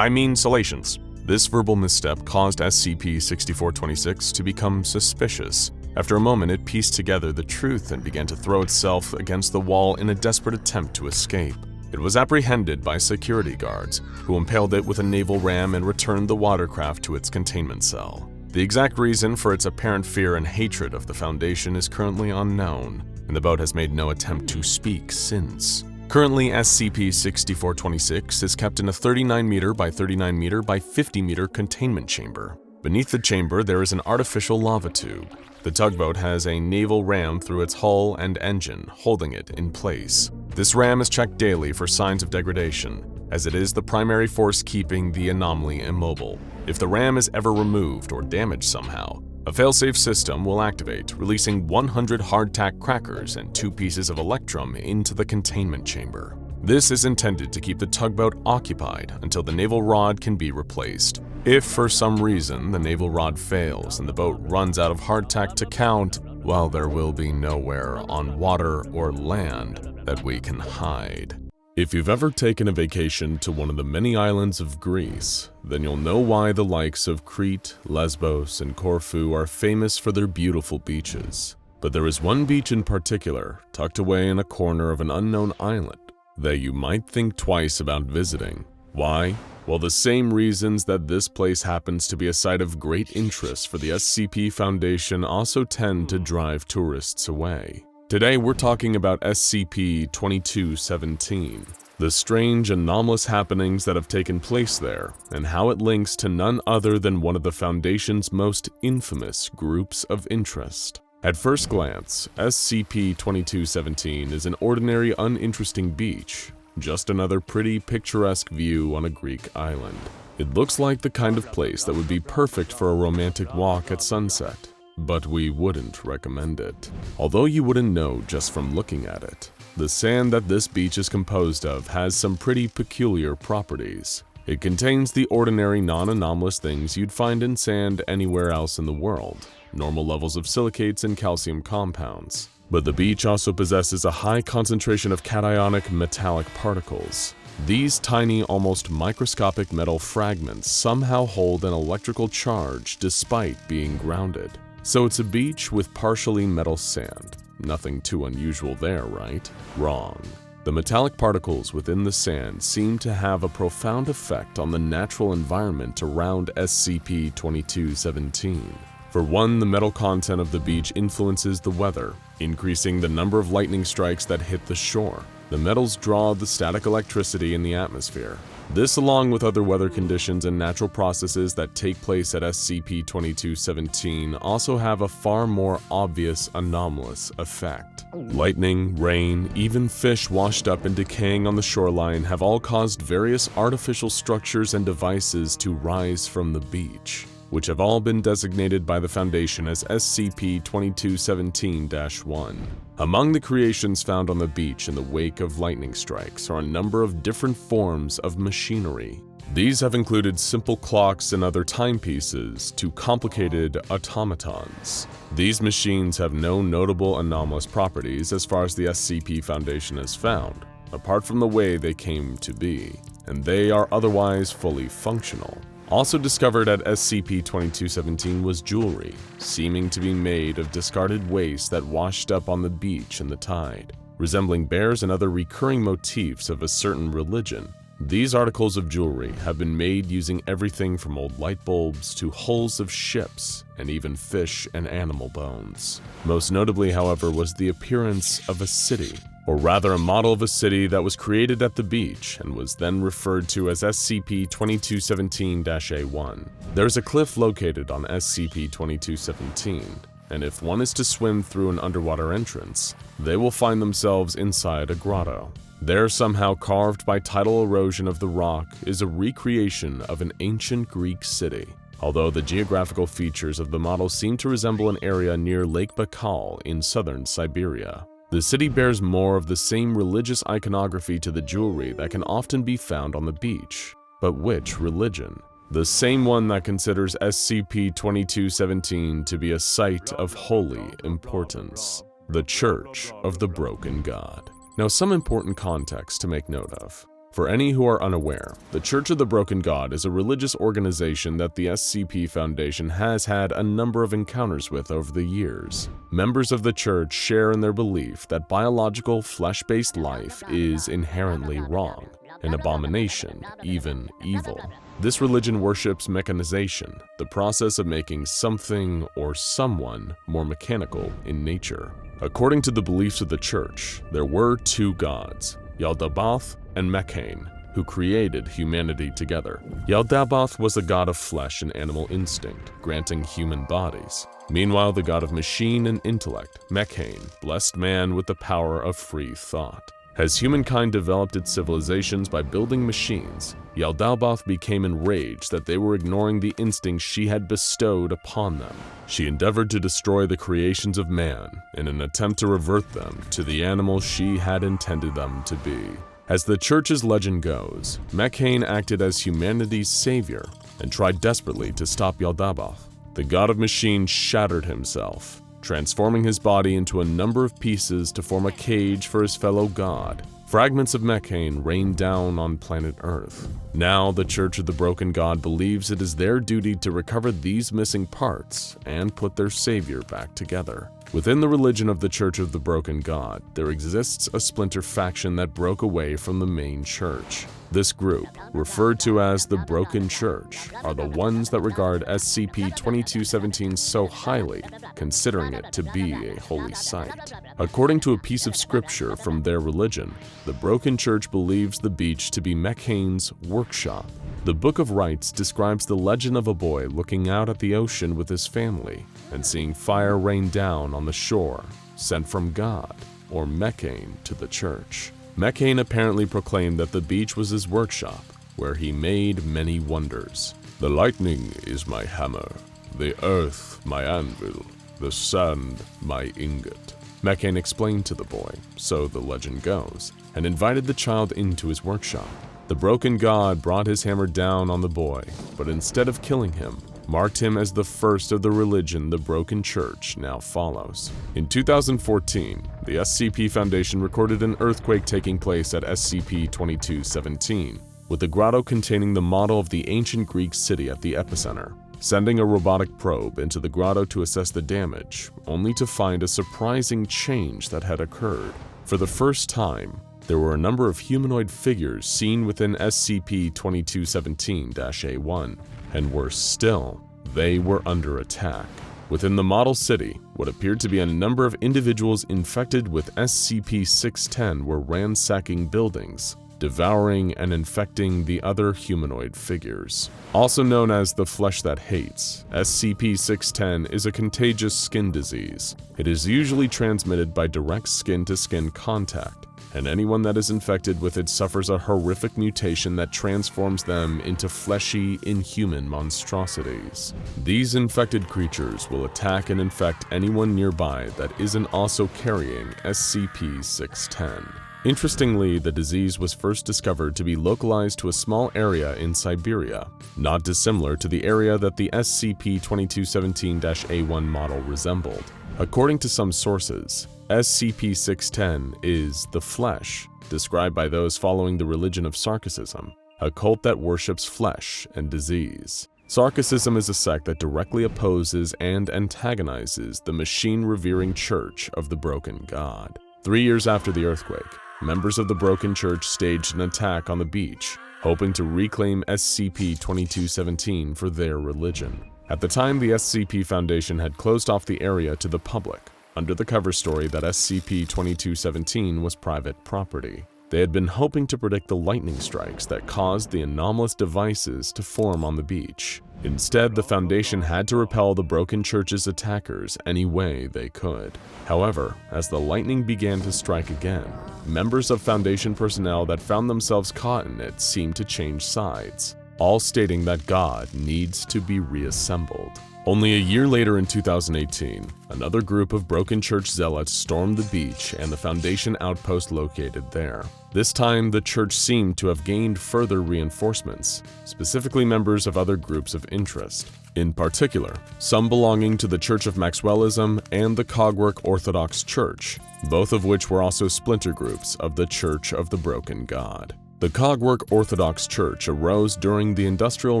salations. This verbal misstep caused SCP-6426 to become suspicious. After a moment, it pieced together the truth and began to throw itself against the wall in a desperate attempt to escape. It was apprehended by security guards, who impaled it with a naval ram and returned the watercraft to its containment cell. The exact reason for its apparent fear and hatred of the Foundation is currently unknown, and the boat has made no attempt to speak since. Currently, SCP-6426 is kept in a 39-meter by 39-meter by 50-meter containment chamber. Beneath the chamber, there is an artificial lava tube. The tugboat has a naval ram through its hull and engine, holding it in place. This ram is checked daily for signs of degradation, as it is the primary force keeping the anomaly immobile. If the ram is ever removed or damaged somehow, a failsafe system will activate, releasing 100 hardtack crackers and 2 pieces of electrum into the containment chamber. This is intended to keep the tugboat occupied until the naval rod can be replaced. If for some reason the naval rod fails and the boat runs out of hardtack to count, well, there will be nowhere on water or land that we can hide. If you've ever taken a vacation to one of the many islands of Greece, then you'll know why the likes of Crete, Lesbos, and Corfu are famous for their beautiful beaches. But there is one beach in particular, tucked away in a corner of an unknown island, that you might think twice about visiting. Why? Well, the same reasons that this place happens to be a site of great interest for the SCP Foundation also tend to drive tourists away. Today, we're talking about SCP-2217, the strange, anomalous happenings that have taken place there, and how it links to none other than one of the Foundation's most infamous groups of interest. At first glance, SCP-2217 is an ordinary, uninteresting beach, just another pretty, picturesque view on a Greek island. It looks like the kind of place that would be perfect for a romantic walk at sunset. But we wouldn't recommend it. Although you wouldn't know just from looking at it, the sand that this beach is composed of has some pretty peculiar properties. It contains the ordinary non-anomalous things you'd find in sand anywhere else in the world. Normal levels of silicates and calcium compounds. But the beach also possesses a high concentration of cationic metallic particles. These tiny, almost microscopic metal fragments somehow hold an electrical charge despite being grounded. So it's a beach with partially metal sand. Nothing too unusual there, right? Wrong. The metallic particles within the sand seem to have a profound effect on the natural environment around SCP-2217. For one, the metal content of the beach influences the weather, increasing the number of lightning strikes that hit the shore. The metals draw the static electricity in the atmosphere. This, along with other weather conditions and natural processes that take place at SCP-2217, also have a far more obvious anomalous effect. Lightning, rain, even fish washed up and decaying on the shoreline have all caused various artificial structures and devices to rise from the beach, which have all been designated by the Foundation as SCP-2217-1. Among the creations found on the beach in the wake of lightning strikes are a number of different forms of machinery. These have included simple clocks and other timepieces to complicated automatons. These machines have no notable anomalous properties as far as the SCP Foundation has found, apart from the way they came to be, and they are otherwise fully functional. Also discovered at SCP-2217 was jewelry, seeming to be made of discarded waste that washed up on the beach in the tide, resembling bears and other recurring motifs of a certain religion. These articles of jewelry have been made using everything from old light bulbs to hulls of ships and even fish and animal bones. Most notably, however, was the appearance of a city, or rather a model of a city that was created at the beach and was then referred to as SCP-2217-A1. There is a cliff located on SCP-2217, and if one is to swim through an underwater entrance, they will find themselves inside a grotto. There, somehow carved by tidal erosion of the rock, is a recreation of an ancient Greek city, although the geographical features of the model seem to resemble an area near Lake Baikal in southern Siberia. The city bears more of the same religious iconography to the jewelry that can often be found on the beach. But which religion? The same one that considers SCP-2217 to be a site of holy importance, the Church of the Broken God. Now, some important context to make note of. For any who are unaware, the Church of the Broken God is a religious organization that the SCP Foundation has had a number of encounters with over the years. Members of the church share in their belief that biological, flesh-based life is inherently wrong, an abomination, even evil. This religion worships mechanization, the process of making something or someone more mechanical in nature. According to the beliefs of the church, there were two gods, Yaldabaoth and Mekhane, who created humanity together. Yaldabaoth was the god of flesh and animal instinct, granting human bodies. Meanwhile, the god of machine and intellect, Mekhane, blessed man with the power of free thought. As humankind developed its civilizations by building machines, Yaldabaoth became enraged that they were ignoring the instincts she had bestowed upon them. She endeavored to destroy the creations of man in an attempt to revert them to the animals she had intended them to be. As the church's legend goes, Mekhane acted as humanity's savior and tried desperately to stop Yaldabaoth. The god of machine shattered himself, transforming his body into a number of pieces to form a cage for his fellow god. Fragments of Mekhane rained down on planet Earth. Now, the Church of the Broken God believes it is their duty to recover these missing parts and put their savior back together. Within the religion of the Church of the Broken God, there exists a splinter faction that broke away from the main church. This group, referred to as the Broken Church, are the ones that regard SCP-2217 so highly, considering it to be a holy site. According to a piece of scripture from their religion, the Broken Church believes the beach to be Mekhane's workshop. The Book of Rites describes the legend of a boy looking out at the ocean with his family and seeing fire rain down on the shore, sent from God, or Mekhane, to the church. Mekhane apparently proclaimed that the beach was his workshop, where he made many wonders. The lightning is my hammer, the earth my anvil, the sand my ingot. Mekhane explained to the boy, so the legend goes, and invited the child into his workshop. The broken god brought his hammer down on the boy, but instead of killing him, marked him as the first of the religion the Broken Church now follows. In 2014, the SCP Foundation recorded an earthquake taking place at SCP-2217, with the grotto containing the model of the ancient Greek city at the epicenter. Sending a robotic probe into the grotto to assess the damage, only to find a surprising change that had occurred. For the first time, there were a number of humanoid figures seen within SCP-2217-A1, and worse still, they were under attack. Within the model city, what appeared to be a number of individuals infected with SCP-610 were ransacking buildings, devouring and infecting the other humanoid figures. Also known as the Flesh That Hates, SCP-610 is a contagious skin disease. It is usually transmitted by direct skin-to-skin contact, and anyone that is infected with it suffers a horrific mutation that transforms them into fleshy, inhuman monstrosities. These infected creatures will attack and infect anyone nearby that isn't also carrying SCP-610. Interestingly, the disease was first discovered to be localized to a small area in Siberia, not dissimilar to the area that the SCP-2217-A1 model resembled. According to some sources, SCP-610 is the Flesh, described by those following the religion of Sarkicism, a cult that worships flesh and disease. Sarkicism is a sect that directly opposes and antagonizes the machine-revering Church of the Broken God. 3 years after the earthquake, members of the Broken Church staged an attack on the beach, hoping to reclaim SCP-2217 for their religion. At the time, the SCP Foundation had closed off the area to the public, under the cover story that SCP-2217 was private property. They had been hoping to predict the lightning strikes that caused the anomalous devices to form on the beach. Instead, the Foundation had to repel the Broken Church's attackers any way they could. However, as the lightning began to strike again, members of Foundation personnel that found themselves caught in it seemed to change sides, all stating that God needs to be reassembled. Only a year later in 2018, another group of Broken Church zealots stormed the beach and the Foundation outpost located there. This time, the church seemed to have gained further reinforcements, specifically members of other groups of interest. In particular, some belonging to the Church of Maxwellism and the Cogwork Orthodox Church, both of which were also splinter groups of the Church of the Broken God. The Cogwork Orthodox Church arose during the Industrial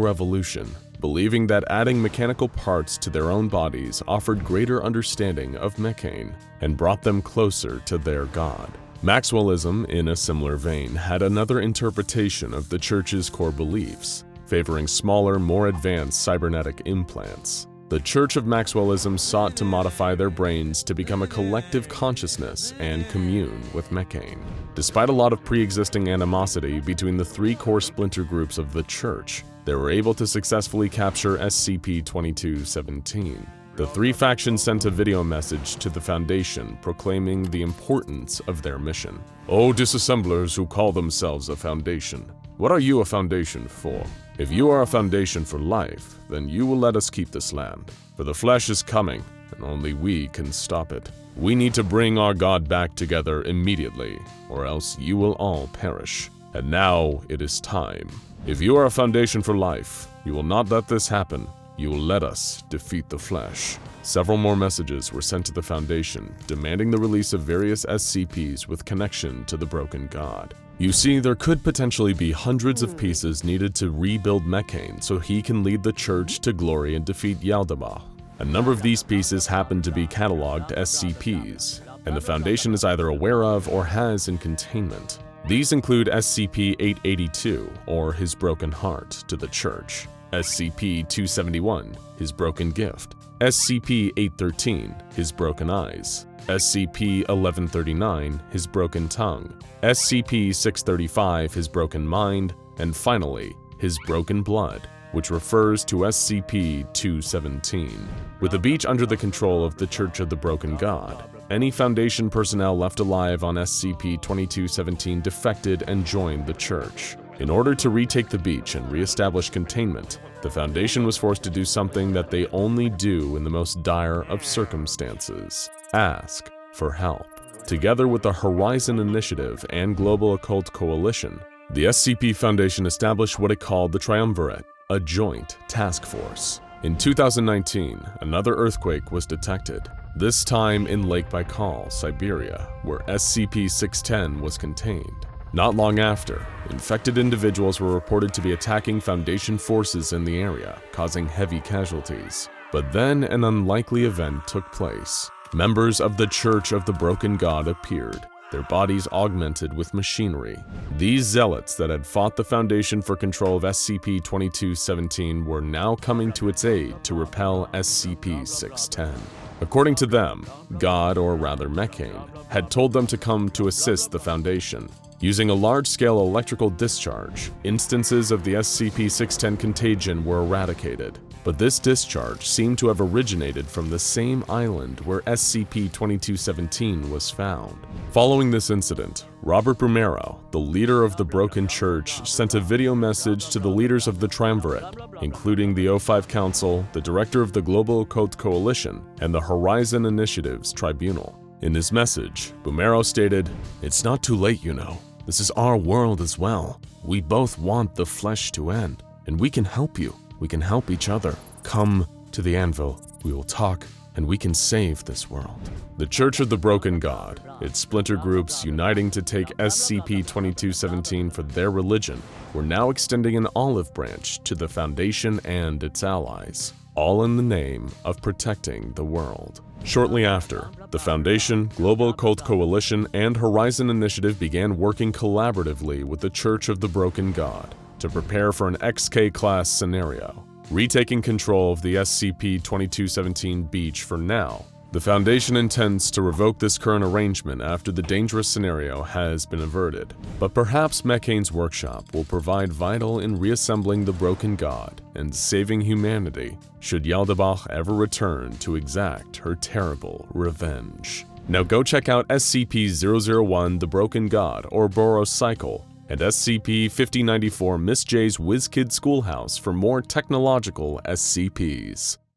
Revolution, believing that adding mechanical parts to their own bodies offered greater understanding of mechane and brought them closer to their God. Maxwellism, in a similar vein, had another interpretation of the church's core beliefs, favoring smaller, more advanced cybernetic implants. The Church of Maxwellism sought to modify their brains to become a collective consciousness and commune with mechane. Despite a lot of pre-existing animosity between the three core splinter groups of the church, they were able to successfully capture SCP-2217. The three factions sent a video message to the Foundation proclaiming the importance of their mission. "O disassemblers who call themselves a Foundation, what are you a Foundation for? If you are a Foundation for life, then you will let us keep this land. For the flesh is coming, and only we can stop it. We need to bring our God back together immediately, or else you will all perish. And now it is time. If you are a Foundation for life, you will not let this happen. You will let us defeat the flesh." Several more messages were sent to the Foundation, demanding the release of various SCPs with connection to the Broken God. You see, there could potentially be hundreds of pieces needed to rebuild mechane so he can lead the church to glory and defeat Yaldabaoth. A number of these pieces happen to be cataloged SCPs, and the Foundation is either aware of or has in containment. These include SCP-882, or His Broken Heart, to the Church, SCP-271, His Broken Gift, SCP-813, His Broken Eyes, SCP-1139, His Broken Tongue, SCP-635, His Broken Mind, and finally, His Broken Blood, which refers to SCP-217. With the beach under the control of the Church of the Broken God, any Foundation personnel left alive on SCP-2217 defected and joined the Church. In order to retake the beach and re-establish containment, the Foundation was forced to do something that they only do in the most dire of circumstances: ask for help. Together with the Horizon Initiative and Global Occult Coalition, the SCP Foundation established what it called the Triumvirate, a joint task force.
In 2019, another earthquake was detected, this time in Lake Baikal, Siberia, where SCP-610 was contained. Not long after, infected individuals were reported to be attacking Foundation forces in the area, causing heavy casualties. But then an unlikely event took place. Members of the Church of the Broken God appeared, their bodies augmented with machinery. These zealots that had fought the Foundation for control of SCP-2217 were now coming to its aid to repel SCP-610. According to them, God, or rather Mechane, had told them to come to assist the Foundation. Using a large-scale electrical discharge, instances of the SCP-610 contagion were eradicated, but this discharge seemed to have originated from the same island where SCP-2217 was found. Following this incident, Robert Brumero, the leader of the Broken Church, sent a video message to the leaders of the Triumvirate, including the O5 Council, the director of the Global Occult Coalition, and the Horizon Initiative's Tribunal. In his message, Brumero stated, "It's not too late, you know. This is our world as well. We both want the flesh to end, and we can help you. We can help each other. Come to the Anvil. We will talk, and we can save this world." The Church of the Broken God, its splinter groups uniting to take SCP-2217 for their religion, were now extending an olive branch to the Foundation and its allies, all in the name of protecting the world. Shortly after, the Foundation, Global Occult Coalition, and Horizon Initiative began working collaboratively with the Church of the Broken God to prepare for an XK-class scenario, retaking control of the SCP-2217 beach for now. The Foundation intends to revoke this current arrangement after the dangerous scenario has been averted, but perhaps Mechane's workshop will provide vital in reassembling the Broken God and saving humanity should Yaldabaoth ever return to exact her terrible revenge. Now go check out SCP-001 The Broken God or Boros Cycle and SCP-5094 Miss J's WizKid Schoolhouse for more technological SCPs.